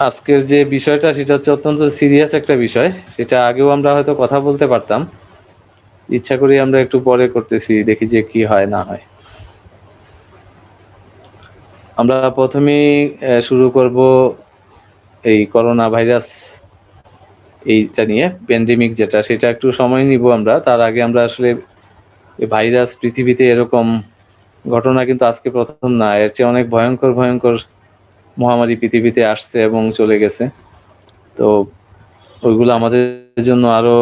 আজকের যে বিষয়টা সেটা হচ্ছে অত্যন্ত সিরিয়াস একটা বিষয়, সেটা আগেও আমরা হয়তো কথা বলতে পারতাম, ইচ্ছা করি আমরা একটু পরে করতেছি, দেখি যে কি হয় না হয়। আমরা প্রথমেই শুরু করব এই করোনা ভাইরাস, এইটা নিয়ে প্যান্ডেমিক যেটা, সেটা একটু সময় নিব আমরা। তার আগে আমরা আসলে ভাইরাস পৃথিবীতে এরকম ঘটনা কিন্তু আজকে প্রথম না, এর চেয়ে অনেক ভয়ঙ্কর ভয়ঙ্কর মহামারী পৃথিবীতে আসছে এবং চলে গেছে। তো ওইগুলো আমাদের জন্য আরো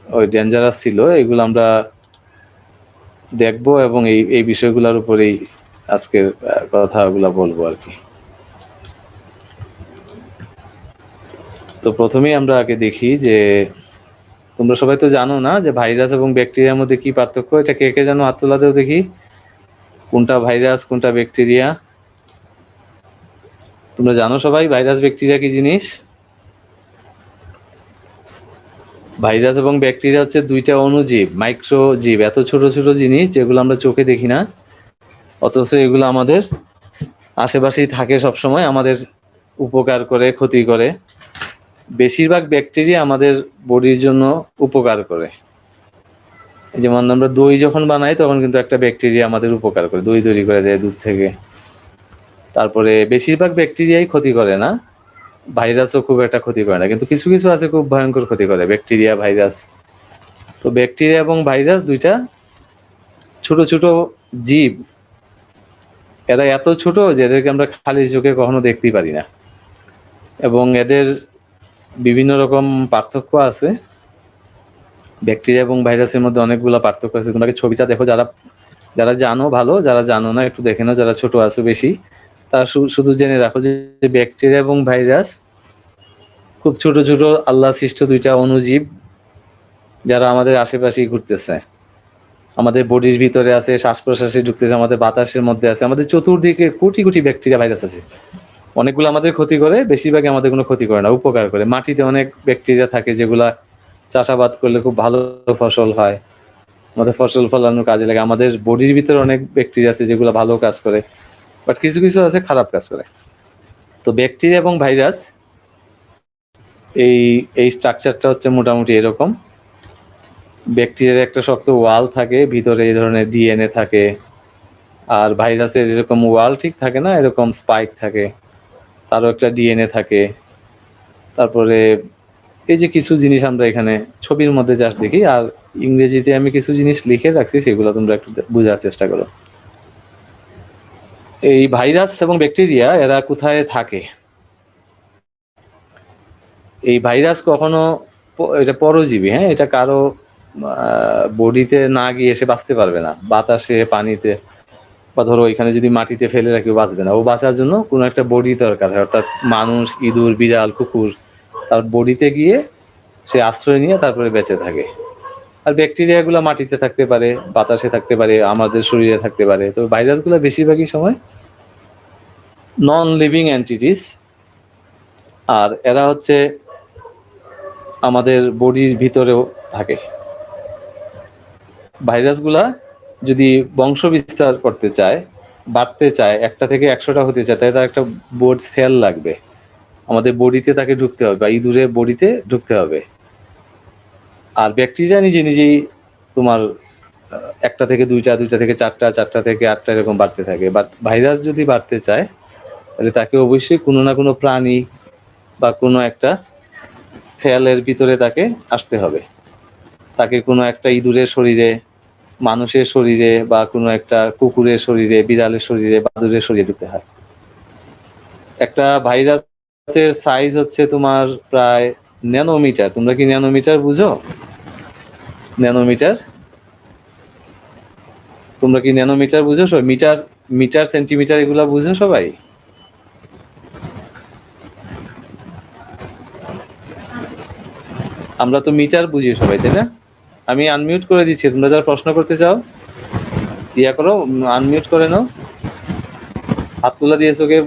ওই ডেঞ্জারাস ছিল, এগুলো আমরা দেখবো এবং এই এই বিষয়গুলোর উপরেই আজকের কথাগুলো বলবো আর কি। তো প্রথমেই আমরা আগে দেখি যে তোমরা সবাই তো জানো না যে ভাইরাস এবং ব্যাকটেরিয়ার মধ্যে কি পার্থক্য। এটা কে কে জানো? হাত তোলা দেও দেখি, কোনটা ভাইরাস কোনটা ব্যাকটেরিয়া। তোমরা জানো সবাই ভাইরাস ব্যাকটেরিয়া কি জিনিস? ভাইরাস এবং ব্যাকটেরিয়া হচ্ছে দুইটা অণুজীব, মাইক্রোজীব, এত ছোট ছোট জিনিস যেগুলো আমরা চোখে দেখি না, অথচ এগুলো আমাদের আশেপাশেই থাকে সবসময়, আমাদের উপকার করে ক্ষতি করে। বেশিরভাগ ব্যাকটেরিয়া আমাদের বডির জন্য উপকার করে। যেমন আমরা দই যখন বানাই তখন কিন্তু একটা ব্যাকটেরিয়া আমাদের উপকার করে, দই তৈরি করে দেয় দুধ থেকে। তারপরে বেশিরভাগ ব্যাকটেরিয়াই ক্ষতি করে না, ভাইরাসও খুব একটা ক্ষতি করে না, কিন্তু কিছু কিছু আছে খুব ভয়ঙ্কর ক্ষতি করে, ব্যাকটেরিয়া ভাইরাস। তো ব্যাকটেরিয়া এবং ভাইরাস দুইটা ছোট ছোট জীব, এরা এত ছোট যে এদেরকে আমরা খালি চোখে কখনো দেখতেই পারি না, এবং এদের বিভিন্ন রকম পার্থক্য আছে। ব্যাকটেরিয়া এবং ভাইরাসের মধ্যে অনেকগুলো পার্থক্য আছে। তোমরা ছবিটা দেখো, যারা যারা জানো ভালো, যারা জানো না একটু দেখে নাও, যারা ছোট আছো বেশি তারা শুধু জেনে রাখো যে ব্যাকটেরিয়া এবং ভাইরাস খুব ছোট ছোট আল্লাহ সৃষ্ট দুইটা অণুজীব, যারা আমাদের আশেপাশেই ঘুরতেছে, আমাদের বডির ভিতরে আছে, শ্বাস প্রশ্বাসে ঢুকতেছে, আমাদের বাতাসের মধ্যে আছে, আমাদের চতুর্দিকে কোটি কোটি ব্যাকটেরিয়া ভাইরাস আছে। অনেকগুলো আমাদের ক্ষতি করে, বেশিরভাগই আমাদের কোনো ক্ষতি করে না, উপকার করে। মাটিতে অনেক ব্যাকটেরিয়া থাকে যেগুলা চাষাবাদ করলে খুব ভালো ফসল হয়, আমাদের ফসল ফলানোর কাজে লাগে। আমাদের বডির ভিতরে অনেক ব্যাকটেরিয়া আছে যেগুলো ভালো কাজ করে, বাট কিছু কিছু আছে খারাপ কাজ করে। তো ব্যাকটেরিয়া এবং ভাইরাস এই এই স্ট্রাকচারটা হচ্ছে মোটামুটি এরকম। ব্যাকটেরিয়ার একটা শক্ত ওয়াল থাকে, ভিতরে এই ধরনের ডিএনএ থাকে, আর ভাইরাসের যেরকম ওয়াল ঠিক থাকে না, এরকম স্পাইক থাকে, তারও একটা ডিএনএ থাকে। তারপরে এই যে কিছু জিনিস আমরা এখানে ছবির মধ্যে জাস্ট দেখি, আর ইংরেজিতে আমি কিছু জিনিস লিখে রাখছি, সেগুলো তোমরা একটু বোঝার চেষ্টা করো। এই ভাইরাস এবং ব্যাকটেরিয়া এরা কোথায় থাকে? এই ভাইরাস কখনো, এটা পরজীবী, হ্যাঁ, এটা কারো বডিতে না গিয়ে এসে বাঁচতে পারবে না, বাতাসে পানিতে, বা ধরো এখানে যদি মাটিতে ফেলে রাখি ও বাঁচবে না। ও বাঁচার জন্য কোনো একটা বডি দরকার হয়, অর্থাৎ মানুষ, ইঁদুর, বিড়াল, কুকুর, তার বডিতে গিয়ে সে আশ্রয় নিয়ে তারপরে বেঁচে থাকে। আর ব্যাকটেরিয়াগুলো মাটিতে থাকতে পারে, বাতাসে থাকতে পারে, আমাদের শরীরে থাকতে পারে। তো ভাইরাসগুলো বেশিরভাগই সময় নন লিভিং এন্টিটিস, আর এরা হচ্ছে আমাদের বডির ভিতরেও থাকে। ভাইরাসগুলা যদি বংশ বিস্তার করতে চায়, বাড়তে চায়, একটা থেকে 100টা হতে চায়, তাহলে তার একটা বোর্ড সেল লাগবে, আমাদের বডিতে তাকে ঢুকতে হবে, বা ইঁদুরের বডিতে ঢুকতে হবে। আর ব্যাকটেরিয়া নিজে নিজেই তোমার একটা থেকে দুইটা, দুইটা থেকে চারটা, চারটা থেকে আটটা, এরকম বাড়তে থাকে। বাট ভাইরাস যদি বাড়তে চায় তাহলে তাকে অবশ্যই কোনো না কোনো প্রাণী বা কোনো একটা সেলের ভিতরে তাকে আসতে হবে। তাকে কোনো একটা ইঁদুরের শরীরে, মানুষের শরীরে, বা কোনো একটা কুকুরের শরীরে, বিড়ালের শরীরে, বাদুড়ের শরীরে ঢুকতে হয়। একটা ভাইরাসের সাইজ হচ্ছে তোমার প্রায় ন্যানোমিটার। তোমরা কি ন্যানোমিটার বুঝো? ন্যানোমিটার, তোমরা কি ন্যানোমিটার বুঝো? মিটার, মিটার, সেন্টিমিটার, এগুলা বুঝো সবাই? আমরা তো মিটার বুঝি সবাই, তাই না? আমি আনমিউট করে দিচ্ছি, তোমরা যারা প্রশ্ন করতে চাও ইয়া করো, আনমিউট করে নাও। হাত তুলা দিয়েছো কে?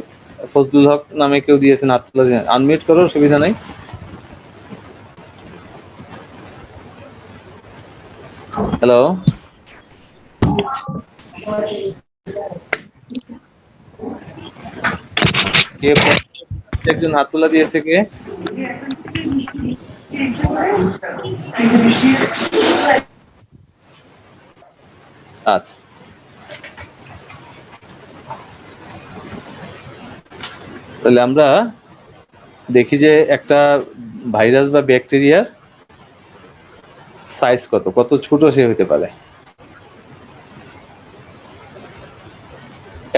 ফজলুল হক নামে কেউ দিয়েছেন হাত তুলা দিয়ে, আনমিউট করো, সুবিধা নাই। হ্যালো, কে একজন হাত তোলা দিয়েছে কে? আচ্ছা, তাহলে আমরা দেখি যে একটা ভাইরাস বা ব্যাকটেরিয়ার সাইজ কত, কত ছোট সে হতে পারে।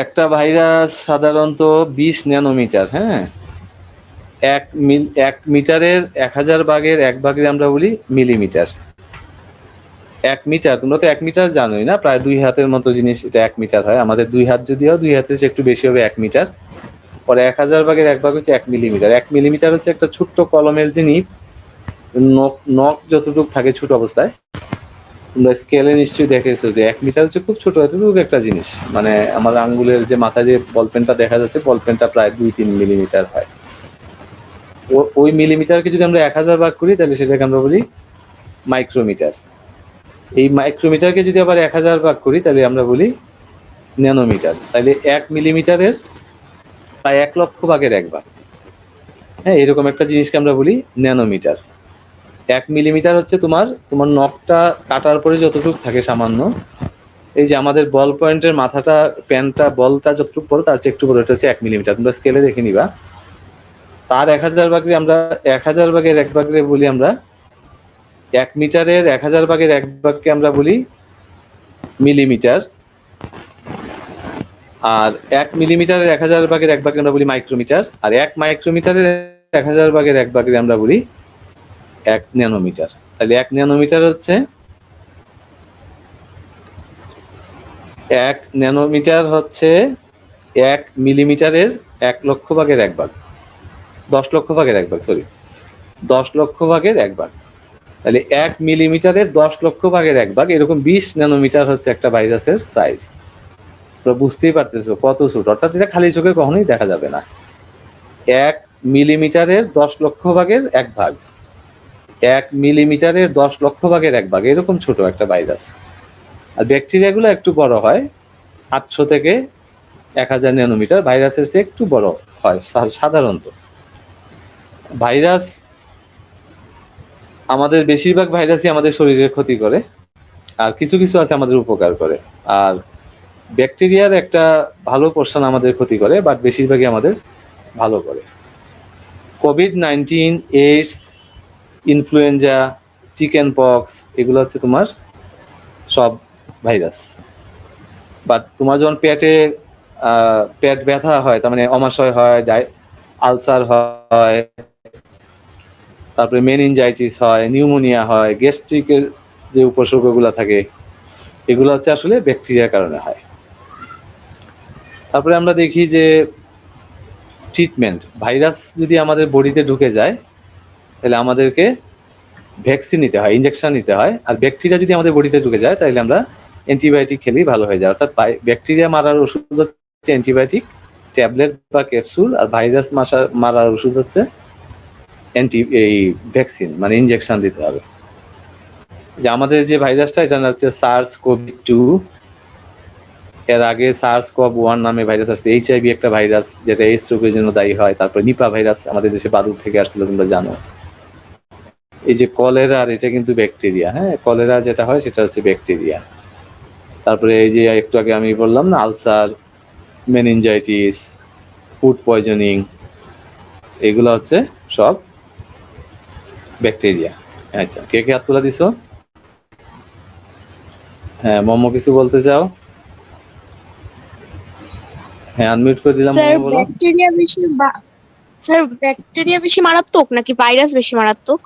একটা ভাইরাস সাধারণত 20 ন্যানোমিটার, হ্যাঁ, এক মিটারের 1000 ভাগের 1 ভাগের আমরা বলি মিলিমিটার। 1 মিটার, তোমরা তো 1 মিটার জানোই না, প্রায় 2 হাতের মতো জিনিস, এটা 1 মিটার হয়। আমাদের 2 হাত যদি হয়, 2 হাতের চেয়ে একটু বেশি হবে 1 মিটার। পরে 1000 ভাগের 1 ভাগ হচ্ছে 1 মিলিমিটার। 1 মিলিমিটার হচ্ছে একটা ছোট্ট কলমের যে নিপ, নখ যতটুকু থাকে ছোট অবস্থায়, তোমরা স্কেলে নিশ্চয়ই দেখেছো যে 1 মিটার হচ্ছে খুব ছোট এতটুকু একটা জিনিস। মানে আমার আঙ্গুলের যে মাথায় যে বল পেনটা দেখা যাচ্ছে, বল পেনটা প্রায় 2-3 মিলিমিটার হয়। ওই মিলিমিটারকে যদি আমরা 1000 ভাগ করি, তাহলে সেটাকে আমরা বলি মাইক্রোমিটার। এই মাইক্রোমিটারকে যদি আবার 1000 ভাগ করি, তাহলে আমরা বলি ন্যানোমিটার। তাহলে 1 মিলিমিটারের প্রায় 1 লক্ষ ভাগের 1 ভাগ, হ্যাঁ, এরকম একটা জিনিসকে আমরা বলি ন্যানোমিটার। 1 মিলিমিটার হচ্ছে তোমার নখটা কাটার পরে যতটুকু থাকে সামান্য, এই যে আমাদের বল পয়েন্টের মাথাটা, পেনটা, বলটা যতটুকু বড় তার চেয়ে একটু বড়, এটা হচ্ছে 1 মিলিমিটার। তোমরা স্কেলে দেখে নিবা। তার 1000 ভাগে আমরা 1000 ভাগের 1 ভাগে বলি আমরা 1 মিটারের 1000 ভাগের 1 ভাগকে আমরা বলি মিলিমিটার। আর 1 মিলিমিটারের 1000 ভাগের 1 ভাগকে আমরা বলি মাইক্রোমিটার। আর 1 মাইক্রোমিটারের 1000 ভাগের 1 ভাগে আমরা বলি 1 ন্যানোমিটার। তাহলে 1 ন্যানোমিটার হচ্ছে 1 ন্যানোমিটার হচ্ছে 1 মিলিমিটারের 1 লক্ষ ভাগের 1 ভাগ, 10 লক্ষ ভাগের 1 ভাগ, সরি, 10 লক্ষ ভাগের 1 ভাগ। তাহলে 1 মিলিমিটারের 10 লক্ষ ভাগের 1 ভাগ, এরকম 20 ন্যানোমিটার হচ্ছে একটা ভাইরাসের সাইজ। তো বুঝতেই পারতেছো কত ছোট, অর্থাৎ এটা খালি চোখে কখনোই দেখা যাবে না। 1 মিলিমিটারের 10 লক্ষ ভাগের 1 ভাগ, 1 মিলিমিটারের 10 লক্ষ ভাগের 1 ভাগ, এরকম ছোট একটা ভাইরাস। আর ব্যাকটেরিয়াগুলো একটু বড় হয়, 800 থেকে 1000 ন্যানোমিটার, ভাইরাসের চেয়ে একটু বড় হয় সাধারণত। ভাইরাস, আমাদের বেশিরভাগ ভাইরাসই আমাদের শরীরের ক্ষতি করে, আর কিছু কিছু আছে আমাদের উপকার করে। আর ব্যাকটেরিয়ার একটা ভালো পোর্শন আমাদের ক্ষতি করে, বাট বেশিরভাগই আমাদের ভালো করে। COVID-19, AIDS, influenza, chicken pox, এগুলো হচ্ছে তোমার সব ভাইরাস। বাট তোমার যখন পেট ব্যথা হয়, তার মানে অমাশয় হয়, আলসার হয়, তারপরে মেনিনজাইটিস হয়, নিউমোনিয়া হয়, গ্যাস্ট্রিকের যে উপসর্গগুলো থাকে, এগুলো হচ্ছে আসলে ব্যাকটেরিয়ার কারণে হয়। তারপরে আমরা দেখি যে ট্রিটমেন্ট, ভাইরাস যদি আমাদের বডিতে ঢুকে যায়, তাহলে আমাদেরকে ভ্যাকসিন নিতে হয়, ইঞ্জেকশন নিতে হয়। আর ব্যাকটেরিয়া যদি আমাদের বডিতে ঢুকে যায়, তাহলে আমরা অ্যান্টিবায়োটিক খেলেই ভালো হয়ে যায়। অর্থাৎ ব্যাকটেরিয়া মারার ওষুধ হচ্ছে অ্যান্টিবায়োটিক, ট্যাবলেট বা ক্যাপসুল, আর ভাইরাস মারার ওষুধ হচ্ছে এই ভ্যাকসিন, মানে ইঞ্জেকশন দিতে হবে। যে আমাদের যে ভাইরাসটা, এটা হচ্ছে SARS-CoV-2, এর আগে SARS-CoV-1 নামে ভাইরাস আসছে। HIV একটা ভাইরাস, যেটা এইডস রোগের জন্য দায়ী হয়। তারপর নিপা ভাইরাস আমাদের দেশে বাদুড় থেকে আসছিল, তোমরা জানো। এই যে কলেরা, আর এটা কিন্তু ব্যাকটেরিয়া, হ্যাঁ, কলেরা যেটা হয় সেটা হচ্ছে ব্যাকটেরিয়া। তারপরে এই যে একটু আগে আমি বললাম না, আলসার, মেনিনজাইটিস, ফুড পয়জনিং, এগুলো হচ্ছে সব ব্যাকটেরিয়া। আচ্ছা, কে কে হাত তোলা দিছো? হ্যাঁ, মোমো কিছু বলতে চাও? হ্যাঁ, আনমিউট করে দিলাম, স্যার মোমো বলো। ব্যাকটেরিয়া বেশি মারাত্মক নাকি ভাইরাস বেশি মারাত্মক?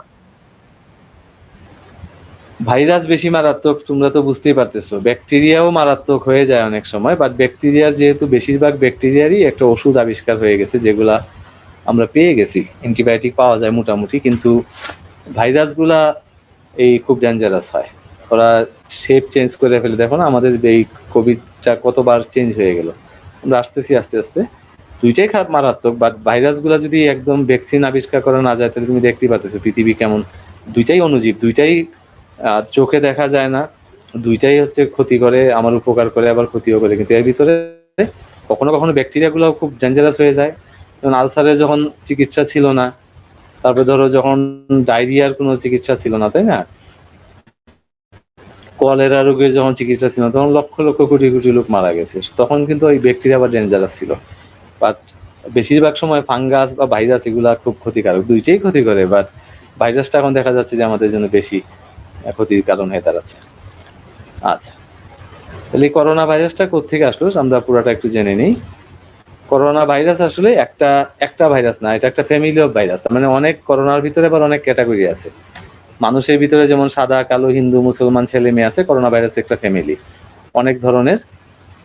ভাইরাস বেশি মারাত্মক, তোমরা তো বুঝতেই পারতেছো। ব্যাকটেরিয়াও মারাত্মক হয়ে যায় অনেক সময়, বাট ব্যাকটেরিয়ার যেহেতু বেশিরভাগ ব্যাকটেরিয়ারই একটা ওষুধ আবিষ্কার হয়ে গেছে, যেগুলা আমরা পেয়ে গেছি, অ্যান্টিবায়োটিক পাওয়া যায় মোটামুটি। কিন্তু ভাইরাসগুলা এই খুব ডেঞ্জারাস হয়, ওরা শেপ চেঞ্জ করে ফেলে। দেখো না, আমাদের এই কোভিডটা কতবার চেঞ্জ হয়ে গেল। আমরা আসতেছি আস্তে আস্তে, দুইটাই খারাপ, মারাত্মক। বাট ভাইরাসগুলা যদি একদম ভ্যাকসিন আবিষ্কার করা না যায়, তাহলে তুমি দেখতেই পাচ্ছ পৃথিবী কেমন। দুইটাই অণুজীব, দুইটাই চোখে দেখা যায় না, দুইটাই হচ্ছে ক্ষতি করে, আমার উপকার করে, আবার ক্ষতিও করে। কিন্তু এর ভিতরে কখনো কখনো ব্যাকটেরিয়াগুলো খুব ডেঞ্জারাস হয়ে যায়, যেমন আলসারের যখন চিকিৎসা ছিল না, তারপরে ধরো যখন ডায়রিয়ার কোনো চিকিৎসা ছিল না, তাই না, কলেরা রোগের যখন চিকিৎসা ছিল না, তখন লক্ষ লক্ষ কোটি কোটি লোক মারা গেছে, তখন কিন্তু ওই ব্যাকটেরিয়া বা ডেঞ্জারাস ছিল। বাট বেশিরভাগ সময় ফাঙ্গাস বা ভাইরাস এগুলা খুব ক্ষতিকারক, দুইটাই ক্ষতি করে, বাট ভাইরাসটা এখন দেখা যাচ্ছে যে আমাদের জন্য বেশি ক্ষতির কারণ হয়ে দাঁড়াচ্ছে। আচ্ছা, তাহলে করোনা ভাইরাসটা কোত্থেকে আসলো আমরা পুরোটা একটু জেনে নিই। করোনা ভাইরাস আসলে একটা ভাইরাস না, এটা একটা ফ্যামিলি অফ ভাইরাস। তার মানে অনেক করোনার ভিতরে আবার অনেক ক্যাটাগরি আছে। মানুষের ভিতরে যেমন সাদা কালো হিন্দু মুসলমান ছেলে মেয়ে আছে, করোনা ভাইরাস একটা ফ্যামিলি, অনেক ধরনের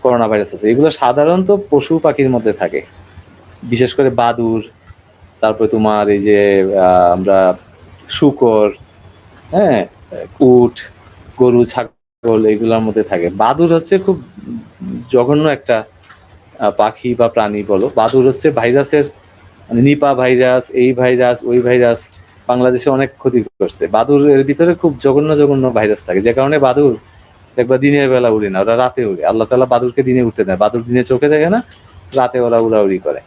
করোনা ভাইরাস আছে। এগুলো সাধারণত পশু পাখির মধ্যে থাকে, বিশেষ করে বাদুড়, তারপরে তোমার এই যে আমরা শূকর, হ্যাঁ, উট, গরু, ছাগল, এগুলোর মধ্যে থাকে। বাদুড় হচ্ছে খুব জঘন্য একটা পাখি বা প্রাণী বলো। বাদুড় হচ্ছে ভাইরাসের, মানে নিপা ভাইরাস, এই ভাইরাস, ওই ভাইরাস বাংলাদেশে অনেক ক্ষতি করছে। বাদুড়ের ভিতরে খুব জঘন্য জঘন্য ভাইরাস থাকে, যে কারণে বাদুড় দেখবা দিনের বেলা উড়ে না, ওরা রাতে উড়ে। আল্লাহ তাআলা বাদুড়কে দিনে উঠতে দেয়, বাদুড় দিনে চোখে দেখে না, রাতে ওরা উড়াউড়ি করে।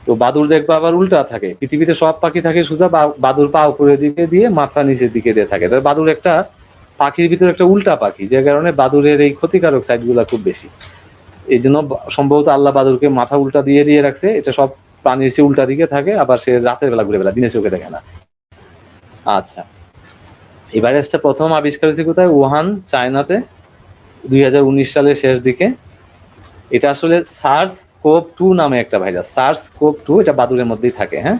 তো বাদুড় দেখবা আবার উল্টা থাকে, পৃথিবীতে সব পাখি থাকে সোজা, বাদুড় পা উপরের দিকে দিয়ে মাথা নিচের দিকে দিয়ে থাকে। তবে বাদুড় একটা পাখির ভিতরে একটা উল্টা পাখি, যে কারণে বাদুড়ের এই ক্ষতিকারক সাইড গুলা খুব বেশি। এই জন্য সম্ভবত আল্লাহ বাদুড়কে মাথা উল্টা দিয়ে দিয়ে রাখছে, এটা সব প্রাণীর সে উল্টা দিকে থাকে, আবার সে রাতের বেলা ঘুরে বেলা, দিনে চোখে দেখে না। আচ্ছা, এই ভাইরাসটা প্রথম আবিষ্কার হয়েছে কোথায়? উহান, চায়নাতে 2019 সালের শেষ দিকে। এটা আসলে সার্স কোভ 2 নামে একটা ভাইরাস। সার্স কোভ 2 এটা বাদুড়ের মধ্যেই থাকে। হ্যাঁ,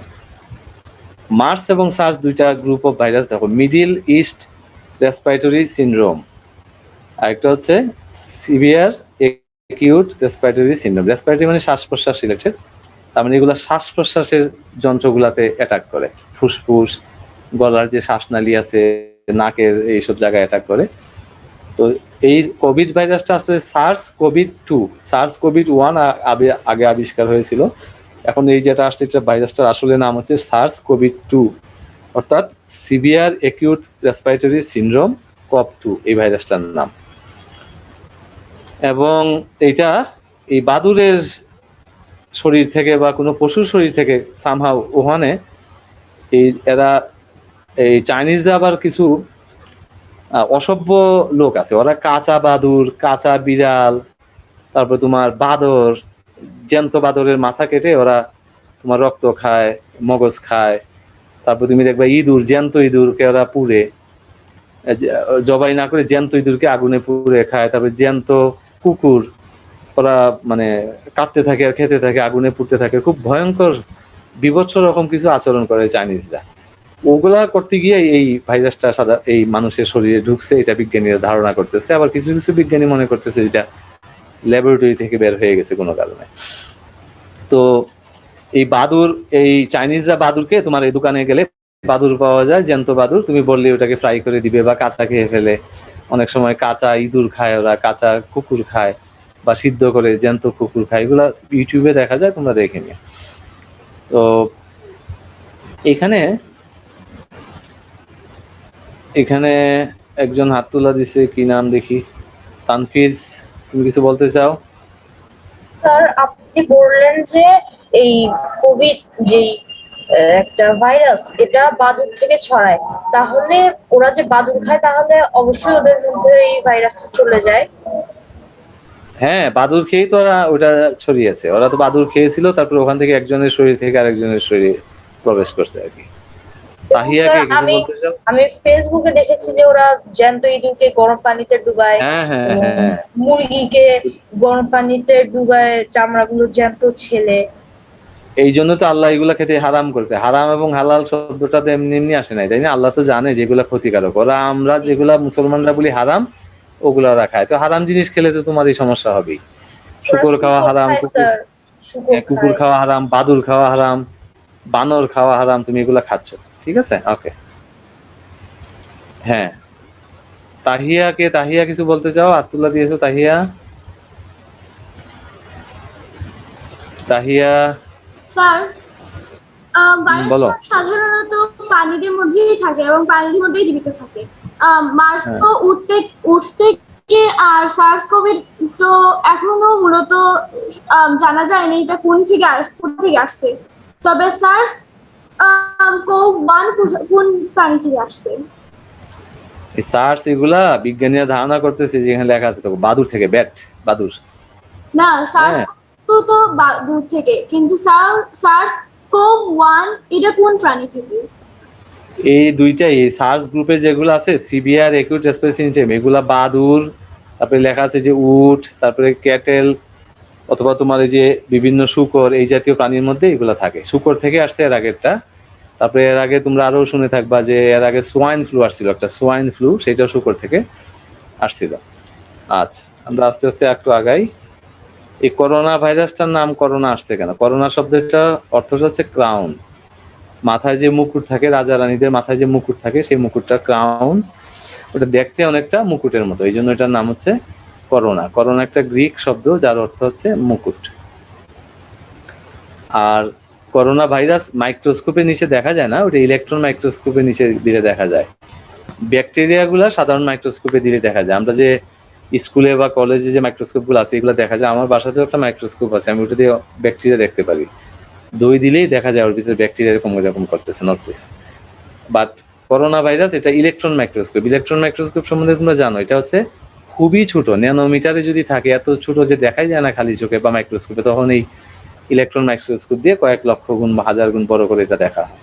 মার্স এবং সার্স দুইটা গ্রুপ অফ ভাইরাস। দেখো, মিডিল ইস্ট রেসপিরেটরি সিনড্রোম, আর একটা হচ্ছে severe acute respiratory syndrome. Respiratory মানে শ্বাস প্রশ্বাস রিলেটেড, তার মানে এগুলো শ্বাস প্রশ্বাসের যন্ত্রগুলাতে অ্যাটাক করে, ফুসফুস, গলার যে শ্বাসনালী আছে, নাকের এইসব জায়গায় অ্যাটাক করে। তো এই কোভিড ভাইরাসটা আসলে সার্স কোভিড 2, সার্স কোভিড 1 আগে আবিষ্কার হয়েছিল। এখন এই যেটা আসছে, এটা ভাইরাসটার আসলে নাম হচ্ছে সার্স কোভিড 2, অর্থাৎ severe acute respiratory syndrome gov 2 এই ভাইরাসটার নাম। এবং এটা এই বাদুড়ের শরীর থেকে বা কোনো পশুর শরীর থেকে সামহাও ওখানে এরা এই চাইনিজরা আবার কিছু অসভ্য লোক আছে, ওরা কাঁচা বাদুড়, কাঁচা বিড়াল, তারপর তোমার বাদর, জ্যান্ত বাদরের মাথা কেটে ওরা তোমার রক্ত খায়, মগজ খায়। তারপর তুমি দেখবে ইঁদুর, জ্যান্ত ইঁদুরকে ওরা পুড়ে, জবাই না করে জ্যান্ত ইঁদুরকে আগুনে পুড়ে খায়। তারপর জ্যান্ত কুকুর ওরা মানে কাটতে থাকে আর খেতে থাকে, আগুনে পুড়তে থাকে। খুব ভয়ঙ্কর বিভৎস রকম কিছু আচরণ করে চাইনিজরা। ওগুলা করতে গিয়ে এই ভাইরাসটা এই মানুষের শরীরে ঢুকছে, এটা বিজ্ঞানীরা ধারণা করতেছে। আবার কিছু কিছু বিজ্ঞানী মনে করতেছে এটা ল্যাবরেটরি থেকে বের হয়ে গেছে কোনো কারণে। তো এই বাদুর, এই চাইনিজরা বাদুরকে, তোমার এই দোকানে গেলে বাদুর পাওয়া যায়, জ্যান্ত বাদুর, তুমি বললে ওটাকে ফ্রাই করে দিবে বা কাঁচা খেয়ে ফেলে। অনেক সময় কাঁচা ইঁদুর খায় ওরা, কাঁচা কুকুর খায়, বা সিদ্ধ করে জ্যান্ত কুকুর খায়। এগুলা ইউটিউবে দেখা যায়, তোমরা দেখে নিও। তো এখানে এখানে একজন হাত তোলা দিছে, কি নাম দেখি, তানফিজ, তুমি কিছু বলতে চাও? স্যার, আপনি বললেন যে এই কোভিড যেই একটা ভাইরাস, এটা বাদুড় থেকে ছড়ায়, তাহলে ওরা যে বাদুড় খায়, তাহলে অবশ্যই ওদের মধ্যে এই ভাইরাসটা চলে যায়। হ্যাঁ, বাদুর খেয়েই তো ওটা ছড়িয়েছে। ওরা তো বাদুর খেয়েছিল, তারপর ওখান থেকে একজনের শরীর থেকে আরেকজনের শরীরে প্রবেশ করছে আর কি। তাহিয়াকে কিছু বলতে চাও? আমি ফেসবুকে দেখেছি যে ওরা জ্যান্ত ইঁদুরকে গরম পানিতে ডুবায়, হ্যাঁ হ্যাঁ হ্যাঁ, মুরগিকে গরম পানিতে ডুবায়, চামড়াগুলো জ্যান্ত ছেলে। এই জন্য তো আল্লাহ এগুলা খেতে হারাম করেছে। হারাম এবং হালাল শব্দটা তো এমনি এমনি আসে নাই, তাই না? আল্লাহ তো জানে যেগুলা ক্ষতিকারক। ওরা, আমরা যেগুলা মুসলমানরা বলি হারাম, ওগুলা ওরা খায়। তো হারাম জিনিস খেলে তো তোমার এই সমস্যা হবেই। শুকর খাওয়া হারাম, কুকুর খাওয়া হারাম, বাদুর খাওয়া হারাম, বানর খাওয়া হারাম, তুমি এগুলা খাচ্ছ। ঠিক আছে, ওকে। হ্যাঁ, তাহিয়া কিছু বলতে চাও? আব্দুল্লাহ দিয়েছো। তাহিয়া স্যার, বলো। ভাইরাসটা সাধারণত প্রাণীদের মধ্যেই থাকে এবং প্রাণীদের মধ্যেই জীবিত থাকে। মার্স তো উঠতে কে আর সার্স কোভিড তো এখনো মূলত জানা যায়নি এটা কোন থেকে আসছে, তবে সার্স কোভ 1 কোন প্রাণী থেকে আসছে। এই সার্স এগুলা বিজ্ঞানীরা ধারণা করতেছে, যেখানে লেখা আছে তো বাদুর থেকে, ব্যাট, বাদুর। না, সার্স হ্যাঁ, কোভ তো দূর থেকে, কিন্তু সার্স কোভ 1 এটা কোন প্রাণী থেকে? এই দুইটাই, এই সার্স গ্রুপে যেগুলো আছে সিভিয়ার একিউট রেসপিরেটরি সিনড্রোম, এগুলা বাদুর, তারপরে লেখা আছে যে উট, তারপরে ক্যাটেল, অথবা তোমার এই যে বিভিন্ন শূকর, এই জাতীয় প্রাণীর মধ্যে এগুলো থাকে। শূকর থেকে আসছে এর আগেরটা। তারপরে এর আগে তোমরা আরো শুনে থাকবা যে এর আগে সোয়াইন ফ্লু আসছিল, একটা সোয়াইন ফ্লু, সেটাও শূকর থেকে আসছিল। আচ্ছা, আমরা আস্তে আস্তে একটু আগাই। এই করোনা ভাইরাসটার নাম করোনা আসছে কেন? করোনা শব্দটা অর্থটা হচ্ছে ক্রাউন। মাথায় যে মুকুট থাকে, রাজা রানীদের মাথায় যে মুকুট থাকে, সেই মুকুটটা ক্রাউন, ওটা দেখতে অনেকটা মুকুটের মতো, এই জন্য এটার নাম হচ্ছে করোনা। করোনা একটা গ্রিক শব্দ যার অর্থ হচ্ছে মুকুট। আর করোনা ভাইরাস মাইক্রোস্কোপের নিচে দেখা যায় না, ওটা ইলেকট্রন মাইক্রোস্কোপের নিচে দিলে দেখা যায়। ব্যাকটেরিয়াগুলা সাধারণ মাইক্রোস্কোপে দিলে দেখা যায়। আমরা যে স্কুলে বা কলেজে যে মাইক্রোস্কোপগুলো আছে এগুলো দেখা যায়। আমার বাসাতেও একটা মাইক্রোস্কোপ আছে, আমি ওটা দিয়ে ব্যাকটেরিয়া দেখতে পারি। দই দিলেই দেখা যায় ওর ভিতরে ব্যাকটেরিয়া এরকম করতেছে, নড়তেছে। বাট করোনা ভাইরাস এটা ইলেকট্রন মাইক্রোস্কোপ। ইলেকট্রন মাইক্রোস্কোপ সম্বন্ধে তোমরা জানো, এটা হচ্ছে খুবই ছোট, ন্যানোমিটারে যদি থাকে, এত ছোট যে দেখাই যায় না খালি চোখে বা মাইক্রোস্কোপে, তখন এই ইলেকট্রন মাইক্রোস্কোপ দিয়ে কয়েক লক্ষ গুণ বা হাজার গুণ বড় করে এটা দেখা হয়।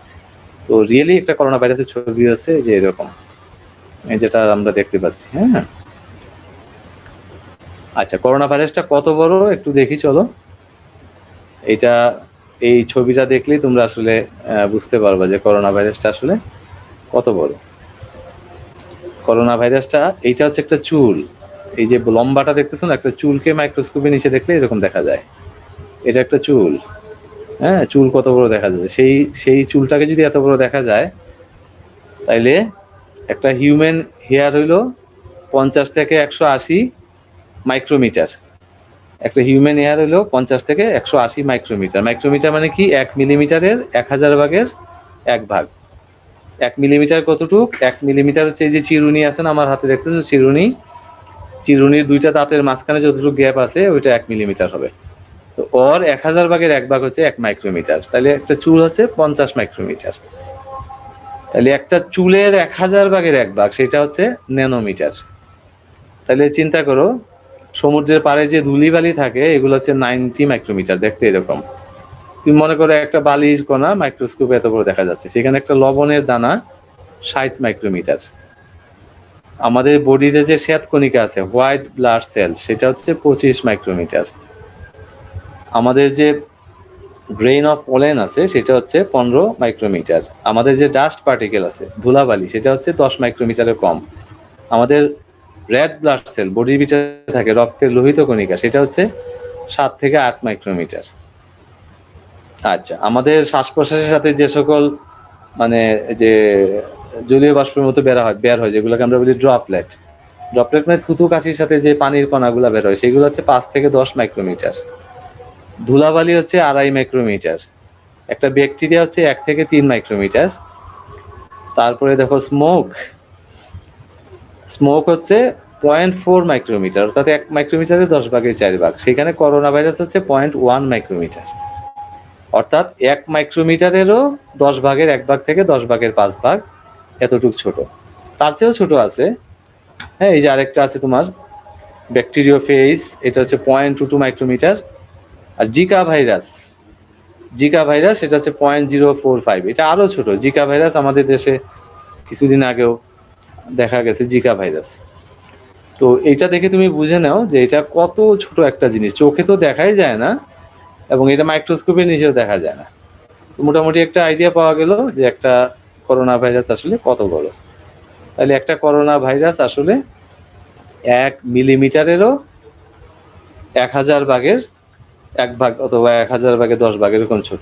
তো রিয়েলি একটা করোনা ভাইরাসের ছবি হচ্ছে যে এরকম, যেটা আমরা দেখতে পাচ্ছি। হ্যাঁ, আচ্ছা, করোনা ভাইরাসটা কত বড় একটু দেখি চলো। এটা, এই ছবিটা দেখলেই তোমরা আসলে বুঝতে পারবা যে করোনা ভাইরাসটা আসলে কত বড়। করোনা ভাইরাসটা, এইটা হচ্ছে একটা চুল, এই যে লম্বাটা দেখতেছো না, একটা চুলকে মাইক্রোস্কোপে নিচে দেখলে এরকম দেখা যায়। এটা একটা চুল। হ্যাঁ, চুল কত বড় দেখা যায়, সেই চুলটাকে যদি এত বড় দেখা যায়, তাইলে একটা হিউম্যান হেয়ার হইলো 50 থেকে 180 মাইক্রোমিটার। একটা হিউম্যান হেয়ার হইলো 50 থেকে 180 মাইক্রোমিটার। মাইক্রোমিটার মানে কি? 1 মিলিমিটারের 1000 ভাগের 1 ভাগ। 1 মিলিমিটার কতটুক? 1 মিলিমিটার হচ্ছে এই যে চিরুনি আছে না আমার হাতে দেখতেছো, চিরুনির দুইটা দাঁতের মাঝখানে যতটুকু গ্যাপ আছে ওইটা 1 মিলিমিটার হবে। তো ওর 1000 ভাগের 1 ভাগ হচ্ছে 1 মাইক্রোমিটার। তাহলে একটা চুল হচ্ছে 50 মাইক্রোমিটার। তাহলে একটা চুলের 1000 ভাগের 1 ভাগ, সেটা হচ্ছে ন্যানোমিটার। তাহলে চিন্তা করো, সমুদ্রের পাড়ে যে ধূলিবালি থাকে এগুলো হচ্ছে 90 মাইক্রোমিটার, দেখতে এরকম। তুমি মনে করো একটা বালির কণা মাইক্রোস্কোপে এত বড় দেখা যাচ্ছে, সেখানে একটা লবণের দানা 60 মাইক্রোমিটার। আমাদের বডিতে যে শ্বেতকণিকা আছে, হোয়াইট ব্লাড সেল, সেটা হচ্ছে 25 মাইক্রোমিটার। আমাদের যে গ্রেইন অফ পোলেন আছে সেটা হচ্ছে 15 মাইক্রোমিটার। আমাদের যে ডাস্ট পার্টিকেল আছে, ধুলাবালি, সেটা হচ্ছে 10 মাইক্রোমিটারের কম। আমাদের রেড ব্লাড সেল, বডির ভিতরে থাকে রক্তের লোহিত কণিকা, সেটা হচ্ছে 7 থেকে 8 মাইক্রোমিটার। আচ্ছা, আমাদের শ্বাস প্রশ্বাসের সাথে যে সকল মানে যে জলীয় বাষ্পের মতো বের হয় যেগুলোকে আমরা বলি ড্রপলেট মানে থুতু কাশির সাথে যে পানির কণাগুলো বের হয়, সেগুলো হচ্ছে 5 থেকে 10 মাইক্রোমিটার। ধুলাবালি হচ্ছে 2.5 মাইক্রোমিটার। একটা ব্যাকটেরিয়া হচ্ছে 1 থেকে 3 মাইক্রোমিটার। তারপরে দেখো স্মোক হচ্ছে 0.4 মাইক্রোমিটার, অর্থাৎ 1 মাইক্রোমিটারের 10 ভাগের 4 ভাগ। সেখানে করোনা ভাইরাস হচ্ছে 0.1 মাইক্রোমিটার, অর্থাৎ 1 মাইক্রোমিটারেরও 10 ভাগের 1 ভাগ থেকে 10 ভাগের 5 ভাগ, এতটুক ছোট। তার চেয়েও ছোট আছে। হ্যাঁ, এই যে আরেকটা আছে তোমার ব্যাকটেরিওফেজ, এটা হচ্ছে 0.22 মাইক্রোমিটার। আর জিকা ভাইরাস এটা হচ্ছে 0.045, এটা আরো ছোট। জিকা ভাইরাস আমাদের দেশে কিছুদিন আগেও দেখা গেছে, জিকা ভাইরাস। তো এইটা দেখে তুমি বুঝে নাও যে এটা কত ছোট একটা জিনিস, চোখে তো দেখাই যায় না, এবং এটা মাইক্রোস্কোপের নিচেও দেখা যায় না। তো মোটামুটি একটা আইডিয়া পাওয়া গেল যে একটা করোনা ভাইরাস আসলে কত বড়। তাহলে একটা করোনা ভাইরাস আসলে 1 মিলিমিটারেরও 1000 ভাগের 1 ভাগ, অথবা 1000 ভাগের 10 ভাগ, এরকম ছোট।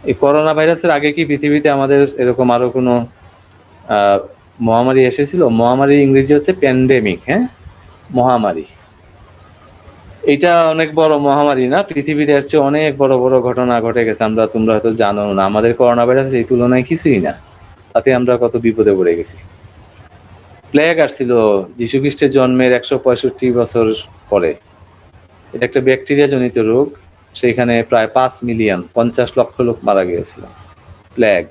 এই করোনা ভাইরাসের আগে কি পৃথিবীতে আমাদের এরকম আরো কোনো মহামারী এসেছিল? মহামারী ইংরেজি হচ্ছে প্যান্ডেমিক। হ্যাঁ, মহামারী। এটা অনেক বড় মহামারী না, পৃথিবীতে আসছে অনেক বড় বড় ঘটনা ঘটে গেছে, তোমরা হয়তো জানো না। আমাদের করোনা ভাইরাস এই তুলনায় কিছুই না, তাতে আমরা কত বিপদে পড়ে গেছি। প্লেগ আসছিল যীশু খ্রিস্টের জন্মের 165 বছর পরে। এটা একটা ব্যাকটেরিয়া জনিত রোগ, সেখানে প্রায় 5 মিলিয়ন 50 লক্ষ লোক মারা গিয়েছিল। প্লেগ,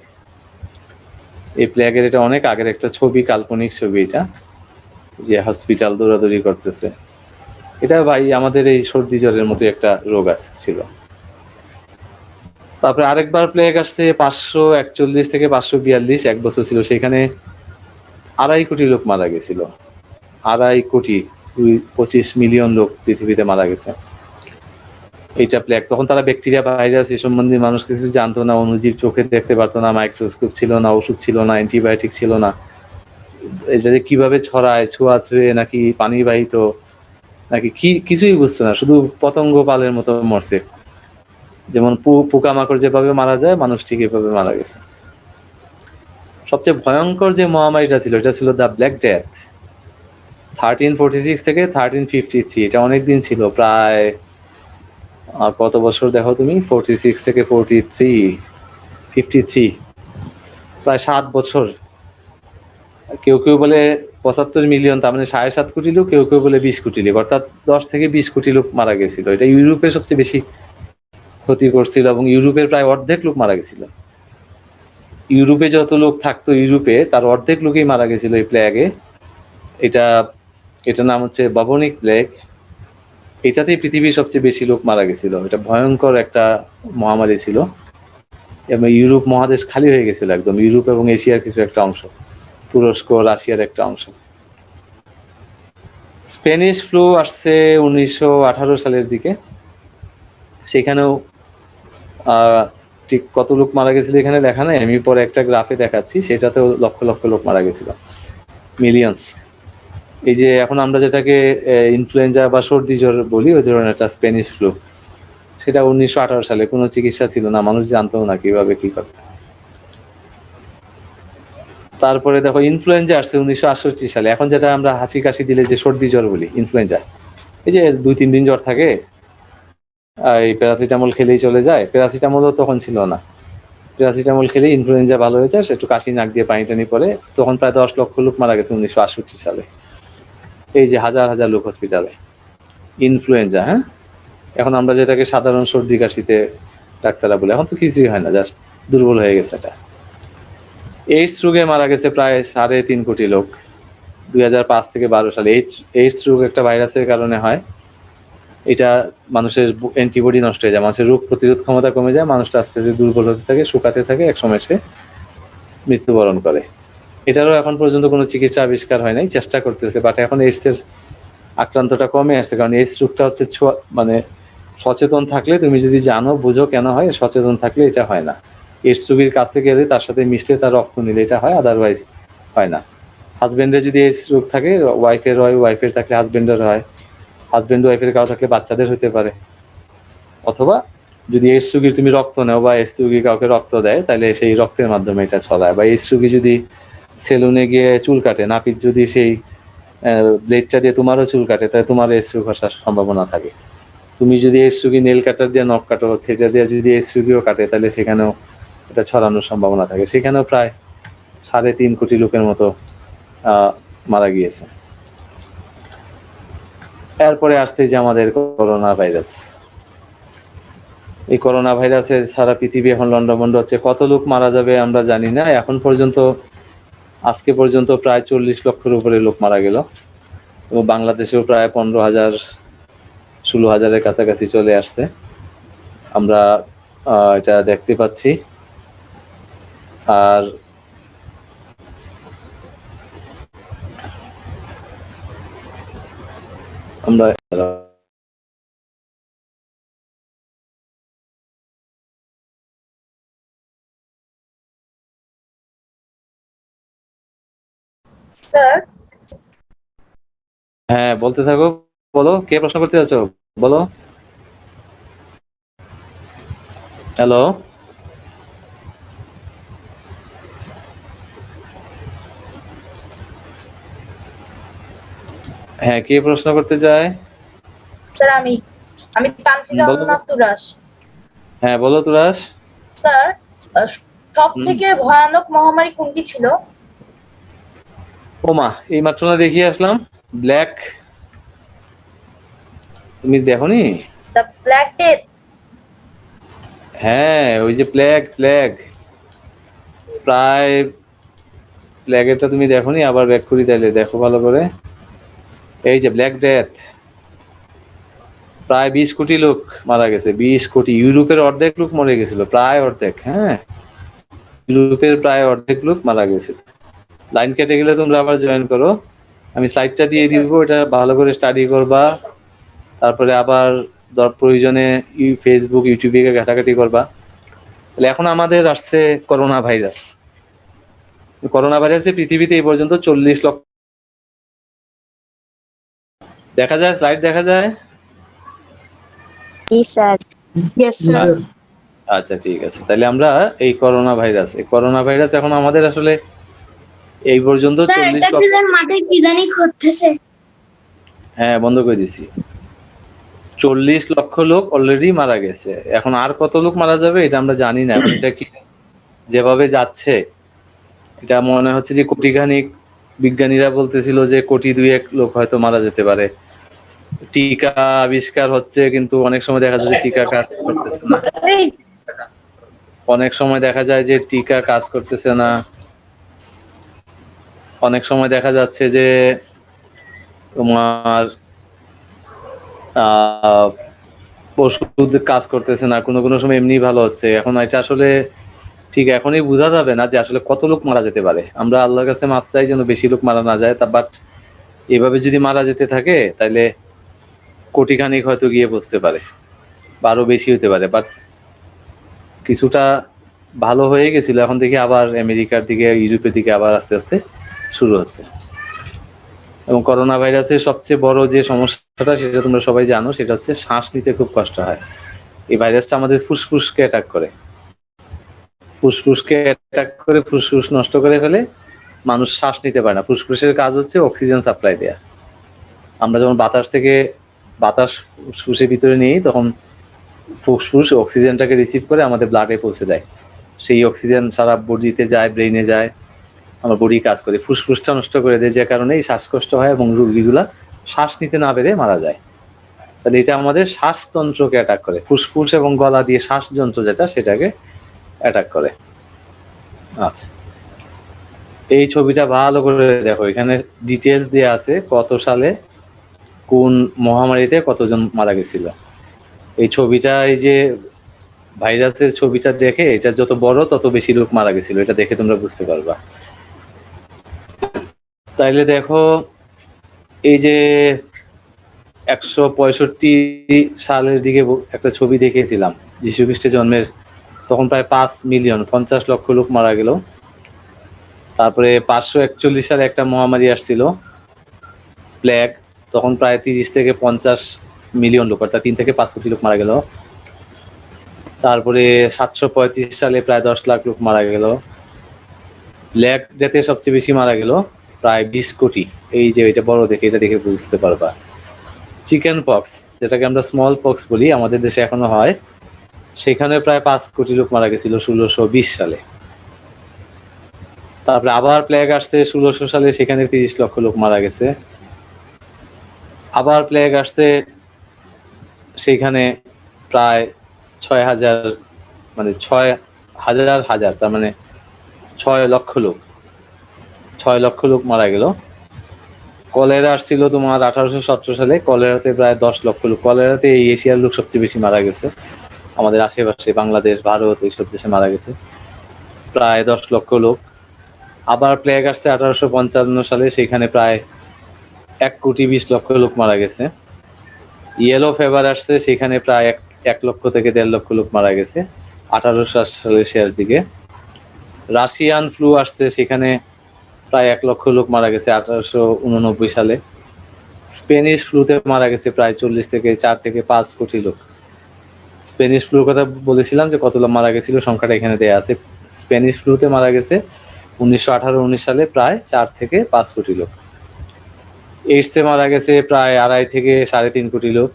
এই প্লেগের এটা অনেক আগের একটা ছবি, কাল্পনিক ছবি এটা, যে হসপিটাল দৌড়াদৌড়ি করতেছে। এটা ভাই আমাদের এই সর্দি জ্বরের মতো একটা রোগ ছিল। তারপরে আরেকবার প্লেগ আসছে 541 থেকে 542, 1 বছর ছিল, সেখানে 2.5 কোটি লোক মারা গেছিল। 2.5 কোটি, 25 মিলিয়ন লোক পৃথিবীতে মারা গেছে। এইটা প্লেগ। তখন তারা ব্যাকটেরিয়া, ভাইরাস এ সম্বন্ধে মানুষ কিছু জানতো না, অনুজীব চোখে দেখতে পারতো না, মাইক্রোস্কোপ ছিল না, ওষুধ ছিল না, অ্যান্টিবায়োটিক ছিল না, এটা যে কিভাবে ছড়ায়, ছোঁয়াছুঁয়ে নাকি পানিবাহিত নাকি কি, কিছুই বুঝতো না, শুধু পতঙ্গ পালের মতো মরছে। যেমন পোকামাকড় যেভাবে মারা যায়, মানুষ ঠিক এভাবে মারা গেছে। সবচেয়ে ভয়ঙ্কর যে মহামারীটা ছিল, এটা ছিল দ্য ব্ল্যাক ডেথ, 1346 থেকে 1353। এটা অনেকদিন ছিল, প্রায় কত বছর দেখো তুমি, 46 থেকে 53, প্রায় 7 বছর। কেউ কেউ বলে 75 মিলিয়ন, তার মানে 7.5 কোটি লোক, কেউ কেউ বলে 20 কোটি লোক, অর্থাৎ 10 থেকে 20 কোটি লোক মারা গেছিল। এটা ইউরোপে সবচেয়ে বেশি ক্ষতি করছিল, এবং ইউরোপের প্রায় অর্ধেক লোক মারা গেছিল। ইউরোপে যত লোক থাকতো, ইউরোপে তার অর্ধেক লোকই মারা গেছিল এই প্লেগে। এটার নাম হচ্ছে বাবনিক প্লেগ। এটাতেই পৃথিবীর সবচেয়ে বেশি লোক মারা গেছিল। এটা ভয়ঙ্কর একটা মহামারী ছিল, এবং ইউরোপ মহাদেশ খালি হয়ে গেছিল একদম, ইউরোপ এবং এশিয়ার কিছু একটা অংশ, তুরস্ক, রাশিয়ার একটা অংশ। স্প্যানিশ ফ্লু আসছে 1918 সালের দিকে, সেখানেও ঠিক কত লোক মারা গেছিল এখানে লেখা নেই, আমি পরে একটা গ্রাফে দেখাচ্ছি, সেটাতেও লক্ষ লক্ষ লোক মারা গেছিল, মিলিয়ন্স। এই যে এখন আমরা যেটাকে ইনফ্লুয়েঞ্জা বা সর্দি জ্বর বলি, ওই ধরনের একটা স্প্যানিশ ফ্লু, সেটা 1918 সালে, কোনো চিকিৎসা ছিল না, মানুষ জানতো না কিভাবে কি করতে। তারপরে দেখো ইনফ্লুয়েঞ্জা আসছে 1968 সালে। এখন যেটা আমরা হাসি কাশি দিলে যে সর্দি জ্বর বলি, ইনফ্লুয়েঞ্জা, এই যে 2-3 দিন জ্বর থাকে, এই প্যারাসিটামল খেলেই চলে যায়, প্যারাসিটামলও তখন ছিল না। প্যারাসিটামল খেলে ইনফ্লুয়েঞ্জা ভালো হয়ে যায়, একটু কাশি, নাক দিয়ে পানি টানি পরে, তখন প্রায় 10 লক্ষ লোক মারা গেছে 1968 সালে। এই যে হাজার হাজার লোক হসপিটালে, ইনফ্লুয়েঞ্জা। হ্যাঁ, এখন আমরা যেটাকে সাধারণ সর্দি কাশিতে ডাক্তাররা বলে, এখন তো কিছুই হয় না, জাস্ট দুর্বল হয়ে গেছে এটা। এইডস রোগে মারা গেছে প্রায় 3.5 কোটি লোক 2005 থেকে 12 সালে। এইডস রোগ একটা ভাইরাসের কারণে হয়। এটা মানুষের অ্যান্টিবডি নষ্ট হয়ে যায়, মানুষের রোগ প্রতিরোধ ক্ষমতা কমে যায়, মানুষটা আস্তে আস্তে দুর্বল হতে থাকে, শুকাতে থাকে, একসময় সে মৃত্যুবরণ করে। এটারও এখন পর্যন্ত কোনো চিকিৎসা আবিষ্কার হয় নাই, চেষ্টা করতেছে, বাট এখন এইডস এর আক্রান্তটা কমে আসছে, কারণ এইডস রোগটা হচ্ছে মানে সচেতন থাকলে, তুমি যদি জানো বুঝো কেন হয়, সচেতন থাকলে এটা হয় না। এইডস রোগীর কাছে গেলে, তার সাথে মিশলে, তার রক্ত নিলে এটা হয়, আদারওয়াইজ হয় না। হাজবেন্ডের যদি এইডস রোগ থাকে, ওয়াইফের হয়, ওয়াইফের থাকলে হাজবেন্ডের হয়, হাজবেন্ড ওয়াইফের কারো থাকলে বাচ্চাদের হতে পারে। অথবা যদি এইডস রোগীর তুমি রক্ত নেও, বা এইডস রোগী কাউকে রক্ত দেয়, তাহলে সেই রক্তের মাধ্যমে এটা ছড়ায়। বা এইডস রোগী যদি সেলুনে গিয়ে চুল কাটে, নাপিত যদি সেই ব্লেডটা দিয়ে তোমারও চুল কাটে, তাহলে তোমার এইডস রোগ আসার সম্ভাবনা থাকে। তুমি যদি এইডস রোগী নেল কাটার দিয়ে নখ কাটো, সেটা দিয়ে যদি এইডস রোগীও কাটে, তাহলে সেখানেও এটা ছড়ানোর সম্ভাবনা থাকে। সেখানেও প্রায় 3.5 কোটি লোকের মতো মারা গিয়েছে। এরপরে আসছে যে আমাদের করোনা ভাইরাস। এই করোনা ভাইরাসের সারা পৃথিবী এখন লন্ডভন্ড হচ্ছে, কত লোক মারা যাবে আমরা জানি না। এখন পর্যন্ত, আজকে পর্যন্ত প্রায় 40 লক্ষের উপরে লোক মারা গেল, এবং বাংলাদেশেও প্রায় 15,000 16,000-এর কাছাকাছি চলে আসছে, আমরা এটা দেখতে পাচ্ছি। আর আমরা স্যার, হ্যাঁ, বলতে থাকো, বলো, কে প্রশ্ন করতে যাচ্ছ, বলো। হ্যালো, হ্যাঁ, কে প্রশ্ন করতে চায়? স্যার আমি আমি তানফিজা বলো। তুরাস। হ্যাঁ, বলো তুরাস। স্যার, সব থেকে ভয়ানক মহামারী কোনটি ছিল? ওমা এই মাত্র না দেখিয়ে আসলাম ব্ল্যাক, তুমি দেখোনি? The black death. হ্যাঁ ওই যে প্লেগ প্রায়, প্লেগেরটা তুমি দেখোনি? আবার ব্যাক করি তাইলে দেখো ভালো করে। এই যে ব্ল্যাক ডেথ, প্রায় 20 কোটি লোক মারা গেছে, 20 কোটি। ইউরোপের অর্ধেক লোক মরে গেছিল, প্রায় অর্ধেক। হ্যাঁ ইউরোপের প্রায় অর্ধেক লোক মারা গেছে। লাইন কেটে গেলে তোমরা আবার জয়েন করো, আমি সাইটটা দিয়ে দিব, এটা ভালো করে স্টাডি করবা, তারপরে আবার প্রয়োজনে ফেসবুক ইউটিউবে ঘাটাঘাটি করবা। তাহলে এখন আমাদের আসছে করোনা ভাইরাস। করোনা ভাইরাসে পৃথিবীতে এই পর্যন্ত 40 লক্ষ, দেখা যায় স্লাইড দেখা যায়? জি স্যার। Yes sir. আচ্ছা ঠিক আছে, তাহলে আমরা এই করোনা ভাইরাস এখন আমাদের আসলে এই পর্যন্ত 40 লক্ষ। ছেলের মাঠে কি জানি করতেছে। হ্যাঁ বন্ধ করে দিছি। 40 লক্ষ লোক অলরেডি মারা গেছে, এখন আর কত লোক মারা যাবে এটা আমরা জানি না। এখন এটা কি যেভাবে যাচ্ছে এটা মনে হচ্ছে যে কোটিখানিক, বিজ্ঞানীরা বলতেছিল যে কোটি 2-1 লোক হয়তো মারা যেতে পারে। টিকা আবিষ্কার হচ্ছে কিন্তু অনেক সময় দেখা যায় যে টিকা কাজ করতেছে না, অনেক সময় দেখা যায় যে টিকা কাজ করতেছে না, অনেক সময় দেখা যাচ্ছে যে তোমার ওষুধ কাজ করতেছে না, কোনো কোনো সময় এমনি ভালো হচ্ছে। এখন এটা আসলে ঠিক এখনই বোঝা যাবে না যে আসলে কত লোক মারা যেতে পারে। আমরা আল্লাহর কাছে মাপ চাই যেন বেশি লোক মারা না যায়, বাট এভাবে যদি মারা যেতে থাকে তাহলে কোটিখানিক হয়তো গিয়ে বসতে পারে বা আরো বেশি হতে পারে। বাট কিছুটা ভালো হয়ে গেছিল, এখন দেখি আবার আমেরিকার দিকে ইউরোপের দিকে আবার আস্তে আস্তে শুরু হচ্ছে। এবং করোনা ভাইরাসের সবচেয়ে বড় যে সমস্যাটা সেটা তোমরা সবাই জানো, সেটা হচ্ছে শ্বাস নিতে খুব কষ্ট হয়। এই ভাইরাসটা আমাদের ফুসফুসকে অ্যাটাক করে, ফুসফুস নষ্ট করে ফেলে, মানুষ শ্বাস নিতে পারে না। ফুসফুসের কাজ হচ্ছে অক্সিজেন সাপ্লাই দেয়া। আমরা যখন বাতাস ফুসফুসের ভিতরে নিই তখন ফুসফুস অক্সিজেনটাকে রিসিভ করে আমাদের ব্লাডে পৌঁছে দেয়, সেই অক্সিজেন সারা বডিতে যায়, ব্রেইনে যায়, আমার বডি কাজ করে। ফুসফুসটা নষ্ট করে দেয়, যে কারণে এই শ্বাসকষ্ট হয় এবং রোগীগুলা শ্বাস নিতে না পেরে মারা যায়। তাহলে এটা আমাদের শ্বাসতন্ত্রকে অ্যাটাক করে, ফুসফুস এবং গলা দিয়ে শ্বাসযন্ত্র যেটা সেটাকে অ্যাটাক করে। আচ্ছা এই ছবিটা ভালো করে দেখো, এখানে ডিটেলস দেওয়া আছে কত সালে কোন মহামারীতে কতজন মারা গেছিল। এই ছবিটা, এই যে ভাইরাসের ছবিটা দেখে, এটা যত বড় তত বেশি লোক মারা গেছিল, এটা দেখে তোমরা বুঝতে পারবা। তাইলে দেখো এই যে 165 সালের দিকে একটা ছবি দেখেছিলাম যীশু খ্রিস্টের জন্মের, তখন প্রায় 5 মিলিয়ন 50 লক্ষ লোক মারা গেল। তারপরে 541 সালে একটা মহামারী আসছিল প্লেগ, তখন প্রায় 30 থেকে 50 মিলিয়ন লোক, অর্থাৎ 3 থেকে 5 কোটি লোক মারা গেল। তারপরে 735 সালে প্রায় 10 লাখ লোক মারা গেল। ব্ল্যাক ডেথে সবচেয়ে বেশি মারা গেল, প্রায় 20 কোটি। এই যে এটা বড় দেখে, এটা দেখে বুঝতে পারবা। চিকেন পক্স, যেটাকে আমরা স্মল পক্স বলি, আমাদের দেশে এখনো হয়, সেখানে প্রায় 5 কোটি লোক মারা গেছিল 1620 সালে। তারপরে আবার প্লেগ আসছে 1600 সালে, সেখানে 30 লক্ষ লোক মারা গেছে। আবার প্লেগ আসছে, সেখানে প্রায় 6000, মানে 6000 তার মানে 6 লক্ষ লোক মারা গেল। কলেরা আসছিল তোমার 1817 সালে, কলেরাতে প্রায় 10 লক্ষ লোক। কলেরাতে এই এশিয়ার লোক সবচেয়ে বেশি মারা গেছে, আমাদের আশেপাশে বাংলাদেশ, ভারত, এইসব দেশে মারা গেছে প্রায় 10 লক্ষ লোক। আবার প্লেগ আসছে 1855 সালে, সেখানে প্রায় 1,20,00,000 লোক মারা গেছে। ইয়েলো ফেভার আসছে, সেখানে প্রায় 1 লক্ষ থেকে 1.5 লক্ষ লোক মারা গেছে 1800 সালের শেষ দিকে। রাশিয়ান ফ্লু আসছে, সেখানে প্রায় 1 লক্ষ লোক মারা গেছে 1889 সালে। স্পেনিশ ফ্লুতে মারা গেছে প্রায় 4 থেকে 5 কোটি লোক। স্পেনিশ ফ্লুর কথা বলেছিলাম যে কত লোক মারা গেছিল, সংখ্যাটা এখানে দেয়া আছে। স্পেনিশ ফ্লুতে মারা গেছে 1918-19 সালে প্রায় 4 থেকে 5 কোটি লোক। এইডসে মারা গেছে প্রায় 2.5 থেকে 3.5 কোটি লোক।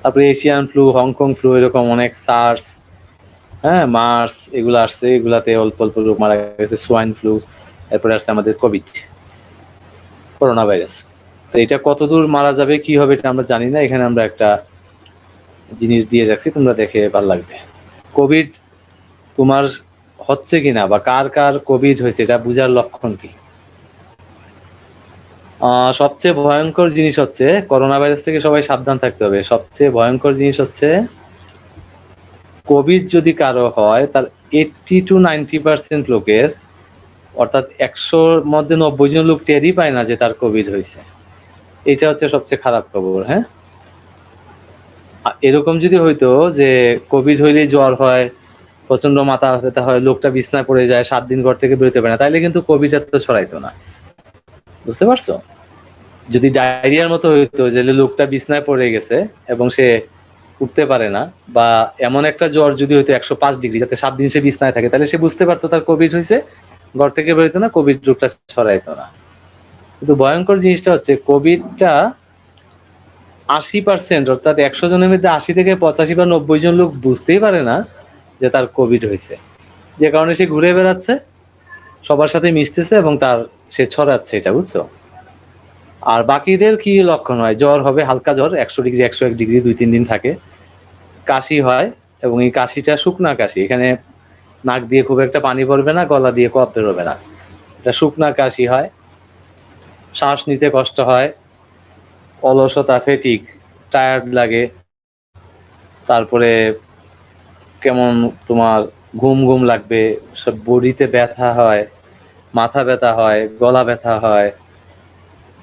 তারপরে এশিয়ান ফ্লু, হংকং ফ্লু, এরকম অনেক, সার্স, হ্যাঁ মার্স, এগুলো আসছে, এগুলাতে অল্প অল্প লোক মারা গেছে। সোয়াইন ফ্লু, এরপরে আসছে আমাদের করোনা ভাইরাস। তো এটা কতদূর মারা যাবে কি হবে এটা আমরা জানি না, এখানে আমরা একটা জিনিস দিয়ে রাখছি, তোমরা দেখে ভালো লাগবে। কোভিড তোমার হচ্ছে কিনা বা কার কার কোভিড হয়েছে এটা বোঝার লক্ষণ কি? সবচেয়ে ভয়ঙ্কর জিনিস হচ্ছে, করোনা ভাইরাস থেকে সবাই সাবধান থাকতে হবে। সবচেয়ে ভয়ঙ্কর জিনিস হচ্ছে কোভিড যদি কারো হয় তার 80-90% লোকের, অর্থাৎ 100-র মধ্যে 90 জন লোক টেরই পায় না যে তার কোভিড হয়েছে। এটা হচ্ছে সবচেয়ে খারাপ খবর। হ্যাঁ, এরকম যদি হইতো যে কোভিড হইলেই জ্বর হয়, প্রচন্ড মাথা ব্যথা হয়, লোকটা বিছনায় পড়ে যায়, 7 দিন ঘর থেকে বেরোতে পারে না, তাইলে কিন্তু কোভিড এত ছড়াইতো না। বুঝতে পারছো? যদি ডায়রিয়ার মতো হইতো যে লোকটা বিছনায় পড়ে গেছে এবং সে উঠতে পারে না, বা এমন একটা জ্বর যদি হইতো 105 ডিগ্রি, যাতে 7 দিন সে বিছনায় থাকে, তাহলে সে বুঝতে পারতো তার কোভিড হয়েছে, ঘর থেকে বেরোতো না, কোভিড রোগটা ছড়াইতো না। কিন্তু ভয়ঙ্কর জিনিসটা হচ্ছে কোভিডটা 80%, অর্থাৎ 100 জনের মধ্যে 80 থেকে 85 বা 90 জন লোক বুঝতেই পারে না যে তার কোভিড হয়েছে, যে কারণে সে ঘুরে বেড়াচ্ছে, সবার সাথে মিশতেছে এবং সে ছড়াচ্ছে এটা। বুঝছো? আর বাকিদের কি লক্ষণ হয়? জ্বর হবে, হালকা জ্বর, 100 ডিগ্রি 101 ডিগ্রি 2-3 দিন থাকে, কাশি হয়, এবং এই কাশিটা শুকনা কাশি, এখানে নাক দিয়ে খুব একটা পানি পড়বে না, গলা দিয়ে কফ বেরোবে না, এটা শুকনা কাশি হয়, শ্বাস নিতে কষ্ট হয়, অলসতা, ফেটিক, টায়ার্ড লাগে, তারপরে কেমন তোমার ঘুম ঘুম লাগবে, সব বডিতে ব্যথা হয়, মাথা ব্যথা হয়, গলা ব্যথা হয়,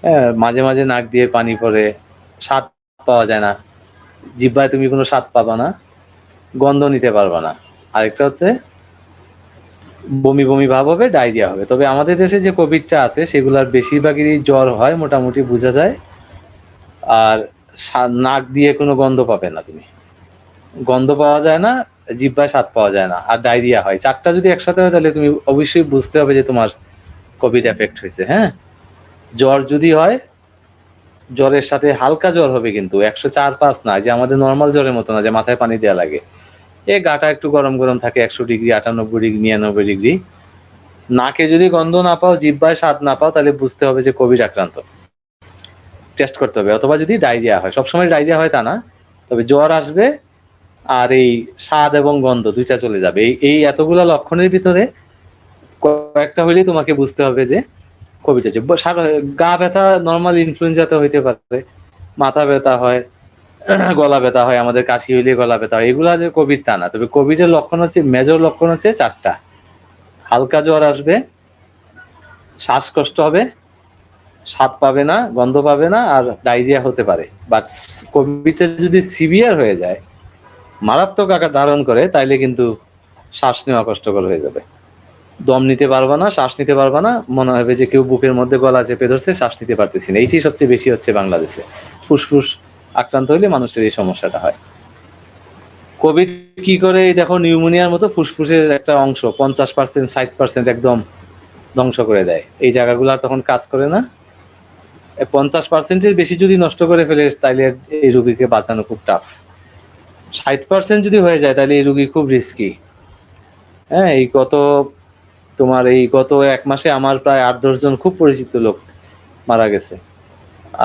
হ্যাঁ, মাঝে মাঝে নাক দিয়ে পানি পড়ে, স্বাদ পাওয়া যায় না, জিহ্বায় তুমি কোনো স্বাদ পাবা না, গন্ধ নিতে পারবা না। আরেকটা হচ্ছে বমি বমি ভাব হবে, ডায়রিয়া হবে। তবে আমাদের দেশে যে কোভিডটা আছে সেগুলোর বেশিরভাগই জ্বর হয়, মোটামুটি বোঝা যায়, আর নাক দিয়ে কোনো গন্ধ পাবে না তুমি, গন্ধ পাওয়া যায় না, জিহ্বায় স্বাদ পাওয়া যায় না, আর ডায়রিয়া হয়। 4টা যদি একসাথে হয় তাহলে তুমি অবশ্যই বুঝতে হবে যে তোমার কোভিড এফেক্ট হয়েছে। হ্যাঁ, জ্বর যদি হয়, জ্বরের সাথে হালকা জ্বর হবে, কিন্তু 104-5 না, যে আমাদের নর্মাল জ্বরের মতো না যে মাথায় পানি দেওয়া লাগে, গাটা একটু গরম গরম থাকে, 100 ডিগ্রি 98 ডিগ্রি 99 ডিগ্রি। নাকে যদি গন্ধ না পাও, জিহ্বায় স্বাদ না পাও, তাহলে বুঝতে হবে যে কোভিড আক্রান্ত, টেস্ট করতে হবে। অথবা যদি ডায়রিয়া হয়, সবসময় ডায়রিয়া হয় তা না, তবে জ্বর আসবে আর এই স্বাদ এবং গন্ধ দুইটা চলে যাবে। এই এতগুলা লক্ষণের ভিতরে কয়েকটা হইলেই তোমাকে বুঝতে হবে যে কোভিড আছে। গা ব্যথা নর্মাল ইনফ্লুয়েঞ্জাতে হইতে পারে, মাথা ব্যথা হয়, গলা ব্যথা হয়, আমাদের কাশি হইলে গলা ব্যথা হয়, এগুলা যে কোভিড তা না। তবে কোভিডের লক্ষণ হচ্ছে, মেজর লক্ষণ হচ্ছে 4টা: হালকা জ্বর আসবে, শ্বাসকষ্ট হবে, স্বাদ পাবে না, গন্ধ পাবে না, আর ডায়রিয়া হতে পারে। বাট কোভিডটা যদি সিভিয়ার হয়ে যায়, মারাত্মক আকার ধারণ করে, তাইলে কিন্তু শ্বাস নেওয়া কষ্টকর হয়ে যাবে, দম নিতে পারবা না, শ্বাস নিতে পারবা না, মনে হবে যে কেউ বুকের মধ্যে গলা চেপে ধরছে, শ্বাস নিতে পারতেছি না। এইটাই সবচেয়ে বেশি হচ্ছে বাংলাদেশে। ফুসফুস আক্রান্ত হইলে মানুষের এই সমস্যাটা হয়। কোভিড কি করে? দেখো, নিউমোনিয়ার মতো ফুসফুসের একটা অংশ 50%, 60% একদম ধ্বংস করে দেয়, এই জায়গাগুলো আর তখন কাজ করে না। 50%-এর বেশি যদি নষ্ট করে ফেলে, তাইলে এই রোগীকে বাঁচানো খুব টাফ। 60% যদি হয়ে যায়, তাহলে এই রোগী খুব রিস্কি। হ্যাঁ, গত 1 মাসে আমার প্রায় 8-10 জন খুব পরিচিত লোক মারা গেছে।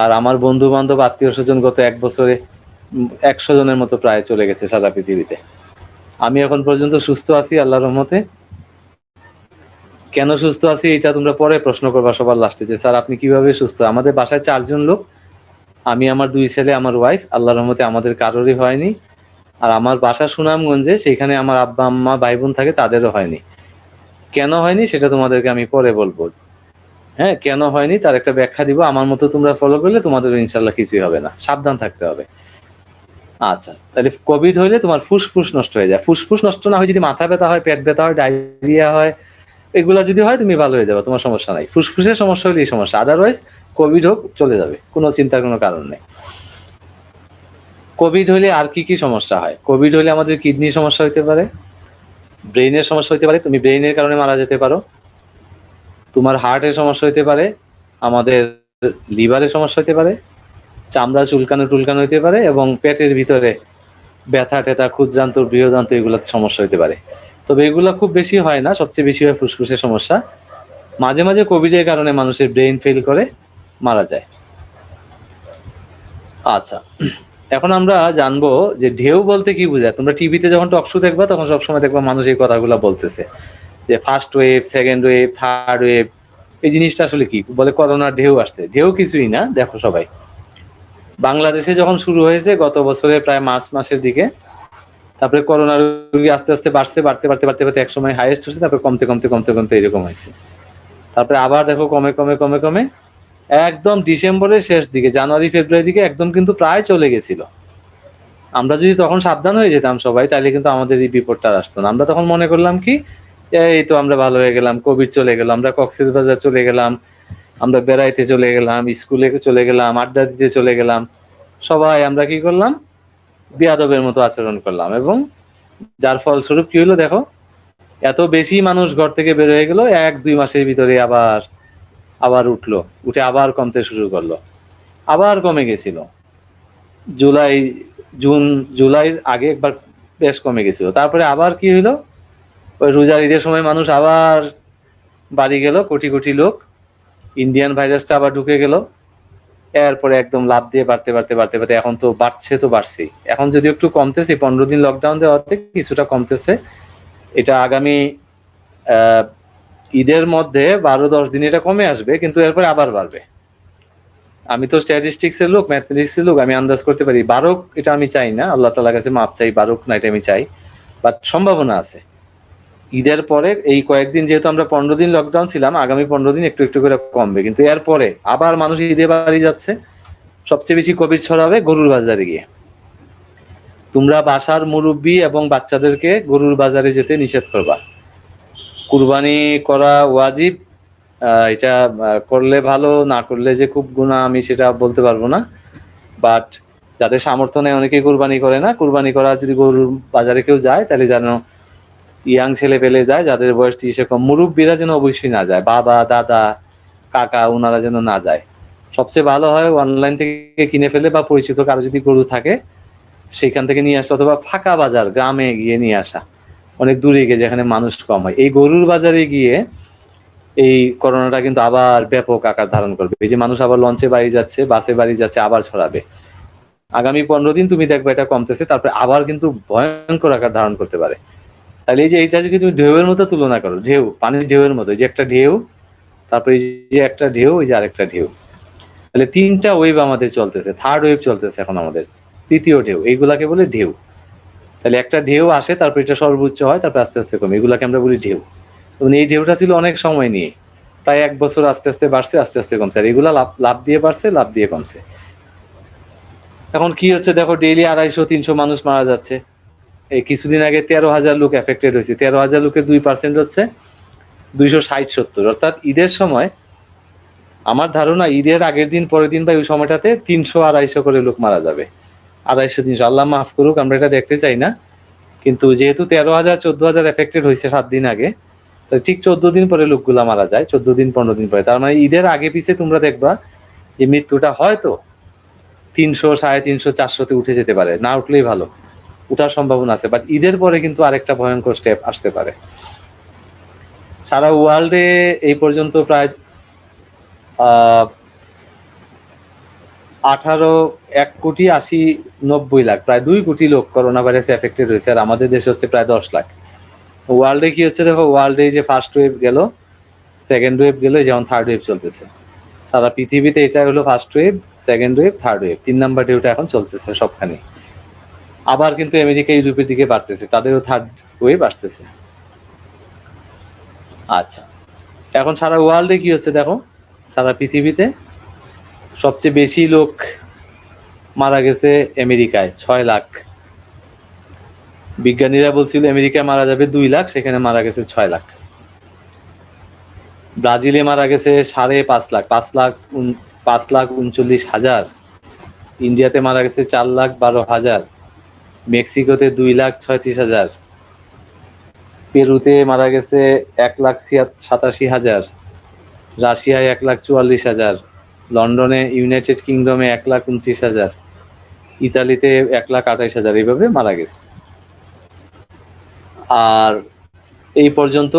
আর আমার বন্ধু বান্ধব, আত্মীয় স্বজন গত 1 বছরে 100 জনের মতো প্রায় চলে গেছে সারা পৃথিবীতে। আমি এখন পর্যন্ত সুস্থ আছি আল্লাহর রহমতে। কেন সুস্থ আছি এটা তোমরা পরে প্রশ্ন করবা সবার লাস্টে, যে স্যার আপনি কিভাবে সুস্থ? আমাদের বাসায় 4 জন লোক, আমি, আমার 2 ছেলে, আমার ওয়াইফ, আল্লাহর রহমতে আমাদের কারোরই হয়নি। আর আমার বাসা সুনামগঞ্জে, সেখানে আমার আব্বা আম্মা ভাই বোন থাকে, তাদেরও হয়নি। কেন হয়নি সেটা তোমাদেরকে আমি পরে বলবো। হ্যাঁ, কেন হয়নি তার একটা ব্যাখ্যা দিব। আমার মতো তোমরা ফলো করলে তোমাদের ইনশাল্লাহ কিছুই হবে না, সাবধান থাকতে হবে। আচ্ছা, তাহলে কোভিড হইলে তোমার ফুসফুস নষ্ট হয়ে যায়। ফুসফুস নষ্ট না হয় যদি মাথা ব্যথা হয়, পেট ব্যথা হয়, ডায়রিয়া হয়, এগুলা যদি হয়, তুমি ভালো হয়ে যাবে, তোমার সমস্যা নাই। ফুসফুসের সমস্যা হলে এই সমস্যা, আদারওয়াইজ কোভিড হোক, চলে যাবে, কোনো চিন্তার কোনো কারণ নেই। কোভিড হইলে আর কি কি সমস্যা হয়? কোভিড হইলে আমাদের কিডনির সমস্যা হইতে পারে, ব্রেইনের সমস্যা হইতে পারে, তুমি ব্রেইনের কারণে মারা যেতে পারো, তোমার হার্টের সমস্যা হইতে পারে, আমাদের লিভারের সমস্যা হইতে পারে, চামড়া চুলকানো টুলকানো হইতে পারে, এবং পেটের ভিতরে ব্যথা টেথা, ক্ষুদ্রান্ত বৃহদান্ত, এগুলোতে সমস্যা হইতে পারে। তবে এগুলো খুব বেশি হয় না, সবচেয়ে বেশি হয় ফুসফুসের সমস্যা। মাঝে মাঝে কোভিডের কারণে মানুষের ব্রেইন ফেল করে মারা যায়। আচ্ছা, এখন আমরা জানবো যে ঢেউ বলতে কি বোঝায়। তোমরা টিভিতে যখন টক শো দেখবা তখন সবসময় দেখবা মানুষ এই কথাগুলো বলতেছে যে first wave, second wave, third wave. এই জিনিসটা আসলে কি বলে? করোনার ঢেউ আসছে। ঢেউ কিছুই না। দেখো সবাই, বাংলাদেশে যখন শুরু হয়েছে গত বছরের প্রায় মার্চ মাসের দিকে, তারপরে করোনা রোগী আস্তে আস্তে বাড়ছে, বাড়তে বাড়তে বাড়তে বাড়তে একসময় হাইয়েস্ট হচ্ছে, তারপরে কমতে কমতে কমতে কমতে এরকম হয়েছে। তারপরে আবার দেখো কমে কমে কমে কমে একদম ডিসেম্বরের শেষ দিকে, জানুয়ারি ফেব্রুয়ারি দিকে একদম কিন্তু প্রায় চলে গেছিল। আমরা যদি তখন সাবধান হয়ে যেতাম সবাই, তাহলে কিন্তু আমাদের এই বিপদটা আসতো না। আমরা তখন মনে করলাম কি, এই তো আমরা ভালো হয়ে গেলাম, কোভিড চলে গেল, আমরা কক্সবাজার চলে গেলাম, আমরা বেড়াইতে চলে গেলাম, স্কুলে চলে গেলাম, আড্ডা দিতে চলে গেলাম। সবাই আমরা কি করলাম? বেয়াদবের মতো আচরণ করলাম, এবং যার ফলস্বরূপ কি হলো দেখো, এত বেশি মানুষ ঘর থেকে বের হয়ে গেল, 1-2 মাসের ভিতরে আবার উঠলো, উঠে আবার কমতে শুরু করলো, আবার কমে গেছিল। জুলাইয়ের আগে একবার বেশ কমে গেছিল। তারপরে আবার কি হইলো, ওই রোজার ঈদের সময় মানুষ আবার বাড়ি গেল, কোটি কোটি লোক, ইন্ডিয়ান ভাইরাসটা আবার ঢুকে গেল। এরপরে একদম লাভ দিয়ে বাড়তে বাড়তে বাড়তে বাড়তে এখন তো বাড়ছেই। এখন যদি একটু কমতেছে, 15 দিন লকডাউন দেওয়াতে কিছুটা কমতেছে। এটা আগামী ঈদের মধ্যে 12-10 দিন এটা কমে আসবে, কিন্তু এরপরে আবার বাড়বে। আমি তো স্ট্যাটিস্টিক্সের লোক, ম্যাথমেটিক্সের লোক, আমি আন্দাজ করতে পারি বাড়ুক। এটা আমি চাই না, আল্লাহ তাআলার কাছে মাপ চাই, বাড়ুক না এটা আমি চাই, বাট সম্ভাবনা আছে। ঈদের পরে এই কয়েকদিন যেহেতু আমরা 15 দিন লকডাউন ছিলাম, আগামী 15 দিন একটু একটু করে কমবে, কিন্তু এরপরে আবার মানুষ ঈদে বাড়ি যাচ্ছে। সবচেয়ে বেশি কোভিড ছড়াবে গরুর বাজারে গিয়ে। তোমরা বাসার মুরব্বী এবং বাচ্চাদেরকে গরুর বাজারে যেতে নিষেধ করবা। কুরবানি করা ওয়াজিব, এটা করলে ভালো, না করলে যে খুব গুনাহ আমি সেটা বলতে পারবো না। বাট যাদের সামর্থ্য নেই অনেকেই কুরবানি করে না। কুরবানি করা যদি গরুর বাজারে কেউ যায়, তাহলে যেন ইয়াং ছেলে পেলে যায়, যাদের বয়স 30 কম। মুরব্বীরা যেন অবশ্যই না যায়, বাবা দাদা কাকা ওনারা যেন না যায়। সবচেয়ে ভালো হয় অনলাইন থেকে কিনে ফেলে, বা পরিচিত কারো যদি গরু থাকে সেখান থেকে নিয়ে আসলো, অথবা ফাঁকা বাজার গ্রামে গিয়ে নিয়ে আসা, অনেক দূরে গিয়ে যেখানে মানুষ কম হয়। এই গরুর বাজারে গিয়ে এই করোনাটা কিন্তু আবার ব্যাপক আকার ধারণ করবে। এই যে মানুষ আবার লঞ্চে বাড়ি যাচ্ছে, বাসে বাড়ি যাচ্ছে, আবার ছড়াবে। আগামী 15 দিন তুমি দেখবে এটা কমতেছে, তারপরে আবার কিন্তু ভয়ঙ্কর আকার ধারণ করতে পারে। তাহলে এই যে এইটা যদি তুমি ঢেউয়ের মতো তুলনা করো, ঢেউ পানির ঢেউয়ের মতো, যে একটা ঢেউ, তারপরে এই যে একটা ঢেউ, এই যে আরেকটা ঢেউ, তাহলে 3টা ওয়েভ আমাদের চলতেছে। থার্ড ওয়েভ চলতেছে এখন আমাদের, তৃতীয় ঢেউ, এইগুলাকে বলে ঢেউ। তাহলে একটা ঢেউ আসে, তারপর এটা সর্বোচ্চ হয়, তারপর আস্তে আস্তে কমে, এগুলাকে আমরা বলি ঢেউ। এবং এই ঢেউটা ছিল অনেক সময় নিয়ে, প্রায় 1 বছর আস্তে আস্তে বাড়ছে, আস্তে আস্তে কমছে। আর এগুলা লাভ দিয়ে বাড়ছে, লাভ দিয়ে কমছে। এখন কি হচ্ছে দেখো, ডেইলি 250-300 মানুষ মারা যাচ্ছে। এই কিছুদিন আগে 13,000 লোক এফেক্টেড হয়েছে। 13,000 লোকের 2% হচ্ছে 260-70। অর্থাৎ ঈদের সময়, আমার ধারণা ঈদের আগের দিন পরের দিন বা ওই সময়টাতে 300-250 করে লোক মারা যাবে। 250-300, আল্লাহ মাফ করুক, আমরা এটা দেখতে চাই না। কিন্তু যেহেতু 13,000-14,000 এফেক্টেড হয়েছে 7 দিন আগে, ঠিক 14 দিন পরে লোকগুলা মারা যায়, 14-15 দিন পরে। তার মানে ঈদের আগে পিছে তোমরা দেখবা যে মৃত্যুটা হয়তো 300-350-400-তে উঠে যেতে পারে, না উঠলেই ভালো, উঠার সম্ভাবনা আছে। বাট ঈদের পরে কিন্তু আরেকটা ভয়ঙ্কর স্টেপ আসতে পারে। সারা ওয়ার্ল্ডে এই পর্যন্ত প্রায় 1,80,90,00,000 প্রায় 2 কোটি লোক করোনা ভাইরাসে এফেক্টেড হয়েছে। আর আমাদের দেশে হচ্ছে প্রায় 10 লাখ। ওয়ার্ল্ডে কি হচ্ছে দেখো, ওয়ার্ল্ডে যে ফার্স্ট ওয়েভ গেল, সেকেন্ড ওয়েভ গেল, যেমন থার্ড ওয়েভ চলতেছে। সারা পৃথিবীতে এটা হলো first wave, second wave, third wave, 3 number ঢেউটা এখন চলতেছে সবখানে। আবার কিন্তু আমেরিকা ইউরোপের দিকে বাড়তেছে, তাদেরও থার্ড ওয়েভ আসতেছে। আচ্ছা, এখন সারা ওয়ার্ল্ডে কি হচ্ছে দেখো, সারা পৃথিবীতে সবচেয়ে বেশি লোক মারা গেছে আমেরিকায়, 6 লাখ। বিজ্ঞানীরা বলছিল আমেরিকায় মারা যাবে 2 লাখ, সেখানে মারা গেছে 6 লাখ। ব্রাজিলে মারা গেছে 5.5 লাখ, 5,39,000। ইন্ডিয়াতে মারা গেছে 4,12,000। মেক্সিকোতে 2,36,000। পেরুতে মারা গেছে 1,87,000। রাশিয়ায় 1,44,000। লন্ডনে, ইউনাইটেড কিংডমে 1,29,000। ইতালিতে 1,28,000। এইভাবে মারা গেছে। আর এই পর্যন্ত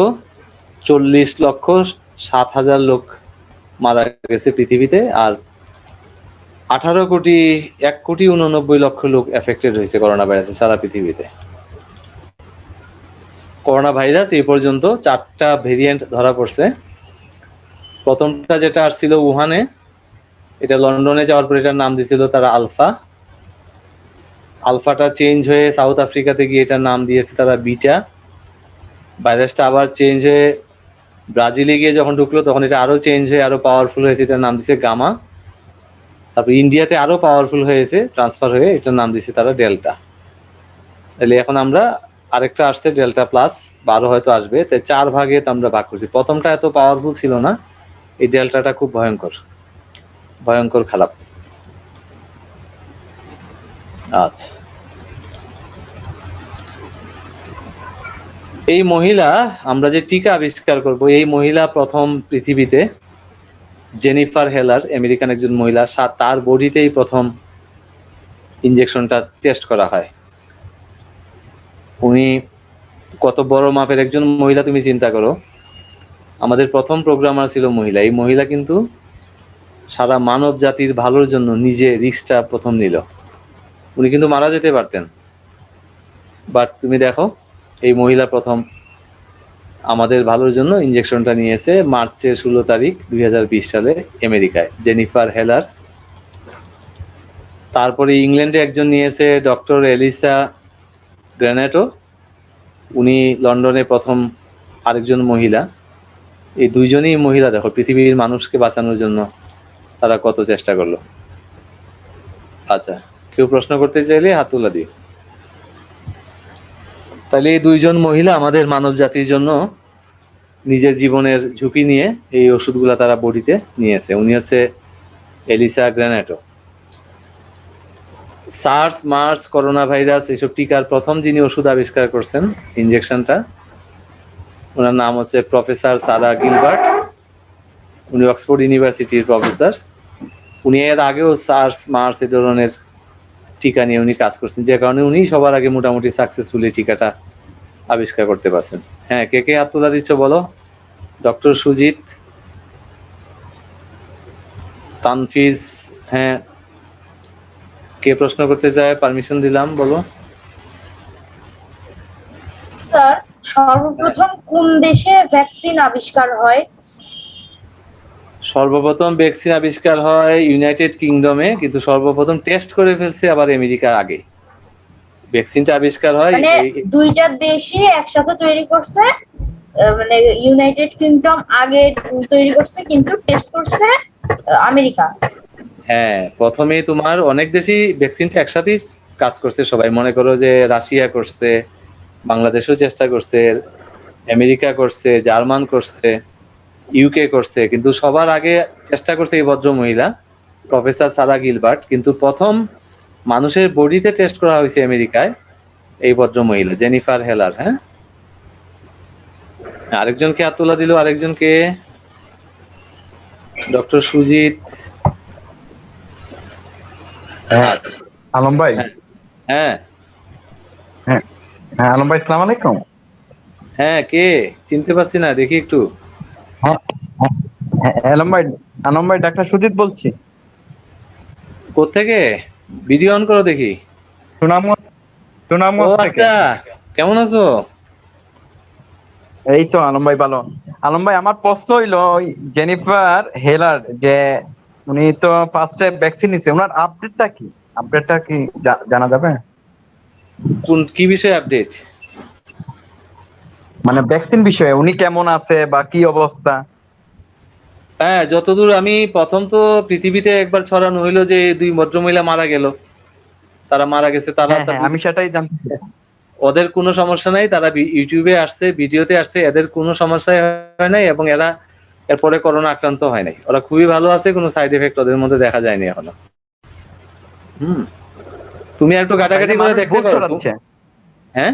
40,00,000 7,000 লোক মারা গেছে পৃথিবীতে, আর 1,89,89,00,000 লোক এফেক্টেড হয়েছে করোনা ভাইরাসে সারা পৃথিবীতে। করোনা ভাইরাস এই পর্যন্ত 4টা ভেরিয়েন্ট ধরা পড়ছে। প্রথমটা যেটা আসছিল উহানে, এটা লন্ডনে যাওয়ার পর এটার নাম দিয়েছিল তারা আলফা। আলফাটা চেঞ্জ হয়ে সাউথ আফ্রিকাতে গিয়ে এটার নাম দিয়েছে তারা বিটা। ভাইরাসটা আবার চেঞ্জ হয়ে ব্রাজিলে গিয়ে যখন ঢুকলো তখন এটা আরো চেঞ্জ হয়ে আরো পাওয়ারফুল হয়েছে, এটার নাম দিয়েছে গামা। তারপর ইন্ডিয়াতে আরো পাওয়ারফুল হয়েছে, ট্রান্সফার হয়ে এটার নাম দিয়েছে তারা ডেল্টা। তাহলে এখন আমরা আরেকটা আসছে ডেল্টা প্লাস, 12 হয়তো আসবে, তাই 4 ভাগে তো আমরা ভাগ করছি। প্রথমটা এত পাওয়ারফুল ছিল না, এই ডেল্টাটা খুব ভয়ঙ্কর, ভয়ঙ্কর খারাপ। আচ্ছা, এই মহিলা আমরা যে টিকা আবিষ্কার করব, এই মহিলা প্রথম পৃথিবীতে, জেনিফার হেলার, আমেরিকান একজন মহিলা, তার বডিতেই প্রথম ইনজেকশনটা টেস্ট করা হয়। উনি কত বড় মাপের একজন মহিলা তুমি চিন্তা করো। আমাদের প্রথম প্রোগ্রামার ছিল মহিলা। এই মহিলা কিন্তু সারা মানব জাতির ভালোর জন্য নিজে রিস্কটা প্রথম নিল। উনি কিন্তু মারা যেতে পারতেন, বাট তুমি দেখো এই মহিলা প্রথম আমাদের ভালোর জন্য ইনজেকশনটা নিয়েছে মার্চের 16 তারিখ 2020 সালে আমেরিকায়, জেনিফার হেলার। তারপরে ইংল্যান্ডে একজন নিয়েছে ডক্টর এলিসা গ্রেনেটো, উনি লন্ডনে প্রথম আরেকজন মহিলা। এই দুইজনই মহিলা, দেখো পৃথিবীর মানুষকে বাঁচানোর জন্য তারা কত চেষ্টা করলো। আচ্ছা, কেউ প্রশ্ন করতে চাইলে হাত তুলে দিও। তাহলে এই দুইজন মহিলা আমাদের মানব জাতির জন্য নিজের জীবনের ঝুঁকি নিয়ে এই ওষুধগুলা তারা বডিতে নিয়েছে। উনি হচ্ছে Elisa Granato. SARS, MERS, corona virus এইসব টিকার প্রথম যিনি ওষুধ আবিষ্কার করছেন, ইনজেকশনটা, ওনার নাম হচ্ছে প্রফেসর সারা গিলবার্ট। উনি অক্সফোর্ড ইউনিভার্সিটির প্রফেসর। উনি এর আগেও সার্স, মার্স এই ধরনের টিকা নিয়ে উনি কাজ করছেন, যে কারণে উনি সবার আগে মোটামুটি সাকসেসফুলি টিকাটা আবিষ্কার করতে পারছেন। হ্যাঁ, কে কে হাত তোলা দিচ্ছ বলো? ডক্টর সুজিত, তানফিজ, হ্যাঁ, কে প্রশ্ন করতে চায়? পারমিশন দিলাম, বলো। স্যার, সর্বপ্রথম কোন দেশে ভ্যাকসিন আবিষ্কার হয়? সর্বপ্রথম ভ্যাকসিন আবিষ্কার হয় ইউনাইটেড কিংডমে, কিন্তু সর্বপ্রথম টেস্ট করে ফেলছে আবার আমেরিকার আগে। ভ্যাকসিনটা আবিষ্কার হয় মানে দুইটা দেশই একসাথে তৈরি করছে, মানে ইউনাইটেড কিংডম আগে তৈরি করছে কিন্তু টেস্ট করছে আমেরিকা। হ্যাঁ, প্রথমে তোমার অনেক দেশই ভ্যাকসিনটা একসাথেই কাজ করছে। সবাই মনে করো যে রাশিয়া করছে, বাংলাদেশও চেষ্টা করছে, আমেরিকা করছে, জার্মান করছে, ইউকে করছে, কিন্তু সবার আগে চেষ্টা করছে এই ভদ্র মহিলা প্রফেসর সারা গিলবার্ট। কিন্তু প্রথম মানুষের বডিতে টেস্ট করা হয়েছে আমেরিকায় এই ভদ্র মহিলা জেনিফার হেলার। হ্যাঁ, আরেকজনকে হাত তোলা দিল, আরেকজনকে ডক্টর সুজিত। হ্যাঁ, আলম ভাই। হ্যাঁ হ্যাঁ হ্যাঁ, আলম ভাই, আসসালামু আলাইকুম। হ্যাঁ, কে? চিনতে পারছি না, দেখি একটু। হ্যাঁ হ্যাঁ, আলম ভাই ডাক্তার সুজিত বলছি। কোত্থেকে? ভিডিও অন করো দেখি। সুনামগঞ্জ ও থেকে। আচ্ছা, কেমন আছো? এই তো আলম ভাই ভালো। আলম ভাই, আমার প্রশ্ন হইলো ওই জেনিফার হেলার, যে উনি তো ফার্স্টে ভ্যাকসিন নিছে, ওনার আপডেটটা কি জানা যাবে? কি বিষয়ে আপডেট? মানে ভ্যাকসিন বিষয়ে উনি কেমন আছে বা কি অবস্থা? হ্যাঁ, যতদূর আমি, প্রথম তো পৃথিবীতে একবার ছড়ানো হইলো যে দুই ভদ্রমহিলা মারা গেল, তারা মারা গেছে, তারা হ্যাঁ, আমি সেটাই জানতে চাই। ওদের কোনো সমস্যা নাই, তারা ইউটিউবে আসছে, ভিডিওতে আসছে, এদের কোনো সমস্যাই হয় নাই, এবং এরা এরপরে করোনা আক্রান্ত হয় নাই। ওরা খুবই ভালো আছে, কোনো সাইড এফেক্ট ওদের মধ্যে দেখা যায়নি এখনো। তুমি একটু ঘাটাঘাটি করে দেখতে পারো। হ্যাঁ,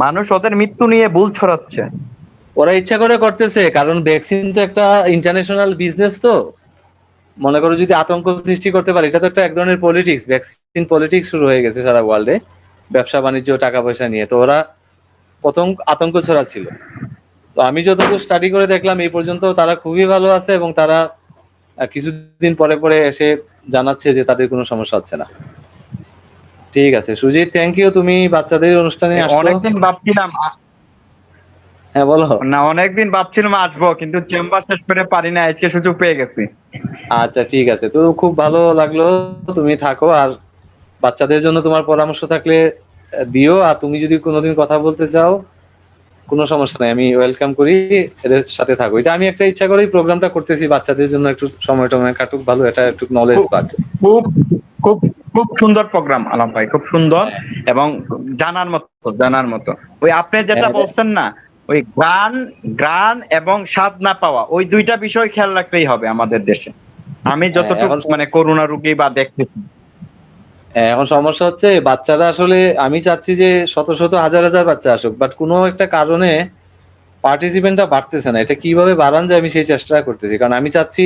মানুষ ওদের মৃত্যু নিয়ে ভুল ছড়াচ্ছে। ওরা ইচ্ছা করে করতেছে, কারণ ভ্যাকসিন তো একটা ইন্টারন্যাশনাল বিজনেস। তো মনে করো যদি আতঙ্ক সৃষ্টি করতে পারে, এটা তো একটা এক ধরনের পলিটিক্স, ভ্যাকসিন পলিটিক্স শুরু হয়ে গেছে সারা ওয়ার্ল্ডে, ব্যবসা বাণিজ্য, টাকা পয়সা নিয়ে। তো ওরা প্রথম আতঙ্ক ছড়াচ্ছিল, তো তো আমি যতদূর স্টাডি করে দেখলাম এই পর্যন্ত তারা খুবই ভালো আছে, এবং তারা কিছুদিন পরে পরে এসে জানাচ্ছে যে তাদের কোনো সমস্যা হচ্ছে না। ঠিক আছে সুজিত, থ্যাংক ইউ, তুমি বাচ্চাদের অনুষ্ঠানে আসছো। অনেকদিন ভাবছিলাম হ্যাঁ বলো। অনেকদিন ভাবছিলাম আসবো, কিন্তু চেম্বার শেষ করে পারি না, আজকে সুযোগ পেয়ে গেছি। আচ্ছা ঠিক আছে, তো খুব ভালো লাগলো, তুমি থাকো। আর বাচ্চাদের জন্য তোমার পরামর্শ থাকলে দিও, আর তুমি যদি কোনোদিন কথা বলতে চাও কোনো সমস্যা নাই, আমি ওয়েলকাম করি, এদের সাথে থাকো। এটা আমি একটা ইচ্ছা করেই প্রোগ্রামটা করতেছি, বাচ্চাদের জন্য একটু সময় টময় কাটুক, ভালো, এটা একটু নলেজ পাক। খুব খুব খুব সুন্দর প্রোগ্রাম আলম ভাই, খুব সুন্দর এবং জানার মতো। ওই আপনি যেটা হ্যাঁ। বলছেন না, ওই গান এবং স্বাদ না পাওয়া, ওই দুইটা বিষয় খেয়াল রাখতেই হবে আমাদের দেশে। আমি যতটুকু এখন- মানে করোনা রোগী বা দেখতেছি, এখন সমস্যা হচ্ছে বাচ্চারা আসলে, আমি চাচ্ছি যে শত শত হাজার হাজার বাচ্চা আসুক, বাট কোনো একটা কারণে পার্টিসিপেন্টটা বাড়তেছে না। এটা কিভাবে বাড়ান যায় আমি সেই চেষ্টা করতেছি, কারণ আমি চাচ্ছি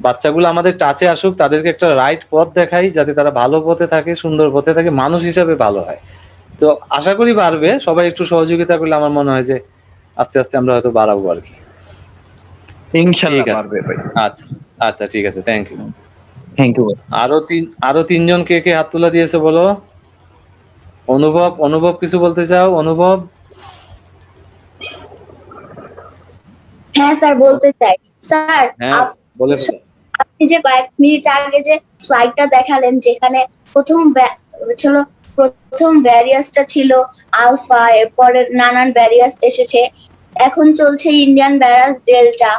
বাচ্চাগুলো আমাদের টাচে আসুক, তাদেরকে একটা রাইট পথ দেখাই, যাতে তারা ভালো পথে থাকে, সুন্দর পথে থাকে, মানুষ হিসাবে ভালো হয়। তো আশা করি বাড়বে, সবাই একটু সহযোগিতা করলে আমার মনে হয় যে আস্তে আস্তে আমরা হয়তো বাড়াবো আর কি। ইনশাআল্লাহ ঠিক আছে। পারবে ভাই। আচ্ছা আচ্ছা ঠিক আছে, থ্যাংক ইউ। Thank you. আরো তিনজন কে কে হাত তোলা দিয়েছে বলো? অনুভব কিছু বলতে চাও? অনুভব? হ্যাঁ স্যার, বলতে চাই। স্যার, হ্যাঁ বলে ফেলো। আপনি যে কয়েক মিনিট আগে যে স্লাইডটা দেখালেন, যেখানে প্রথম ভ্যারিয়াসটা ছিল আলফা, এরপরে নানান ভ্যারিয়াস এসেছে, এখন চলছে ইন্ডিয়ান ভাইরাস ডেল্টা।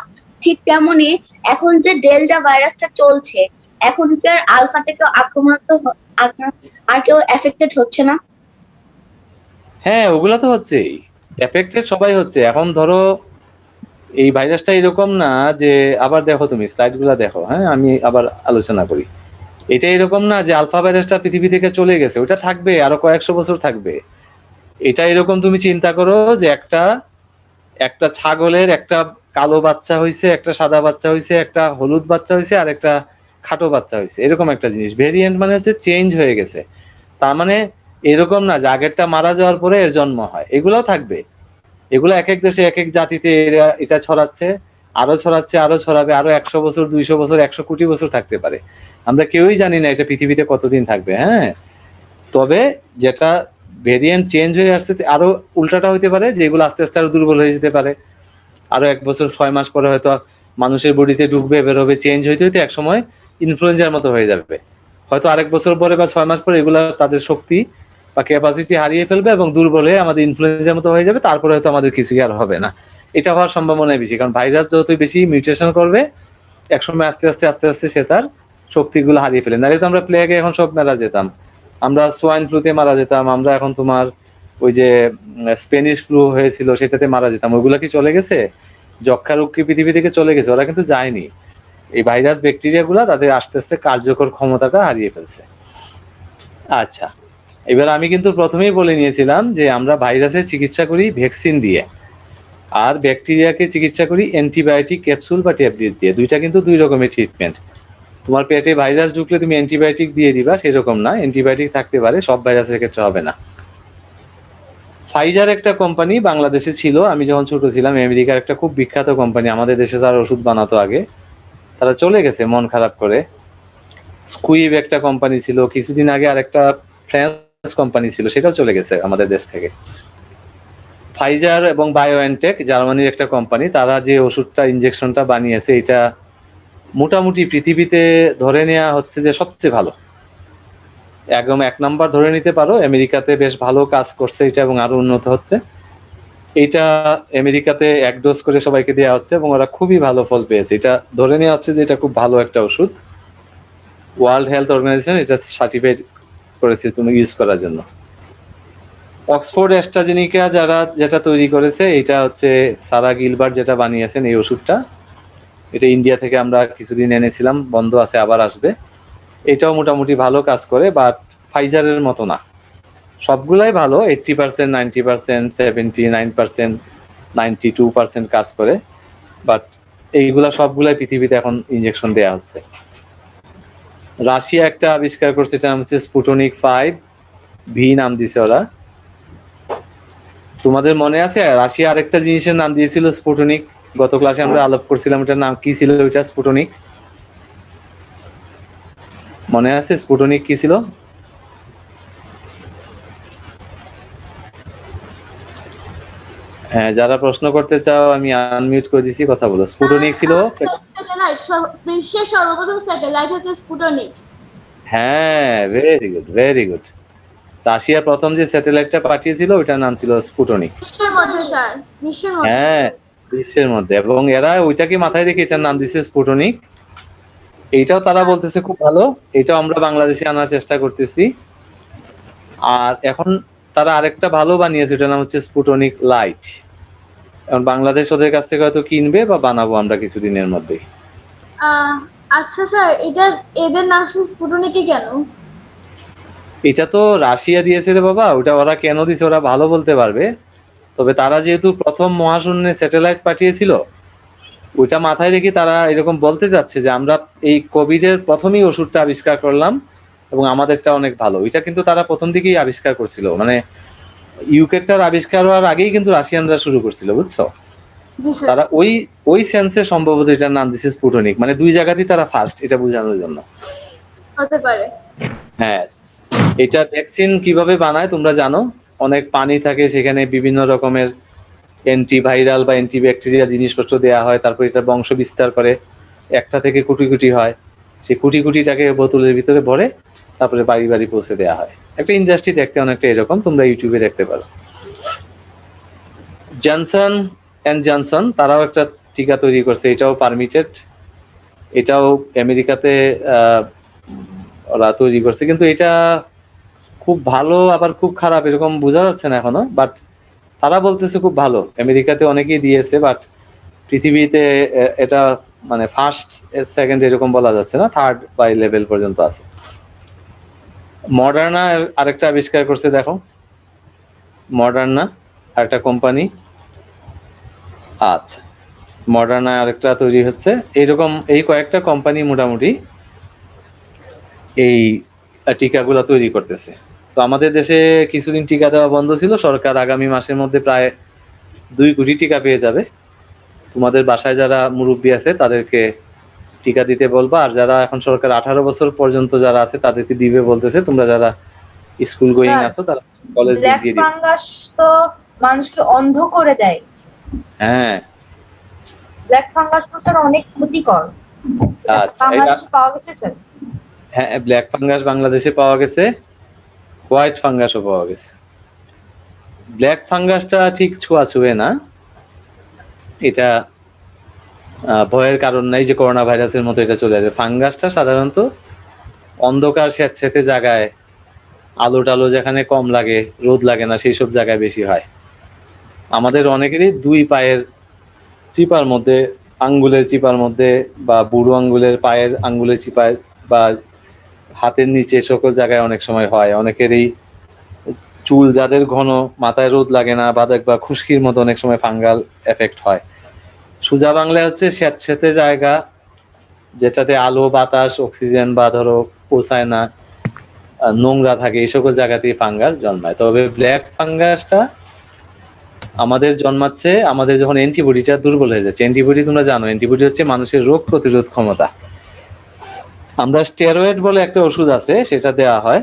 ঠিক তেমনি এখন যে ডেল্টা ভাইরাসটা চলছে, এখন কি আর আলফা থেকে আর কেউ এফেক্টেড হচ্ছে না? হ্যাঁ ওগুলা তো হচ্ছেই, এফেক্টেড সবাই হচ্ছে। এখন ধরো এই ভাইরাসটা এরকম না যে, আবার দেখো তুমি স্লাইড গুলা দেখো, হ্যাঁ আমি আবার আলোচনা করি। এটা এরকম না যে আলফা ভাইরাসটা পৃথিবী থেকে চলে গেছে, ওটা থাকবে, আরো কয়েকশো বছর থাকবে। এটা এরকম, তুমি চিন্তা করো যে একটা ছাগলের একটা কালো বাচ্চা হয়েছে, একটা সাদা বাচ্চা হয়েছে, একটা হলুদ বাচ্চা হয়েছে, আর একটা খাটো বাচ্চা হয়েছে, এরকম একটা জিনিস। ভেরিয়েন্ট মানে হচ্ছে চেঞ্জ হয়ে গেছে। তার মানে এরকম না যে আগেরটা মারা যাওয়ার পরে এর জন্ম হয়, এগুলাও থাকবে। এগুলো এক এক দেশে এক এক জাতিতে এটা ছড়াচ্ছে, আরো ছড়াবে, আরো 100 বছর, 200 বছর, 100 কোটি বছর থাকতে পারে। আমরা কেউই জানি না এটা পৃথিবীতে কতদিন থাকবে। হ্যাঁ, তবে যেটা ভেরিয়েন্ট চেঞ্জ হয়ে আসছে, আরো উল্টাটা হইতে পারে, যেগুলো আস্তে আস্তে আরো দুর্বল হয়ে যেতে পারে। আরো 1 বছর 6 মাস পরে হয়তো মানুষের বডিতে ঢুকবে, বেরোবে, চেঞ্জ হইতে হইতে একসময় ইনফ্লুয়েঞ্জার মতো হয়ে যাবে। হয়তো আরেক বছর পরে বা 6 মাস পরে এগুলা তাদের শক্তি বা ক্যাপাসিটি হারিয়ে ফেলবে এবং দুর্বল হয়ে আমাদের ইনফ্লুয়েঞ্জার মতো হয়ে যাবে, তারপরে হয়তো আমাদের কিছুই আর হবে না। এটা হওয়ার সম্ভাবনাই বেশি, কারণ ভাইরাস যতই বেশি মিউটেশন করবে, একসময় আস্তে আস্তে আস্তে আস্তে সে তার শক্তিগুলো হারিয়ে ফেলে। নাহলে তো আমরা প্লেগে এখন সব মারা যেতাম, আমরা সোয়াইন ফ্লুতে মারা যেতাম, আমরা এখন তোমার ওই যে স্পেনিশ ফ্লু হয়েছিল সেটাতে মারা যেতাম। ওইগুলা কি চলে গেছে? যক্ষা রোগ কি পৃথিবী থেকে চলে গেছে? ওরা কিন্তু যায়নি। এই ভাইরাস ব্যাকটেরিয়া গুলা তাদের আস্তে আস্তে কার্যকর ক্ষমতাটা হারিয়ে ফেলছে। আচ্ছা, এবার আমি কিন্তু প্রথমেই বলে নিয়েছিলাম যে আমরা ভাইরাসের চিকিৎসা করি ভ্যাকসিন দিয়ে, আর ব্যাকটেরিয়াকে চিকিৎসা করি অ্যান্টিবায়োটিক ক্যাপসুল বা ট্যাবলেট দিয়ে। দুইটা কিন্তু দুই রকমের ট্রিটমেন্ট। তোমার পেটে ভাইরাস ঢুকলে তুমি অ্যান্টিবায়োটিক দিয়ে দিবা সেরকম না, অ্যান্টিবায়োটিক থাকতে পারে, সব ভাইরাসের ক্ষেত্রে হবে না। ফাইজার একটা কোম্পানি বাংলাদেশে ছিল, আমি যখন ছোট ছিলাম, আমেরিকার একটা খুব বিখ্যাত কোম্পানি, আমাদের দেশে তারা ওষুধ বানাতো আগে, তারা চলে গেছে মন খারাপ করে। স্কুইব একটা কোম্পানি ছিল কিছুদিন আগে, আর একটা ফ্রান্স কোম্পানি ছিল, সেটাও চলে গেছে আমাদের দেশ থেকে। ফাইজার এবং বায়োএনটেক জার্মানির একটা কোম্পানি, তারা যে ওষুধটা ইনজেকশনটা বানিয়েছে, এটা মোটামুটি পৃথিবীতে ধরে নেওয়া হচ্ছে যে সবচেয়ে ভালো, একদম 1 নাম্বার ধরে নিতে পারো। আমেরিকাতে বেশ ভালো কাজ করছে এটা এবং আরো উন্নত হচ্ছে। এটা আমেরিকাতে 1 ডোজ করে সবাইকে দেওয়া হচ্ছে এবং ওরা খুবই ভালো ফল পেয়েছে। এটা ধরে নেওয়া হচ্ছে যে এটা খুব ভালো একটা ওষুধ। ওয়ার্ল্ড হেলথ অর্গানাইজেশন এটা সার্টিফাইড করেছে তুমি ইউজ করার জন্য। অক্সফোর্ড অ্যাস্ট্রাজেনিকা যেটা তৈরি করেছে, এটা হচ্ছে সারা গিলবার্ট যেটা বানিয়েছেন এই ওষুধটা, এটা ইন্ডিয়া থেকে আমরা কিছুদিন এনেছিলাম, বন্ধ আছে, আবার আসবে। এটাও মোটামুটি ভালো কাজ করে, বাট ফাইজারের মতো না। সবগুলাই ভালো, 80%, 90%, 79%, 92% কাজ করে, বাট এইগুলা সবগুলাই পৃথিবীতে এখন ইনজেকশন দেয়া হচ্ছে। রাশিয়া একটা আবিষ্কার করছে, এটা হচ্ছে স্পুটনিক 5 ভি নাম দিছে ওরা। তোমাদের মনে আছে রাশিয়া আরেকটা জিনিসের নাম দিয়েছিল স্পুটনিক? গত ক্লাসে আমরা আলাপ করছিলাম, এটার নাম কি ছিল? ওইটা স্পুটনিক মনে আছে? স্পুটনিক কি ছিল? হ্যাঁ, যারা প্রশ্ন করতে চাও আমি আনমিউট করে দিছি, কথা বলো। স্পুটনিক ছিল স্যাটেলাইট, বিশ্বের সর্বপ্রথম স্যাটেলাইট হচ্ছে স্পুটনিক। হ্যাঁ, very good very good. Russia প্রথম যে স্যাটেলাইটটা পাঠিয়েছিল ওইটার নাম ছিল স্পুটনিক। বিশ্বের মধ্যে স্যার, বিশ্বের মধ্যে। হ্যাঁ, বিশ্বের মধ্যে, এবং এরা ওইটাকে মাথায় রেখে এটার নাম দিছে স্পুটনিক। এইটাও তারা বলতেছে খুব ভালো, এটাও আমরা বাংলাদেশে আনার চেষ্টা করতেছি। আর এখন তারা আরেকটা ভালো বানিয়েছে, এটার নাম হচ্ছে স্পুটনিক লাইট। এখন বাংলাদেশ ওদের কাছ থেকে হয়তো কিনবে বা বানাবো আমরা কিছুদিনের মধ্যেই। আচ্ছা স্যার, এটা এদের নাম স্পুটনিকই কেন? এটা তো রাশিয়া দিয়েছে রে বাবা, ওটা ওরা কেন দিছে ওরা ভালো বলতে পারবে। তবে তারা যেহেতু প্রথম মহাশূন্যে স্যাটেলাইট পাঠিয়েছিল, ওইটা মাথায় রেখে তারা এরকম বলতে যাচ্ছে যে আমরা এই কোভিড এর প্রথমেই ওষুধটা আবিষ্কার করলাম এবং আমাদেরটা অনেক ভালো। এটা কিন্তু তারা প্রথম দিকেই আবিষ্কার করছিল, মানে ইউকেটার আবিষ্কার হওয়ার আগেই কিন্তু রাশিয়ানরা শুরু করছিল, বুঝছো? জি স্যার। তারা ওই সেন্সে সম্ভবত এটার নাম দিছে স্পুটনিক, মানে দুই জায়গাতেই তারা ফার্স্ট, এটা বোঝানোর জন্য। হতে পারে। হ্যাঁ, এটা ভ্যাকসিন কিভাবে বানায় তোমরা জানো? অনেক পানি থাকে, সেখানে বিভিন্ন রকমের অ্যান্টিভাইরাল বা অ্যান্টিব্যাকটেরিয়া জিনিসপত্র দেওয়া হয়, তারপর এটা বংশ বিস্তার করে, একটা থেকে কোটি কোটি হয়, সেই কোটি কোটিটাকে বোতলের ভিতরে ভরে তারপরে বাড়ি বাড়ি পৌঁছে দেওয়া হয়। একটা ইন্ডাস্ট্রি দেখতে অনেকটা এরকম, তোমরা ইউটিউবে দেখতে পারো। জনসন অ্যান্ড জনসন তারাও একটা টিকা তৈরি করছে, এটাও পারমিটেড, এটাও আমেরিকাতে ওরা তৈরি করছে, কিন্তু এটা খুব ভালো আবার খুব খারাপ এরকম বোঝা যাচ্ছে না এখনো, বাট তারা বলতেছে খুব ভালো। আমেরিকাতে অনেকেই দিয়েছে, বাট পৃথিবীতে এটা মানে ফার্স্ট সেকেন্ড এরকম বলা যাচ্ছে না, থার্ড বাই লেভেল পর্যন্ত আছে। মডার্না আরেকটা আবিষ্কার করছে, দেখো মডার্না আরেকটা কোম্পানি। আচ্ছা, মডার্না আরেকটা তৈরি হচ্ছে, এইরকম এই কয়েকটা কোম্পানি মোটামুটি এই টিকাগুলো তৈরি করতেছে। তো আমাদের দেশে কিছুদিন টিকা দেওয়া বন্ধ ছিল, সরকার আগামী মাসের মধ্যে প্রায় 2 কোটি টিকা পেয়ে যাবে। তোমাদের বাসায় যারা মুরব্বী আছে তাদেরকে টিকা দিতে বলবা, আর যারা এখন সরকার 18 বছর পর্যন্ত যারা আছে তাদেরকে দিবে বলতেছে। তোমরা যারা স্কুল গোয়িং আছো তারা কলেজ ব্ল্যাক দিয়ে দিবে। ফাঙ্গাস তো মানুষকে অন্ধ করে দেয়। হ্যাঁ, ব্ল্যাক ফাঙ্গাস তো স্যার অনেক ক্ষতিকর। আচ্ছা, বাংলাদেশে পাওয়া গেছে স্যার? হ্যাঁ, ব্ল্যাক ফাঙ্গাস বাংলাদেশে পাওয়া গেছে, হোয়াইট ফাঙ্গাসও পাওয়া গেছে। ব্ল্যাক ফাঙ্গাসটা ঠিক ছোঁয়াছুঁয়ে না, এটা ভয়ের কারণ নাই যে করোনা ভাইরাসের মতো এটা চলে যাবে। ফাঙ্গাসটা সাধারণত অন্ধকার স্যাঁতস্যাঁতে জায়গায়, আলো টালো যেখানে কম লাগে, রোদ লাগে না, সেই সব জায়গায় বেশি হয়। আমাদের অনেকেরই 2 পায়ের চিপার মধ্যে, আঙ্গুলের চিপার মধ্যে, বা বুড়ো আঙ্গুলের পায়ের আঙ্গুলের চিপায়, বা হাতের নিচে, সকল জায়গায় অনেক সময় হয়। অনেকেরই চুল যাদের ঘন, মাথায় রোদ লাগে না, বা দেখবা খুশকির মতো অনেক সময় ফাঙ্গাল এফেক্ট হয়। সোজা বাংলায় হচ্ছে স্যাঁতস্যাঁতে জায়গা, যেটাতে আলো বাতাস অক্সিজেন বা ধরো পৌঁছায় না, নোংরা থাকে, এই সকল জায়গাতেই ফাঙ্গাস জন্মায়। তবে ব্ল্যাক ফাঙ্গাসটা আমাদের জন্মাচ্ছে আমাদের যখন অ্যান্টিবডিটা দুর্বল হয়ে যাচ্ছে। অ্যান্টিবডি তোমরা জানো, অ্যান্টিবডি হচ্ছে মানুষের রোগ প্রতিরোধ ক্ষমতা। আমরা স্টেরয়েড বলে একটা ওষুধ আছে, সেটা দেওয়া হয়।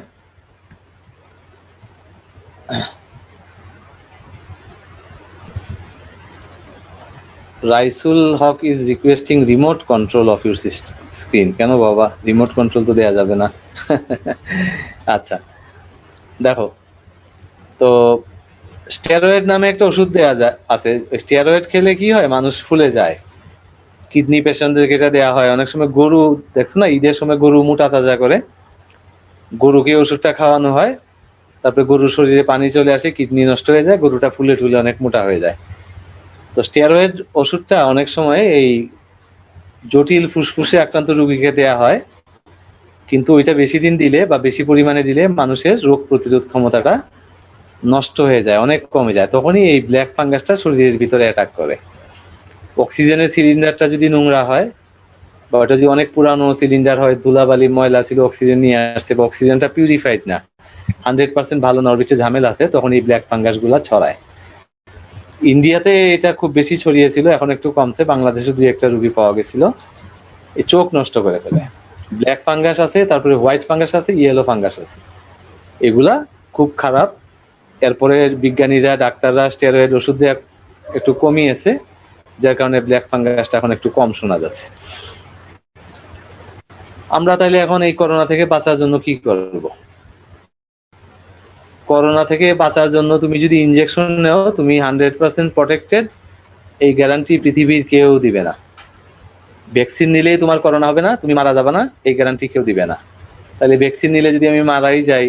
Raisul Haque is requesting remote control of your screen. কেন বাবা, রিমোট কন্ট্রোল তো দেওয়া যাবে না। আচ্ছা, দেখো তো স্টেরয়েড নামে একটা ওষুধ দেওয়া যায় আছে। স্টেরয়েড খেলে কি হয়, মানুষ ফুলে যায়। কিডনি পেশেন্টদেরকে এটা দেওয়া হয়। অনেক সময় গরু দেখছো না, ঈদের সময় গরু মোটা তাজা করে, গরুকে ওষুধটা খাওয়ানো হয়, তারপরে গরুর শরীরে পানি চলে আসে, কিডনি নষ্ট হয়ে যায়, গরুটা ফুলে টুলে অনেক মোটা হয়ে যায়। তো স্টেরয়েড ওষুধটা অনেক সময় এই জটিল ফুসফুসে আক্রান্ত রোগীকে দেওয়া হয়, কিন্তু ওইটা বেশি দিন দিলে বা বেশি পরিমাণে দিলে মানুষের রোগ প্রতিরোধ ক্ষমতাটা নষ্ট হয়ে যায়, অনেক কমে যায়। তখনই এই ব্ল্যাক ফাঙ্গাসটা শরীরের ভিতরে অ্যাটাক করে। অক্সিজেনের সিলিন্ডারটা যদি নোংরা হয়, বা ওটা যদি অনেক পুরানো সিলিন্ডার হয়, ধুলাবালি ময়লা ছিল, অক্সিজেন নিয়ে আসছে, বা অক্সিজেনটা পিউরিফাইড না, 100% ভালো না, ওর ভিতরে ঝামেলা আছে, তখন এই ব্ল্যাক ফাঙ্গাস গুলা ছড়ায়। ইন্ডিয়াতে এটা খুব বেশি ছড়িয়েছিল, এখন একটু কমছে, বাংলাদেশে 2-1টা রোগী পাওয়া গেছিল। এই চোখ নষ্ট করে ফেলে। ব্ল্যাক ফাঙ্গাস আছে, তারপরে হোয়াইট ফাঙ্গাস আছে, ইয়েলো ফাঙ্গাস আছে, এগুলা খুব খারাপ। এরপরে বিজ্ঞানীরা ডাক্তাররা স্টেরয়েড ওষুধ দিয়ে একটু কমিয়েছে, যার কারণে ব্ল্যাক ফাঙ্গাসটা এখন একটু কম শোনা যাচ্ছে। আমরা তাইলে এখন এই করোনা থেকে বাঁচার জন্য কি করব? করোনা থেকে বাঁচার জন্য তুমি যদি ইনজেকশন নেও, তুমি 100% প্রটেক্টেড, এই গ্যারান্টি পৃথিবীর কেউ দিবে না। ভ্যাকসিন নিলেই তোমার করোনা হবে না, তুমি মারা যাবে না, এই গ্যারান্টি কেউ দিবে না। তাহলে ভ্যাকসিন নিলে যদি আমি মারাই যাই,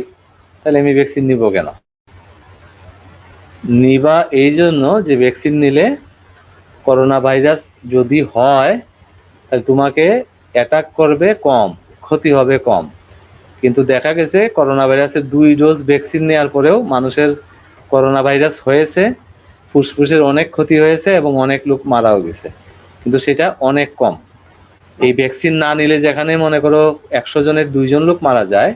তাহলে আমি ভ্যাকসিন নিব কেন? নিবা এই জন্য যে ভ্যাকসিন নিলে করোনা ভাইরাস যদি হয়, তাহলে তোমাকে অ্যাটাক করবে কম, ক্ষতি হবে কম। কিন্তু দেখা গেছে করোনা ভাইরাসের 2 ডোজ ভ্যাকসিন নেওয়ার পরেও মানুষের করোনা ভাইরাস হয়েছে, ফুসফুসের অনেক ক্ষতি হয়েছে এবং অনেক লোক মারাও গেছে, কিন্তু সেটা অনেক কম। এই ভ্যাকসিন না নিলে যেখানে মনে করো 100 জনের 2 জন লোক মারা যায়,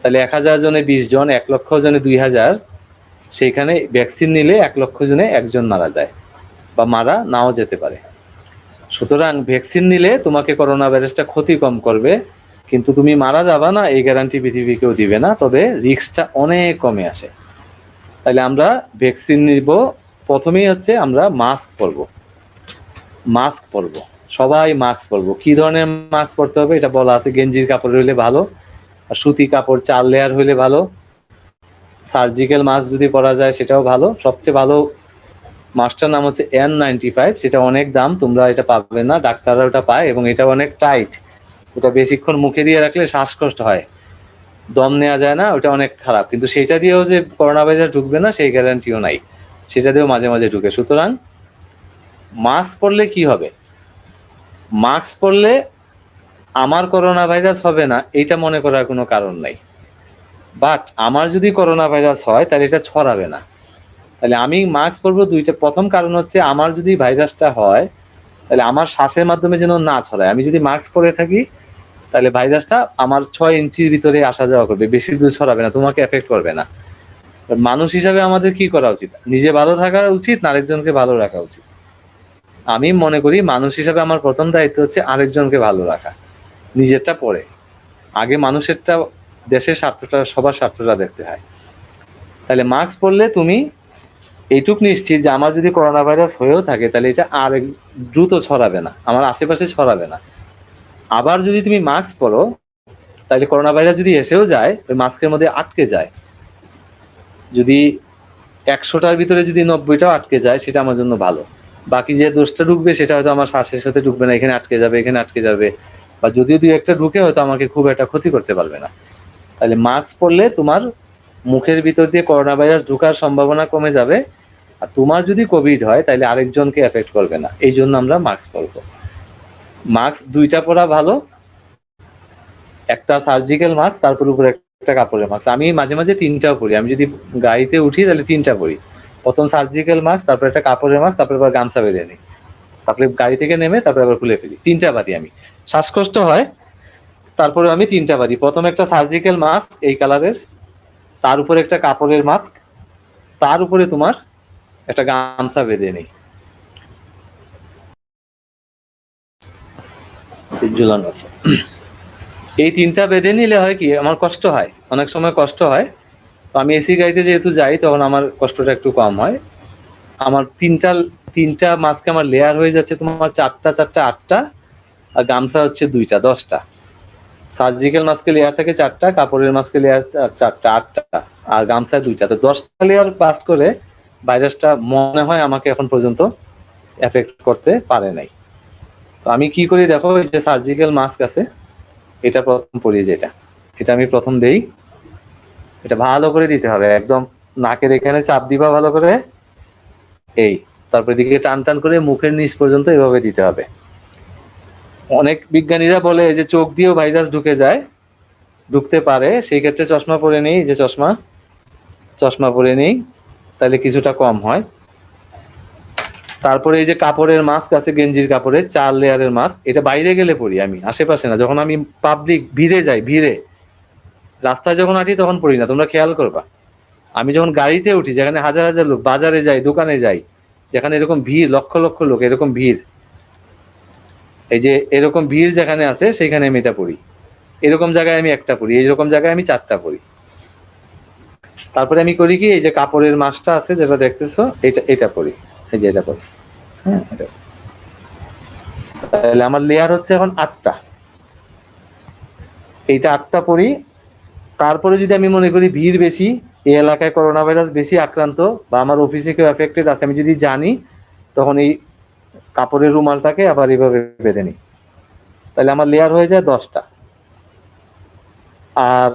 তাহলে 1000 জনে 20 জন, 1 লক্ষ জনে 2000, সেইখানে ভ্যাকসিন নিলে 1 লক্ষ জনে 1 জন মারা যায় বা মারা নাও যেতে পারে। সুতরাং ভ্যাকসিন নিলে তোমাকে করোনা ভাইরাসটা ক্ষতি কম করবে, কিন্তু তুমি মারা যাবা না এই গ্যারান্টি পৃথিবী কেউ দিবে না, তবে রিস্কটা অনেক কমে আসে। তাহলে আমরা ভ্যাকসিন নিব, প্রথমেই হচ্ছে আমরা মাস্ক পরবো। মাস্ক পরবো, সবাই মাস্ক পরবো। কি ধরনের মাস্ক পরতে হবে এটা বলা আছে, গেঞ্জির কাপড় হইলে ভালো, আর সুতি কাপড় 4 লেয়ার হইলে ভালো। সার্জিক্যাল মাস্ক যদি পরা যায় সেটাও ভালো। সবচেয়ে ভালো মাস্কটার নাম হচ্ছে N95, সেটা অনেক দাম, তোমরা এটা পাবে না, ডাক্তাররা ওটা পায়, এবং এটা অনেক টাইট, ওটা বেশিক্ষণ মুখে দিয়ে রাখলে শ্বাসকষ্ট হয়, দম নেওয়া যায় না, ওটা অনেক খারাপ। কিন্তু সেটা দিয়েও যে করোনা ভাইরাস ঢুকবে না সেই গ্যারান্টিও নাই, সেটা দিয়েও মাঝে মাঝে ঢুকে। সুতরাং মাস্ক পরলে কি হবে? মাস্ক পরলে আমার করোনা ভাইরাস হবে না এইটা মনে করার কোনো কারণ নাই, বাট আমার যদি করোনা ভাইরাস হয় তাহলে এটা ছড়াবে না। তাহলে আমি মাস্ক পরবো দুইটা। প্রথম কারণ হচ্ছে আমার যদি ভাইরাসটা হয় তাহলে আমার শ্বাসের মাধ্যমে যেন না ছড়ায়। আমি যদি মাস্ক পরে থাকি তাহলে ভাইরাসটা আমার 6 ইঞ্চির ভিতরে আসা যাওয়া করবে, বেশি দূর ছড়াবে না, তোমাকে এফেক্ট করবে না। মানুষ হিসাবে আমাদের কি করা উচিত? নিজে ভালো থাকা উচিত, আরেকজনকে ভালো রাখা উচিত। আমি মনে করি মানুষ হিসাবে আমার প্রথম দায়িত্ব হচ্ছে আরেকজনকে ভালো রাখা, নিজেরটা পরে। আগে মানুষেরটা, দেশের স্বার্থটা, সবার স্বার্থটা দেখতে হয়। তাহলে মাস্ক পরলে তুমি এইটুক নিশ্চিত যে আমার যদি করোনা ভাইরাস হয়েও থাকে তাহলে এটা আর দ্রুত ছড়াবে না, আমার আশেপাশে ছড়াবে না। আবার যদি তুমি মাস্ক পরো তাহলে করোনা ভাইরাস যদি এসেও যায় ওই মাস্কের মধ্যে আটকে যায়, যদি 100টার ভিতরে যদি 90টাও আটকে যায় সেটা আমার জন্য ভালো। বাকি যে 10টা ঢুকবে সেটা হয়তো আমার শ্বাসের সাথে ঢুকবে না, এখানে আটকে যাবে, এখানে আটকে যাবে, বা যদিও 2-1টা ঢুকে হয়তো আমাকে খুব একটা ক্ষতি করতে পারবে না। তাহলে মাস্ক পরলে তোমার মুখের ভিতর দিয়ে করোনা ভাইরাস ঢোকার সম্ভাবনা কমে যাবে, আর তোমার যদি কোভিড হয় তাহলে আরেকজনকে এফেক্ট করবে না, এই জন্য আমরা মাস্ক পরবো। মাস্ক 2টা পরা ভালো, একটা সার্জিক্যাল মাস্ক, তারপর উপরে একটা কাপড়ের মাস্ক। আমি মাঝে মাঝে 3টাও পরি, আমি যদি গাড়িতে উঠি তাহলে 3টা পরি। প্রথম সার্জিক্যাল মাস্ক, তারপর একটা কাপড়ের মাস্ক, তারপর আবার গামছা বেঁধে নিই, তারপরে গাড়ি থেকে নেমে তারপরে আবার খুলে ফেলি। 3টা বাদি। আমি শ্বাসকষ্ট হয় তারপরে আমি 3টা বাদি। প্রথম একটা সার্জিক্যাল মাস্ক এই কালারের, তার উপরে একটা কাপড়ের মাস্ক, তার উপরে তোমার একটা গামছা বেঁধে নিই, ঝুলানো আছে। এই 3টা বেঁধে নিলে হয় কি, আমার কষ্ট হয়, অনেক সময় কষ্ট হয়, তো আমি এসি গাড়িতে যেহেতু যাই তখন আমার কষ্টটা একটু কম হয়। আমার তিনটা মাস্কে আমার লেয়ার হয়ে যাচ্ছে তোমার 4টা 4টা 8টা, আর গামছা হচ্ছে 2টা 10টা। সার্জিক্যাল মাস্কে লেয়ার থাকে 4টা, কাপড়ের মাস্কে লেয়ার 4টা 8টা, আর গামছা 2টা, তো 10টা লেয়ার পাস করে ভাইরাসটা মনে হয় আমাকে এখন পর্যন্ত এফেক্ট করতে পারে নাই। তো আমি কি করি দেখো, এই যে সার্জিক্যাল মাস্ক আছে এটা প্রথম পরি, যেটা এটা আমি প্রথম দেই, এটা ভালো করে দিতে হবে, একদম নাকের এখানে চাপ দিবা ভালো করে, এই তারপর দিকে টান টান করে মুখের নিচ পর্যন্ত এভাবে দিতে হবে। অনেক বিজ্ঞানীরা বলে যে চোখ দিয়েও ভাইরাস ঢুকে যায়, ঢুকতে পারে, সেই ক্ষেত্রে চশমা পরে নেই, যে চশমা পরে নেই, তাহলে কিছুটা কম হয়। তারপরে এই যে কাপড়ের মাস্ক আছে, গেঞ্জির কাপড়ের 4 লেয়ারের মাস্ক, এটা বাইরে গেলে পরি আমি, আশেপাশে না। যখন আমি পাবলিক ভিড়ে যাই, ভিড়ে রাস্তায় যখন হাঁটি তখন পরি না, তোমরা খেয়াল করবা। আমি যখন গাড়িতে উঠি, যেখানে হাজার হাজার লোক, বাজারে যাই, দোকানে যাই, যেখানে এরকম ভিড়, লক্ষ লক্ষ লোক, এরকম ভিড়, এই যে এরকম ভিড় যেখানে আছে সেখানে আমি এটা পড়ি। এরকম জায়গায় আমি একটা পড়ি, এইরকম জায়গায় আমি 4টা পড়ি। তারপরে আমি করি কি, এই যে কাপড়ের মাছটা আছে যেটা দেখতেছো, এটা পড়ি, এই যে এটা পড়ি। হ্যাঁ, তাহলে আমার লেয়ার হচ্ছে এখন 8টা। এইটা 8টা পড়ি। তারপরে যদি আমি মনে করি ভিড় বেশি, এই এলাকায় করোনা ভাইরাস বেশি আক্রান্ত, বা আমার অফিসে কেউ এফেক্টেড আছে, আমি যদি জানি, তখন এই কাপড়ের রুমালটাকে আবার এইভাবে বেঁধে নিই। তাহলে আমার লেয়ার হয়ে যায় 10টা। আর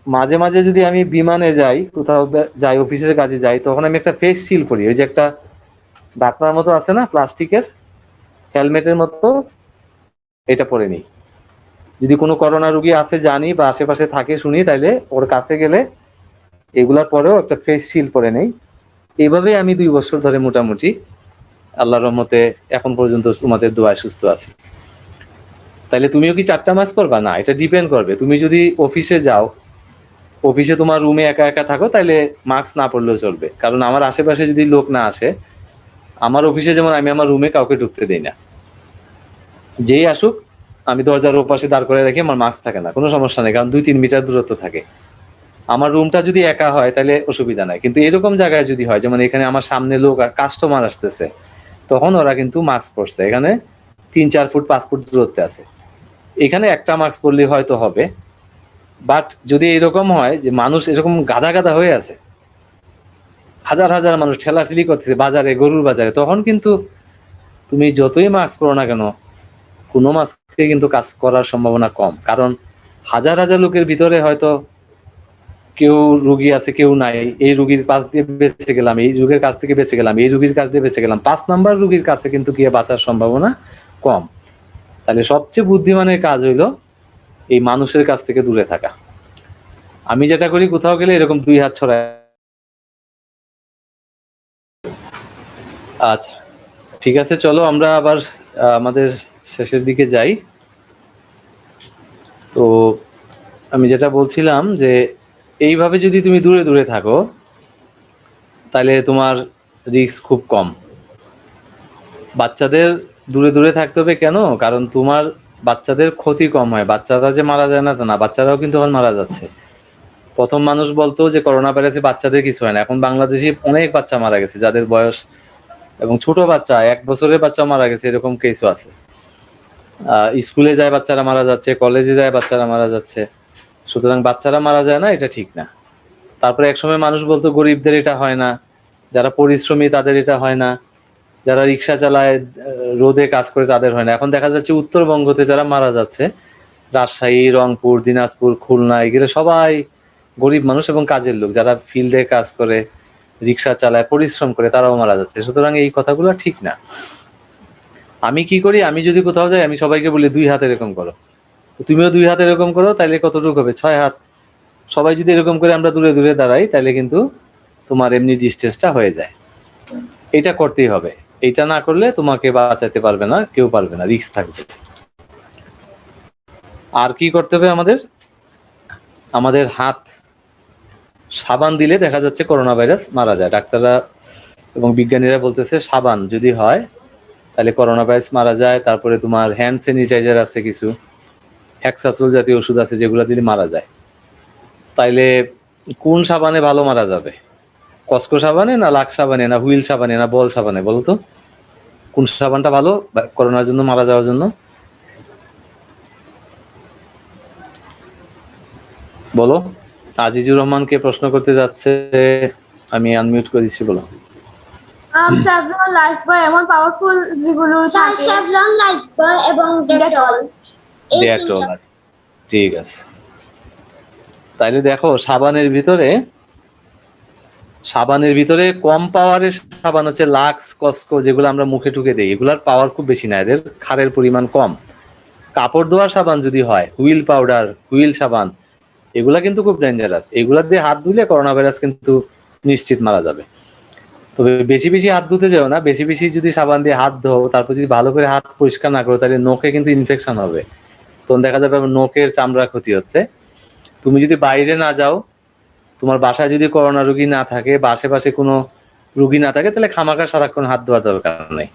মাঝে মাঝে যদি আমি বিমানে যাই, কোথাও যাই, অফিসের কাজে যাই, তখন আমি একটা ফেস শিল পরি, ওই যে একটা ঢাকনার মতো আছে না, প্লাস্টিকের হেলমেটের মতো, এটা পরে নিই। যদি কোনো করোনা রোগী আছে জানি বা আশেপাশে থাকে শুনি, তাইলে ওর কাছে গেলে এগুলার পরেও একটা ফেস শিল পরে নেই। এইভাবে আমি 2 বছর ধরে মোটামুটি আল্লাহর রহমতে এখন পর্যন্ত তোমাদের দোয়ায় সুস্থ আছি। তাইলে তুমিও কি 4টা মাস্ক পরবা? না, এটা ডিপেন্ড করবে। তুমি যদি অফিসে যাও, অফিসে তোমার রুমে একা একা থাকো, তাইলে মাস্ক না পরলেও চলবে। কারণ আমার আশেপাশে যদি লোক না আসে, আমার অফিসে যেমন আমি আমার রুমে কাউকে ঢুকতে দেই না, যেই আসুক আমি দরজার ওপাশে দাঁড় করে রাখি, আমার মাস্ক থাকে না, কোনো সমস্যা নেই, কারণ 2-3 মিটার দূরত্ব থাকে। আমার রুমটা যদি একা হয় তাহলে অসুবিধা নাই, কিন্তু এরকম জায়গায় যদি হয়, যেমন এখানে আমার সামনে লোক আর কাস্টমার আসতেছে, তখন ওরা কিন্তু মাস্ক পরছে, এখানে 3-4 ফুট 5 ফুট দূরত্বে আছে, এখানে একটা মাস্ক পরলে হয়তো হবে। বাট যদি এরকম হয় যে মানুষ এরকম গাদা গাদা হয়ে আছে, হাজার হাজার মানুষ ঠেলাঠেলি করতেছে বাজারে, গরুর বাজারে, তখন কিন্তু তুমি যতই মাস্ক পরো না কেন, কোনো মাস্কে কিন্তু কাজ করার সম্ভাবনা কম। কারণ হাজার হাজার লোকের ভিতরে হয়তো কেউ রুগী আছে, কেউ নাই, এই রুগীর কাছ দিয়ে বেঁচে গেলাম, এই রোগের কাছ থেকে বেঁচে গেলাম, এই রুগীর কাছ দিয়ে বেঁচে গেলাম, 5 নাম্বার রুগীর কাছে কিন্তু গিয়ে বাঁচার সম্ভাবনা কম। তাহলে সবচেয়ে বুদ্ধিমানের কাজ হইলো এই মানুষের কাছ থেকে দূরে থাকা। আমি যেটা করি, কোথাও গেলে এরকম 2 হাত ছড়ায়। আচ্ছা, ঠিক আছে, চলো আমরা আবার আমাদের শেষের দিকে যাই। তো আমি যেটা বলছিলাম যে এইভাবে যদি তুমি দূরে দূরে থাকো, তাহলে তোমার রিস্ক খুব কম। বাচ্চাদের দূরে দূরে থাকতে হবে কেন? কারণ তোমার বাচ্চাদের ক্ষতি কম হয়। বাচ্চারা যে মারা যায় না তা না, বাচ্চারাও কিন্তু এখন মারা যাচ্ছে। প্রথম মানুষ বলতো যে করোনা ভাইরাসে বাচ্চাদের কিছু হয় না, এখন বাংলাদেশে অনেক বাচ্চা মারা গেছে যাদের বয়স, এবং ছোট বাচ্চা 1 বছরের বাচ্চা মারা গেছে, এরকম কেসও আছে। স্কুলে যায় বাচ্চারা মারা যাচ্ছে, কলেজে যায় বাচ্চারা মারা যাচ্ছে। সুতরাং বাচ্চারা মারা যায় না, এটা ঠিক না। তারপরে একসময় মানুষ বলতো গরিবদের এটা হয় না, যারা পরিশ্রমী তাদের এটা হয় না, যারা রিক্সা চালায়, রোদে কাজ করে তাদের হয় না। এখন দেখা যাচ্ছে উত্তরবঙ্গতে যারা মারা যাচ্ছে, রাজশাহী, রংপুর, দিনাজপুর, খুলনা, এগুলো সবাই গরিব মানুষ এবং কাজের লোক, যারা ফিল্ডে কাজ করে, রিক্সা চালায়, পরিশ্রম করে, তারাও মারা যাচ্ছে। সুতরাং এই কথাগুলো ঠিক না। আমি কি করি, আমি যদি কোথাও যাই, আমি সবাইকে বলি 2 হাত এরকম করো, তুমিও 2 হাত এরকম করো, তাইলে কতটুকু হবে? 6 হাত। সবাই যদি এরকম করে আমরা দূরে দূরে দাঁড়াই, তাহলে কিন্তু তোমার এমনি ডিস্টেন্সটা হয়ে যায়। এটা করতেই হবে, এটা না করলে তোমাকে বাঁচাতে পারবে না, কেউ পারবে না, রিস্ক থাকবে। আর কি করতে হবে আমাদের? আমাদের হাত সাবান দিলে দেখা যাচ্ছে করোনা ভাইরাস মারা যায়। ডাক্তাররা এবং বিজ্ঞানীরা বলতেছে সাবান যদি হয় তাহলে করোনা ভাইরাস মারা যায়। তারপরে তোমার হ্যান্ড স্যানিটাইজার আছে, কিছু হেক্সাসোল জাতীয় ওষুধ আছে, যেগুলো দিলে মারা যায়। তাইলে কোন সাবানে ভালো মারা যাবে? কসকো সাবানে না লাক্স সাবানে না হুইল সাবানে না বল সাবানে? বলো তো কোন সাবানটা ভালো করোনার জন্য, মারা যাওয়ার জন্য? বলো। আজিজুর রহমানকে প্রশ্ন করতে যাচ্ছে, আমি আনমিউট করে দিচ্ছি, বলো। স্যাভলন লাইফ বয় এমন পাওয়ারফুল যেগুলো স্যার থাকে। স্যাভলন লাইফবয় এবং ডেটল, এই ডেটল, তিনটা। ঠিক আছে। তাইলে দেখো সাবানের ভিতরে কম পাওয়ারের সাবান হচ্ছে লাক্স, কসকো, যেগুলো আমরা মুখে টুকে দিই, এগুলার পাওয়ার খুব বেশি না, এদের ক্ষারের পরিমাণ কম। কাপড় ধোয়ার সাবান যদি হয়, হুইল পাউডার, হুইল সাবান, এগুলা কিন্তু খুব ডেঞ্জারাস। এগুলা দিয়ে হাত ধুলে করোনা ভাইরাস কিন্তু নিশ্চিত মারা যাবে। তবে বেশি বেশি হাত ধুতে যাও না। বেশি বেশি যদি সাবান দিয়ে হাত ধো, তারপর যদি ভালো করে হাত পরিষ্কার না করো, তাহলে নখে কিন্তু ইনফেকশন হবে, তখন দেখা যাবে নখের চামড়া ক্ষতি হচ্ছে। তুমি যদি বাইরে না যাও, তোমার বাসায় যদি করোনা রোগী না থাকে, বা আশেপাশে কোনো রুগী না থাকে তাহলে খামাখা সারাক্ষণ হাত ধোয়ার দরকার নেই।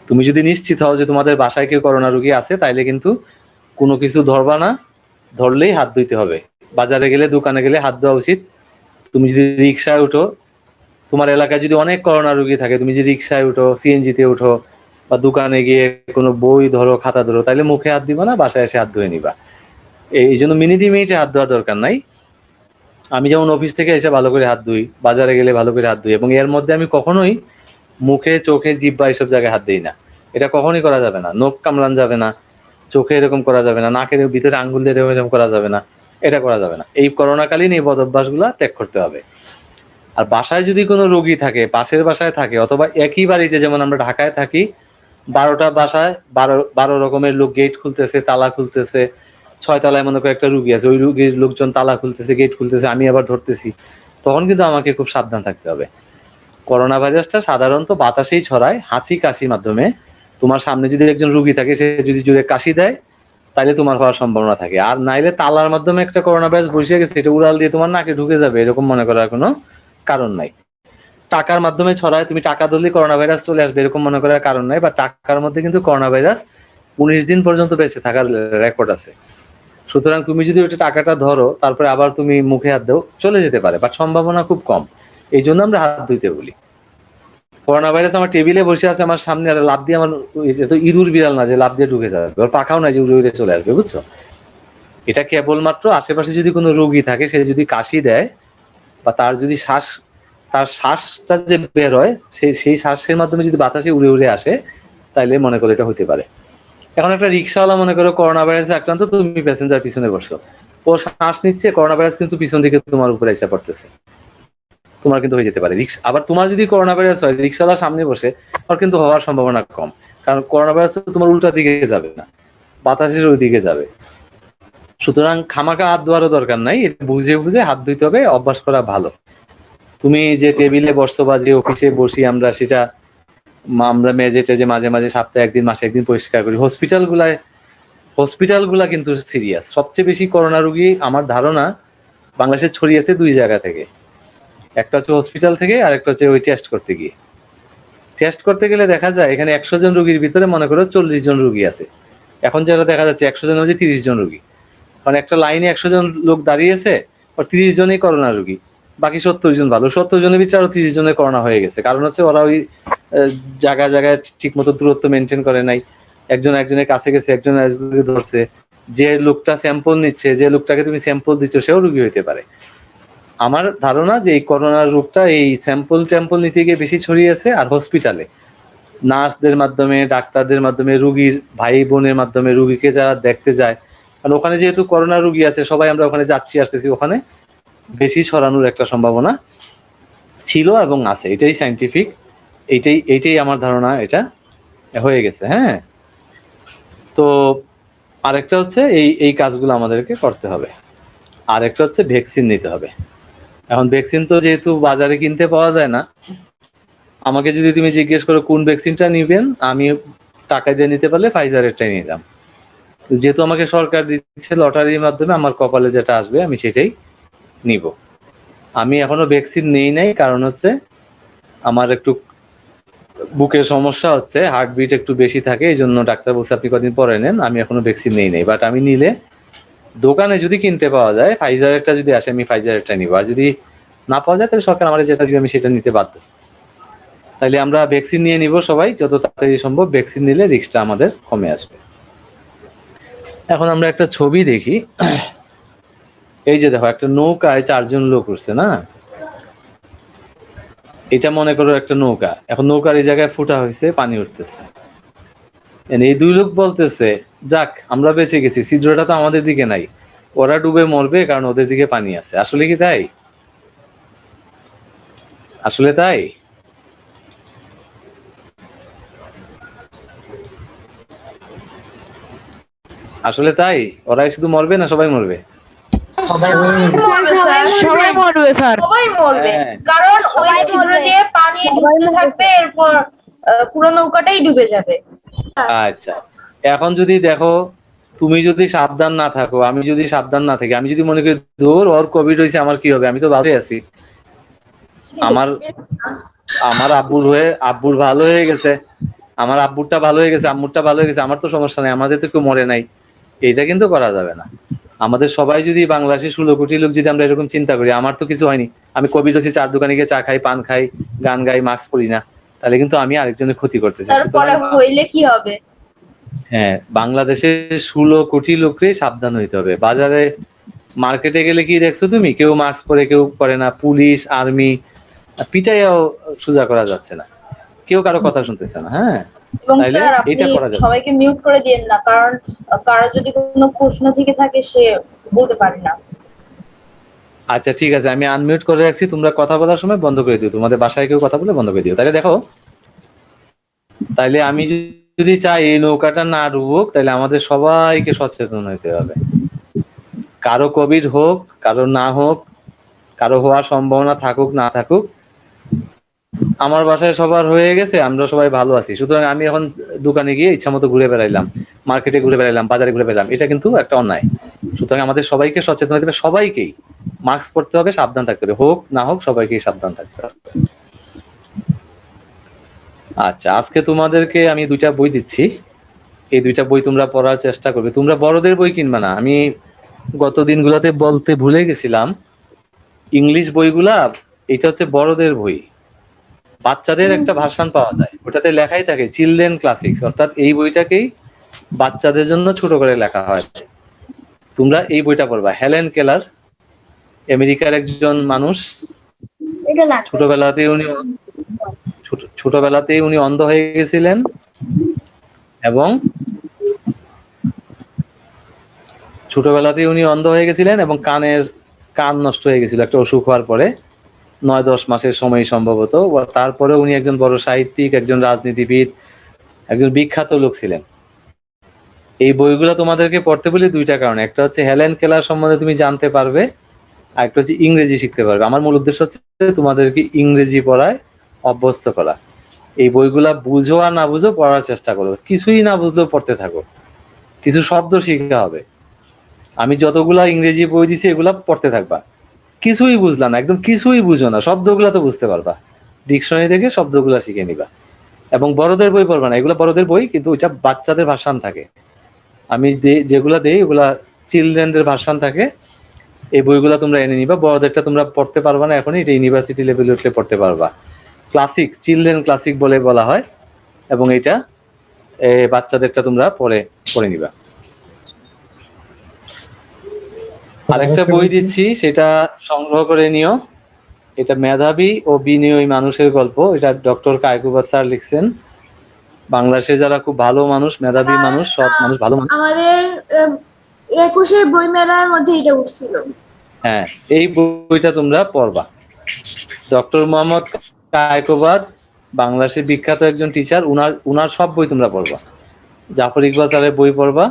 তুমি যদি নিশ্চিত হও যে তোমাদের বাসায় কেউ করোনা রুগী আছে, তাইলে কিন্তু কোনো কিছু ধরবা না, ধরলেই হাত ধুইতে হবে। বাজারে গেলে, দোকানে গেলে হাত ধোয়া উচিত। তুমি যদি রিক্সায় উঠো, তোমার এলাকায় যদি অনেক করোনা রুগী থাকে, তুমি যদি রিক্সায় উঠো, সিএনজিতে উঠো, বা দোকানে গিয়ে কোনো বই ধরো, খাতা ধরো, তাহলে মুখে হাত দিবা না, বাসায় এসে হাত ধুয়ে নিবা। এই জন্য মিনিটে হাত ধোয়া দরকার নাই। আমি যেমন অফিস থেকে এসে ভালো করে হাত ধুই, বাজারে গেলে ভালো করে হাত ধুই, এবং এর মধ্যে আমি কখনোই মুখে, চোখে, জিহ্বা এইসব জায়গায় হাত দিই না। এটা কখনোই করা যাবে না। নখ কামড়ান যাবে না, চোখে এরকম করা যাবে না, নাকের ভিতরে আঙ্গুল দিয়ে এরকম করা যাবে না, এটা করা যাবে না। এই করোনাকালীন এই বদ অভ্যাসগুলা ত্যাগ করতে হবে। আর বাসায় যদি কোনো রোগী থাকে, পাশের বাসায় থাকে, অথবা একই বাড়িতে, যেমন আমরা ঢাকায় থাকি, 12টা বাসায় 12 রকমের লোক গেট খুলতেছে, তালা খুলতেছে, 6 তলায় মনে করে একটা রুগী আছে, ওই রুগীর লোকজন তালা খুলতেছে, গেট খুলতেছে, আমি আবার ধরতেছি, তখন কিন্তু আমাকে খুব সাবধান থাকতে হবে। করোনা ভাইরাসটা সাধারণত বাতাসেই ছড়ায়, হাসি কাশির মাধ্যমে। তোমার সামনে যদি একজন রুগী থাকে, সে যদি জোরে কাশি দেয়, তাহলে তোমার হওয়ার সম্ভাবনা থাকে। আর নাইলে তালার মাধ্যমে একটা করোনা ভাইরাস বসে গেছে, এটা উড়াল দিয়ে তোমার নাকে ঢুকে যাবে, এরকম মনে করার কোনো কারণ নাই। টাকার মাধ্যমে ছড়ায়, তুমি টাকা ধরলে করোনা ভাইরাস চলে আসবে, এরকম মনে করার কারণ নাই। বা টাকার মধ্যে কিন্তু করোনা ভাইরাস 19 দিন পর্যন্ত বেঁচে থাকার রেকর্ড আছে। সুতরাং তুমি যদি ওইটা টাকাটা ধরো, তারপরে আবার তুমি মুখে হাত দাও, চলে যেতে পারে, বাট সম্ভাবনা খুব কম। এই জন্য আমরা হাত ধুইতে বলি। করোনা ভাইরাস আমার টেবিলে বসে আছে আমার সামনে, আর লাভ দিয়ে আমার, তো ইঁদুর বিড়াল না যে লাভ দিয়ে ঢুকে যাবে, ওর পাখাও না যে উড়ে উড়ে চলে আসবে, বুঝছো? এটা কেবলমাত্র আশেপাশে যদি কোনো রোগী থাকে, সে যদি কাশি দেয়, বা তার যদি তার শ্বাসটা যে বের হয়, সেই শ্বাসের মাধ্যমে যদি বাতাসে উড়ে উড়ে আসে, তাইলে মনে করো এটা হতে পারে। এখন একটা রিক্সাওয়ালা মনে করো করোনা ভাইরাসে আক্রান্ত, তুমি প্যাসেঞ্জার পিছনে বসছো, ও শ্বাস নিচ্ছে, করোনা ভাইরাস কিন্তু পিছন দিকে তোমার উপরে এসে পড়তেছে, তোমার কিন্তু হয়ে যেতে পারে। আবার তোমার যদি করোনা ভাইরাস হয়, রিক্সাওয়ালা সামনে বসে, ওর কিন্তু হওয়ার সম্ভাবনা কম, কারণ করোনা ভাইরাস তো তোমার উল্টা দিকে যাবে না, বাতাসের ওই দিকে যাবে। সুতরাং খামাখা হাত ধোয়ারও দরকার নাই, বুঝে বুঝে হাত ধুইতে হবে, অভ্যাস করা ভালো। তুমি যে টেবিলে বসছো বা যে অফিসে বসি আমরা, সেটা আমরা মেজে টেজে মাঝে মাঝে সপ্তাহে একদিন, মাসে একদিন পরিষ্কার করি। হসপিটালগুলা কিন্তু সিরিয়াস। সবচেয়ে বেশি করোনা রোগী আমার ধারণা বাংলাদেশে ছড়িয়েছে 2 জায়গা থেকে। একটা হচ্ছে হসপিটাল থেকে, আর একটা হচ্ছে ওই টেস্ট করতে গিয়ে। টেস্ট করতে গেলে দেখা যায় এখানে 100 জন রোগীর ভিতরে মনে করো 40 জন রোগী আছে। এখন যেটা দেখা যাচ্ছে 100 জনের মধ্যে 30 জন রোগী, মানে একটা লাইনে 100 জন লোক দাঁড়িয়েছে, আর 30 জনই করোনা রোগী, বাকি 70 জন ভালো। 70 জনের ভিতরে আরো 30 জনের করোনা হয়ে গেছে। কারণ হচ্ছে ওরা ওই জায়গায় জায়গায় ঠিক মতো দূরত্ব মেনটেন করে নাই, একজন একজনের কাছে গেছে, একজন একজনকে ধরছে। যে লোকটা স্যাম্পল নিচ্ছে, যে লোকটাকে তুমি স্যাম্পল দিচ্ছ, সেও রোগী হইতে পারে। আমার ধারণা যে এই করোনার রোগটা এই স্যাম্পল নিতে গিয়ে বেশি ছড়িয়েছে। আর হসপিটালে নার্সদের মাধ্যমে, ডাক্তারদের মাধ্যমে, রুগীর ভাই বোনের মাধ্যমে, রুগীকে যারা দেখতে যায়, কারণ ওখানে যেহেতু করোনা রুগী আছে, সবাই আমরা ওখানে যাচ্ছি আসতেছি, ওখানে বেশি ছড়ানোর একটা সম্ভাবনা ছিল এবং আছে। এটাই সাইন্টিফিক, এইটাই আমার ধারণা, এটা হয়ে গেছে। হ্যাঁ, তো আরেকটা হচ্ছে এই কাজগুলো আমাদেরকে করতে হবে। আর একটা হচ্ছে ভ্যাকসিন নিতে হবে। এখন ভ্যাকসিন তো যেহেতু বাজারে কিনতে পাওয়া যায় না, আমাকে যদি তুমি জিজ্ঞেস করো কোন ভ্যাকসিনটা নিবেন, আমি টাকা দিয়ে নিতে পারলে ফাইজারেরটাই নিতাম। যেহেতু আমাকে সরকার দিচ্ছে লটারির মাধ্যমে, আমার কপালে যেটা আসবে আমি সেটাই নিব। আমি এখনো ভ্যাকসিন নেই নাই, কারণ হচ্ছে আমার একটু বুকের সমস্যা হচ্ছে, হার্টবিট একটু বেশি থাকে, এই জন্য ডাক্তার বলছে আপনি কদিন পরে নেন। আমি এখনো ভ্যাকসিন নেই নাই, বাট আমি নিলে দোকানে যদি কিনতে পাওয়া যায়, ফাইজারেরটা যদি আসে, আমি ফাইজারেরটা নিব। আর যদি না পাওয়া যায়, তাহলে সরকার আমার যেটা দিবে আমি সেটা নিতে বাধ্য। তাইলে আমরা ভ্যাকসিন নিয়ে নিব সবাই, যত তাড়াতাড়ি সম্ভব। ভ্যাকসিন নিলে রিস্কটা আমাদের কমে আসবে। এখন আমরা একটা ছবি দেখি। এই যে দেখো, একটা নৌকায় 4 জন লোক উঠছে না, এটা মনে করো একটা নৌকা। এখন নৌকার এই জায়গায় ফুটা হয়েছে, পানি উঠতেছে। এই 2 লোক বলতেছে যাক আমরা বেঁচে গেছি, ছিদ্রটা তো আমাদের দিকে নাই, ওরা ডুবে মরবে কারণ ওদের দিকে পানি আছে। আসলে কি তাই? আসলে তাই? আসলে তাই? ওরাই শুধু মরবে না সবাই মরবে? সবাই মরবে স্যার, সবাই মরবে, হ্যাঁ। কারণ ওই ছিদ্র দিয়ে পানি ঢুকতে থাকবে, এরপর পুরো নৌকাটাই ডুবে যাবে। আচ্ছা, এখন যদি দেখো, তুমি যদি সাবধান না থাকো, আমি যদি সাবধান না থাকি, আমি যদি মনে করি দূর ওর কোভিড হয়েছে, আমার কি হবে, আমি তো ভালোই আছি, আমার আমার আব্বুর ভালো হয়ে গেছে, আমার আব্বুরটা ভালো হয়ে গেছে, আম্মুরটা ভালো হয়ে গেছে, আমার তো সমস্যা নেই, আমাদের তো কেউ মরে নাই। এইটা কিন্তু করা যাবে না। আমাদের সবাই যদি বাংলাদেশে 16 কোটি লোক যদি আমরা এরকম চিন্তা করি, আমার তো কিছু হয়নি, আমি কোভিড হচ্ছে, চার দোকানে গিয়ে চা খাই, পান খাই, গান গাই, মাস্ক পরি না, তাহলে কিন্তু আমি আরেকজনের ক্ষতি করতেছি। তারপরে হইলে কি হবে? হ্যাঁ, বাংলাদেশে 16 কোটি লোককে সাবধান হইতে হবে। বাজারে মার্কেটে গেলে কি দেখছো তুমি, কেউ মাস্ক পরে, কেউ পরে না, পুলিশ আর্মি পিটাইয়াও সোজা করা যাচ্ছে না, কেউ কারো কথা শুনতেছে না। হ্যাঁ, এবং তাইলে স্যার আপনি এটা করা যাবে। সবাইকে মিউট করে দিয়েন না, কারণ কারো যদি কোনো প্রশ্ন থেকে থাকে সে বলতে পারে না। আচ্ছা ঠিক আছে, আমি আনমিউট করে রাখছি, তোমরা কথা বলার সময় বন্ধ করে দিও, তোমাদের বাসায় কেউ কথা বলে বন্ধ করে দিও। তাহলে দেখো, তাইলে আমি যদি চাই এই নৌকাটা না ডুবুক, তাহলে আমাদের সবাইকে সচেতন হইতে হবে। কারো কোভিড হোক, কারো না হোক, কারো হওয়ার সম্ভাবনা থাকুক না থাকুক, আমার বাসায় সবার হয়ে গেছে, আমরা সবাই ভালো আছি, সুতরাং আমি এখন দোকানে গিয়ে ইচ্ছা মতো ঘুরে বেড়াইলাম, মার্কেটে ঘুরে বেড়াইলাম, বাজারে ঘুরে বেড়াইলাম, এটা কিন্তু একটা অন্যায়। সুতরাং আমাদের সবাইকে সচেতন হতে হবে, সবাইকেই মাস্ক পরতে হবে, সাবধান থাকতে হবে, হোক না হোক সবাইকেই সাবধান থাকতে হবে। আচ্ছা, আজকে তোমাদেরকে আমি 2টা বই দিচ্ছি, এই 2টা বই তোমরা পড়ার চেষ্টা করবে। তোমরা বড়দের বই কিনবে না, আমি গত দিনগুলোতে বলতে ভুলে গেছিলাম, ইংলিশ বইগুলা, এটা হচ্ছে বড়দের বই, বাচ্চাদের একটা ভার্সন পাওয়া যায়, ওটাতে লেখাই থাকে চিলড্রেন ক্লাসিক্স, অর্থাৎ এই বইটাকেই বাচ্চাদের জন্য ছোট করে লেখা হয়। তোমরা এই বইটা পড়বা। হেলেন কেলার, আমেরিকার একজন মানুষ, এটা লাগবে। ছোটবেলাতেই উনি অন্ধ হয়ে গেছিলেন, এবং কান নষ্ট হয়ে গেছিল একটা অসুখ হওয়ার পরে, 9-10 মাসের সময় সম্ভবত। তারপরে উনি একজন বড় সাহিত্যিক, একজন রাজনীতিবিদ, একজন বিখ্যাত লোক ছিলেন। এই বইগুলো তোমাদেরকে পড়তে বলি 2টা কারণে, একটা হচ্ছে হেলেন কেলার সম্বন্ধে তুমি জানতে পারবে, আর একটা হচ্ছে ইংরেজি শিখতে পারবে। আমার মূল উদ্দেশ্য হচ্ছে তোমাদেরকে ইংরেজি পড়ায় অভ্যস্ত করা। এই বইগুলা বুঝো আর না বুঝো, পড়ার চেষ্টা করো, কিছুই না বুঝলেও পড়তে থাকো, কিছু শব্দ শিখতে হবে। আমি যতগুলা ইংরেজি বই দিছি এগুলা পড়তে থাকবা, কিছুই বুঝলা না, একদম কিছুই বুঝো না, শব্দগুলা তো বুঝতে পারবা, ডিকশনারি থেকে শব্দগুলা শিখে নিবা। এবং বড়দের বই পড়বা না, এগুলা বড়দের বই কিন্তু ওইটা বাচ্চাদের ভার্সান থাকে, আমি যেগুলা দেই ওগুলা চিলড্রেনদের ভার্সান থাকে। এই বইগুলা তোমরা এনে নিবা, বড়দেরটা তোমরা পড়তে পারবা না এখনই, এটা ইউনিভার্সিটি লেভেলে উঠলে পড়তে পারবা। ক্লাসিক, চিলড্রেন ক্লাসিক বলে বলা হয়, এবং এটা বাচ্চাদেরটা তোমরা পড়ে নিবা। আরেকটা বই দিচ্ছি, সেটা সংগ্রহ করে নিও। এটা মেধাবী ও বিনয়ী মানুষের গল্প, এটা ডক্টর কায়কুবাদ স্যার লিখছেন। বাংলাদেশে যারা খুব ভালো মানুষ, মেধাবী মানুষ, সৎ মানুষ, ভালো মানুষ, আমাদের 21-এর বই মেলার মধ্যে এটা উঠছিল। হ্যাঁ, এই বইটা তোমরা পড়বা। ডক্টর মোহাম্মদ কায়কুবাদ বাংলাদেশের বিখ্যাত একজন টিচার, উনার সব বই তোমরা পড়বা। জাফর ইকবাল স্যারের বই পড়বা,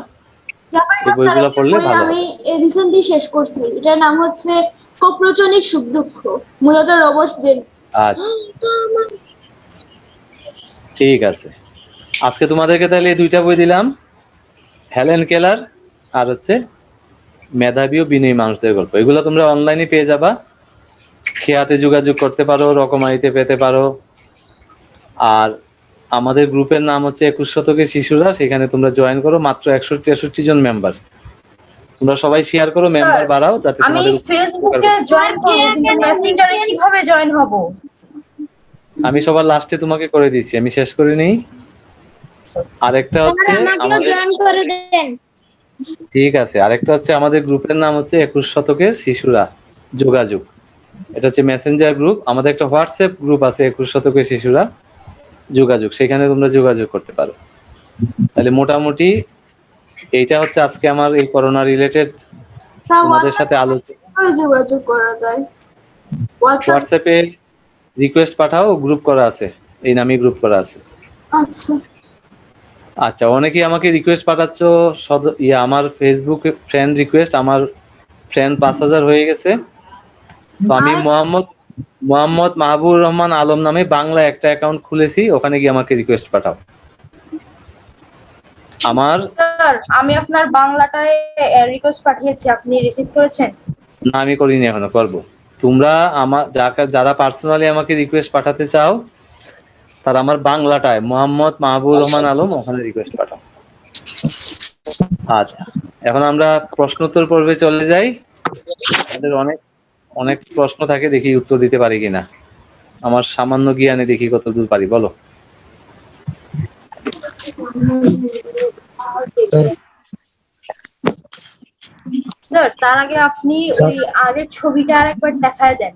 এই বইগুলো পড়লে ভালো আমি হবে। রিসেন্টলি শেষ করছি, এটার নাম হচ্ছে কোপ্রোচনিক সুখ দুঃখ, মূলত রবার্টসদের। আচ্ছা ঠিক আছে, আজকে তোমাদেরকে তাহলে এই 2টা বই দিলাম, হেলেন কেলার আর হচ্ছে মেধাবী ও বিনয়ী মানুষদের গল্প। এগুলো তোমরা অনলাইনে পেয়ে যাবা, খেয়াতে যোগাযোগ করতে পারো, রকমারিতে পেতে পারো। আর আমাদের গ্রুপের নাম হচ্ছে 21 শতকের শিশুরা, সেখানে তোমরা জয়েন করো, মাত্র 163 জন মেম্বার। তোমরা সবাই শেয়ার করো, মেম্বার বাড়াও, যাতে আমি তোমাদের ফেসবুকে জয়েন করব, কিন্তু মেসেঞ্জারে কিভাবে জয়েন হব? আমি সবার লাস্টে তোমাকে করে দিচ্ছি, আমি শেষ করে নেই। আরেকটা হচ্ছে জয়েন করে দেন। ঠিক আছে, আরেকটা হচ্ছে আমাদের গ্রুপের নাম হচ্ছে 21 শতকের শিশুরা যোগাযোগ, এটা হচ্ছে মেসেঞ্জার গ্রুপ। আমাদের একটা হোয়াটসঅ্যাপ গ্রুপ আছে 21 শতকের শিশুরা যোগাযোগ, সেখানে তোমরা যোগাযোগ করতে পারো। তাহলে মোটামুটি এইটা হচ্ছে আজকে আমার এই করোনা রিলেটেড তোমাদের সাথে আলোচনা। যোগাযোগ করা যায় হোয়াটসঅ্যাপে রিকোয়েস্ট পাঠাও, গ্রুপ করা আছে, এই নামে গ্রুপ করা আছে। আচ্ছা আচ্ছা, অনেকেই আমাকে রিকোয়েস্ট পাঠাচ্ছ, আমার ফেসবুক ফ্রেন্ড রিকোয়েস্ট, আমার ফ্রেন্ড 5000 হয়ে গেছে। তো আমি মোহাম্মদ মাহবুব রহমান আলম নামে বাংলা একটা অ্যাকাউন্ট খুলেছি, ওখানে গিয়ে আমাকে রিকোয়েস্ট পাঠাও। স্যার আমি আপনার বাংলাটায় রিকোয়েস্ট পাঠিয়েছি, আপনি রিসিভ করেছেন? না, আমি করিনি, এখনো করবো। তোমরা যারা পার্সোনালি আমাকে রিকোয়েস্ট পাঠাতে চাও তারা আমার বাংলাটায় মোহাম্মদ মাহবুব রহমান আলম ওখানে রিকোয়েস্ট পাঠাও। আচ্ছা, এখন আমরা প্রশ্নোত্তর পর্বে চলে যাই। আমাদের অনেক অনেক প্রশ্ন থাকে, দেখি উত্তর দিতে পারি কিনা। আমার সামান্য জ্ঞানে দেখি কত দূর পারি, বলো। স্যার তার আগে আপনি ওই আগের ছবিটা আর একবার দেখায় দেন।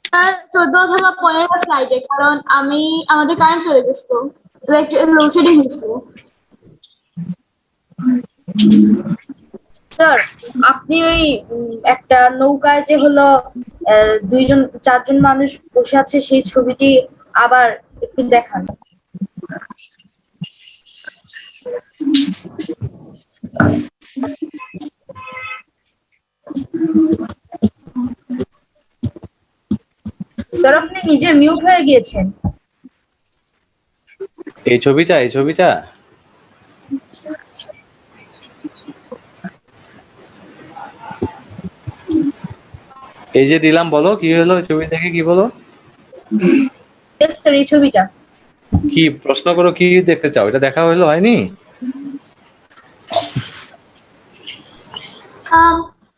স্যার 14 অথবা 15 স্লাইডে, কারণ আমাদের কারেন্ট চলে গেছিল, লোডশেডিং হয়েছিল। স্যার আপনি ওই একটা নৌকায় যে হলো 4জন মানুষ বসে আছে সেই ছবিটি আবার একটু দেখান। স্যার আপনি নিজে মিউট হয়ে গিয়েছেন। এই ছবিটা এই যে দিলাম, বলো কি হলো ছবি দেখে, কি বলো, Yes, স্যার এই ছবিটা। কি প্রশ্ন করো, কি দেখতে চাও? এটা দেখা হলো, হয়নি?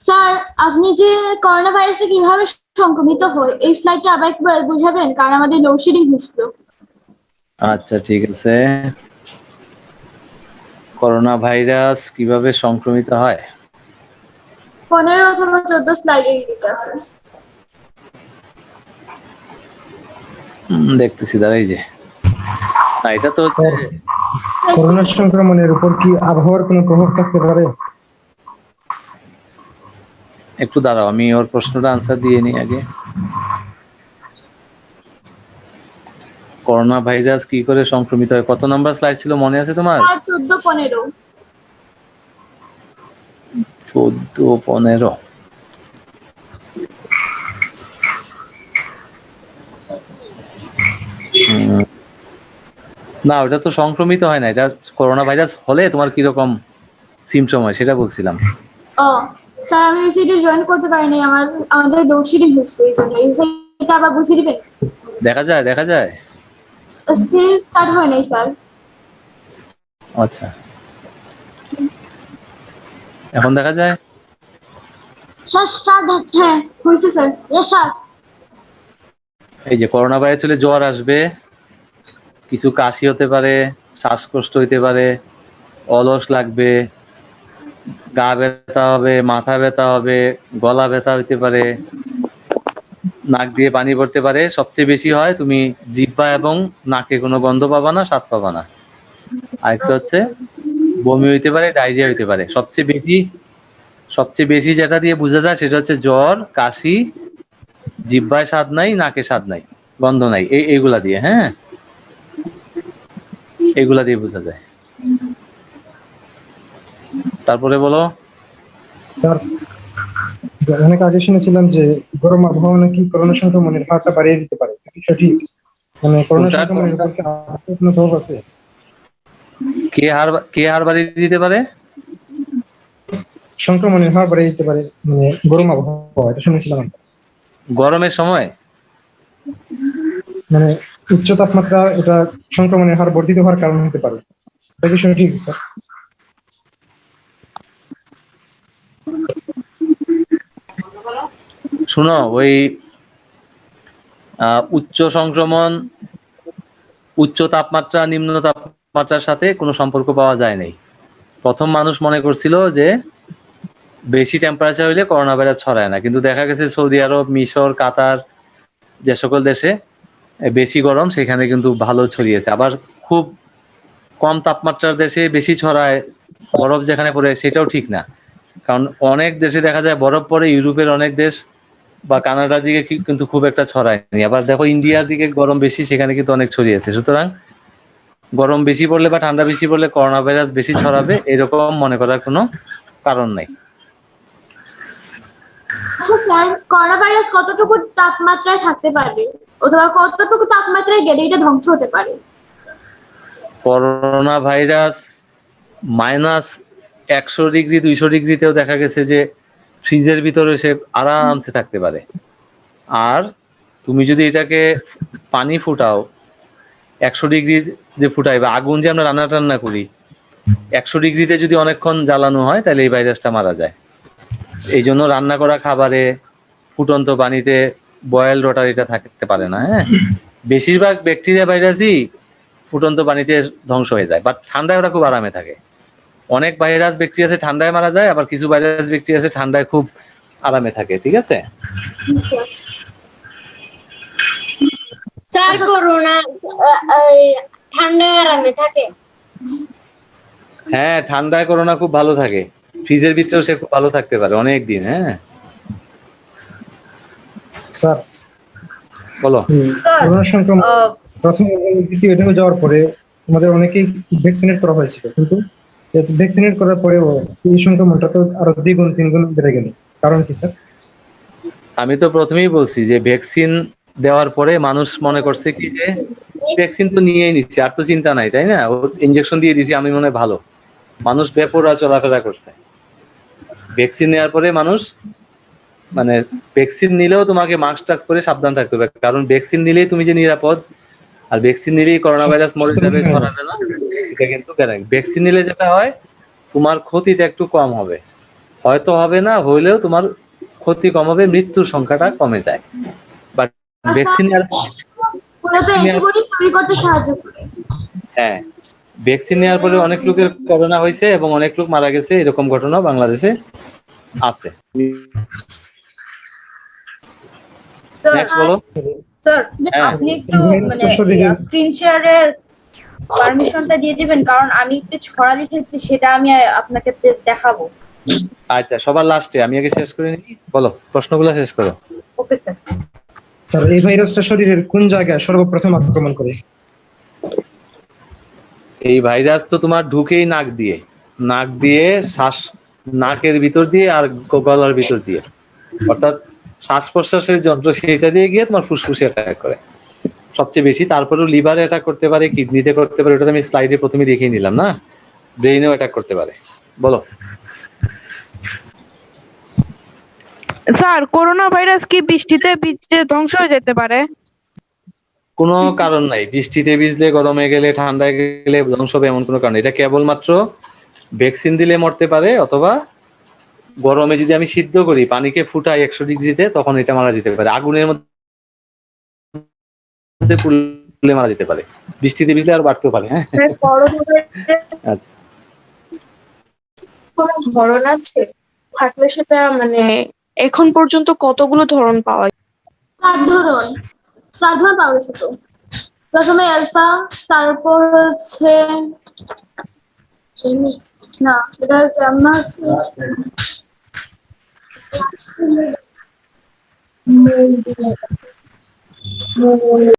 স্যার আপনি যে করোনা ভাইরাসটা কিভাবে সংক্রমিত হয় এই স্লাইডটা আবার একটু বুঝাবেন, কারণ আমাদের লোডশেডিং হয়েছিল। আচ্ছা ঠিক আছে। করোনা ভাইরাস কিভাবে সংক্রমিত হয়? 15 অথবা 14 স্লাইডে দিতে আছে। দেখতেছি, দাঁড়াই যে না, এটা তো স্যার, করোনা সংক্রমণের উপর কি আবহাওয়ার কোনো প্রভাব থাকতে পারে? একটু দাঁড়াও, আমি ওর প্রশ্নটা আনসার দিয়ে নিই আগে। করোনা ভাইরাস কি করে সংক্রমিত হয়? কত নাম্বার স্লাইড ছিল মনে আছে তোমার? আর 14-15। 14-15। না, ওটা তো সংক্রমিত হয় না। এটা করোনা ভাইরাস হলে তোমার কিরকম সিমটম হয় সেটা বলছিলাম। ও স্যার, আমি ওই সাইডে জয়েন করতে পারিনি, আমাদের লোডশেডিং হয়েছিল, এই জন্য এই সাইডটা আবার বুঝিয়ে দিবেন। দেখা যায়। আজকে স্টার্ট হয় নাই স্যার। আচ্ছা, এখন দেখা যায়। স্যার স্টার্ট হচ্ছে, হয়েছে স্যার। Yes sir. এই যে করোনা ভাইরাস হলে জ্বর আসবে, কিছু কাশি হতে পারে, শ্বাসকষ্ট হইতে পারে, অলস লাগবে, গা ব্যথা হবে, মাথা ব্যথা হবে, গলা ব্যথা হইতে পারে, নাক দিয়ে পানি পড়তে পারে। সবচেয়ে বেশি হয় তুমি জিহ্বা এবং নাকে কোনো গন্ধ পাবা না, স্বাদ পাবা না। আরেকটা হচ্ছে বমি হইতে পারে, ডায়রিয়া হইতে পারে। সবচেয়ে বেশি যেটা দিয়ে বোঝা যায় সেটা হচ্ছে জ্বর, কাশি, জিহ্বায় স্বাদ নাই, নাকে স্বাদ নাই, গন্ধ নাই, এইগুলা দিয়ে। হ্যাঁ, এগুলা দিয়ে বোঝা যায়। তারপরে বলো। স্যার, অনেক আগে শুনেছিলাম যে গরম আবহাওয়া নাকি করোনা সংক্রমণের হারটা বাড়িয়ে দিতে পারে, কি সঠিক? মানে করোনা সংক্রমণের উপর কি আবহাওয়ার কোনো প্রভাব আছে? কে হার বাড়িয়ে দিতে পারে? সংক্রমণের হার বাড়িয়ে দিতে পারে মানে গরম আবহাওয়া, এটা শুনেছিলাম। গরমের সময় মানে উচ্চ তাপমাত্রা এটা সংক্রমণের হার বর্ধিত হওয়ার কারণ হতে পারে, এটা কি সঠিক স্যার? শুনো, ওই উচ্চ সংক্রমণ উচ্চ তাপমাত্রা নিম্ন তাপমাত্রার সাথে কোনো সম্পর্ক পাওয়া যায় নাই। প্রথম মানুষ মনে করছিল যে বেশি টেম্পারেচার হইলে করোনা ভাইরাস ছড়ায় না, কিন্তু দেখা গেছে সৌদি আরব, মিশর, কাতার যে সকল দেশে বেশি গরম সেখানে কিন্তু ভালো ছড়িয়েছে। আবার খুব কম তাপমাত্রার দেশে বেশি ছড়ায়, বরফ যেখানে পড়ে সেটাও ঠিক না। কারণ অনেক দেশে দেখা যায় বরফ পড়ে, ইউরোপের অনেক দেশ বা কানাডার দিকে কিন্তু খুব একটা ছড়ায়নি। আবার দেখো ইন্ডিয়ার দিকে গরম বেশি, সেখানে কিন্তু অনেক ছড়িয়েছে। সুতরাং গরম বেশি পড়লে বা ঠান্ডা বেশি পড়লে করোনা ভাইরাস বেশি ছড়াবে এরকম মনে করার কোনো কারণ নাই। আচ্ছা স্যার, করোনা ভাইরাস কতটুকু তাপমাত্রায় থাকতে পারবে, অথবা কতটুকু তাপমাত্রায় গেলে এটা ধ্বংস হতে পারে? করোনা ভাইরাস -100 ডিগ্রি 200 ডিগ্রিতেও দেখা গেছে যে ফ্রিজের ভিতরে সে আরামসে থাকতে পারে। আর তুমি যদি এটাকে পানি ফুটাও 100 ডিগ্রি যে ফুটাই বা আগুন যে আমরা রান্না টান্না করি 100 ডিগ্রিতে যদি অনেকক্ষণ জ্বালানো হয় তাহলে এই ভাইরাসটা মারা যায়। এই জন্য রান্না করা খাবারে ফুটন্ত পানিতে বয়েল ওয়াটার এটা থাকতে পারে না। হ্যাঁ, বেশিরভাগ ব্যাকটেরিয়া ভাইরাসই ফুটন্ত পানিতে ধ্বংস হয়ে যায়, বাট ঠান্ডায় ওরা খুব আরামে থাকে। অনেক ভাইরাস ব্যাকটেরিয়া আছে ঠান্ডায় মারা যায়, আবার কিছু ভাইরাস ব্যাকটেরিয়া আছে ঠান্ডায় খুব আরামে থাকে। ঠিক আছে, স্যার করোনা ঠান্ডায় আরামে থাকে। হ্যাঁ ঠান্ডায় করোনা খুব ভালো থাকে, ফ্রিজের ভিতরেও সে খুব ভালো থাকতে পারে অনেক দিন। হ্যাঁ স্যার বলো। করোনা সংক্রমণ প্রথম এবং দ্বিতীয় ঢেউ যাওয়ার পরে আমাদের অনেকেই ভ্যাকসিনেট করা হয়েছিল, কিন্তু ভ্যাকসিনেট করার পরেও এই সংক্রমণটা তো আরো 2 গুণ 3 গুণ বেড়ে গেল। কারণ কি স্যার? আমি তো প্রথমেই বলছি যে ভ্যাকসিন দেওয়ার পরে মানুষ মনে করছে কি যে ভ্যাকসিন তো নিয়েই নিচ্ছে, আর তো চিন্তা নাই, তাই না, ও ইনজেকশন দিয়ে দিছি আমি মনে হয় ভালো। মানুষ বেপরোয়া চলাফেরা করছে। ভ্যাকসিন নেওয়ার পরে মানুষ মানে ভ্যাকসিন নিলেও তোমাকে মাস্ক টাস্ক করে সাবধান থাকতে হবে, কারণ ভ্যাকসিন নিলেই তুমি যে নিরাপদ, আর ভ্যাকসিন নিলেই করোনা ভাইরাস মরে যাবে ছড়াবে না, এটা কিন্তু গ্যারান্টি। ভ্যাকসিন নিলে যেটা হয় তোমার ক্ষতিটা একটু কম হবে, হয়তো হবে না, হইলেও তোমার ক্ষতি কম হবে, মৃত্যুর সংখ্যাটা কমে যায়। বাট ভ্যাকসিন মূলত অ্যান্টিবডি তৈরি করতে সাহায্য করে। হ্যাঁ ভ্যাকসিন নেওয়ার পরে অনেক লোকের করোনা হয়েছে এবং অনেক লোক মারা গেছে, এরকম ঘটনা বাংলাদেশে আছে। নেক্সট বলো। স্যার হ্যাঁ। আপনি একটু স্ক্রিন শেয়ারের পারমিশনটা দিয়ে দিবেন, কারণ আমি একটু ছড়া লিখেছি, সেটা আমি আপনাকে দেখাবো। আচ্ছা সবার লাস্টে আমি আগে শেষ করে নিই, বলো প্রশ্নগুলো শেষ করো। Okay sir. স্যার এই ভাইরাসটা শরীরের কোন জায়গায় সর্বপ্রথম আক্রমণ করে? এই ভাইরাস তো তোমার ঢুকেই নাক দিয়ে শ্বাস, নাকের ভিতর দিয়ে আর গলার ভিতর দিয়ে, অর্থাৎ শ্বাস প্রশ্বাসের যন্ত্র সেটা দিয়ে গিয়ে তোমার ফুসফুসে অ্যাটাক করে সবচেয়ে বেশি। তারপরেও লিভারে অ্যাটাক করতে পারে, কিডনিতে করতে পারে, ওটা আমি স্লাইডে প্রথমে দেখিয়ে নিলাম না, ব্রেইনেও অ্যাটাক করতে পারে। বলো। স্যার করোনা ভাইরাস কি বৃষ্টিতে ভিজে ধ্বংস হয়ে যেতে পারে? কোনো কারণ নাই, বৃষ্টিতে ভিজলে, গরমে গেলে, ঠান্ডায় গেলে ধ্বংস হবে এমন কোনো কারণ নেই। এটা কেবলমাত্র ভ্যাকসিন দিলে মরতে পারে, অথবা গরমে যদি আমি সিদ্ধ করি পানিকে ফুটাই 100 ডিগ্রিতে, তখন এটা মারা যেতে পারে। আগুনের মধ্যে পুড়লে মারা যেতে পারে, বৃষ্টিতে ভিজলে আর বাড়তেও পারে। হ্যাঁ আচ্ছা কোনো ধরন আছে থাকলে সেটা মানে এখন পর্যন্ত কতগুলো ধরন পাওয়া যায়? 4 ধরন পাওয়া গেছে তো। প্রথমে অ্যালফা, তারপর হচ্ছে না এটা জাম্মা আছে।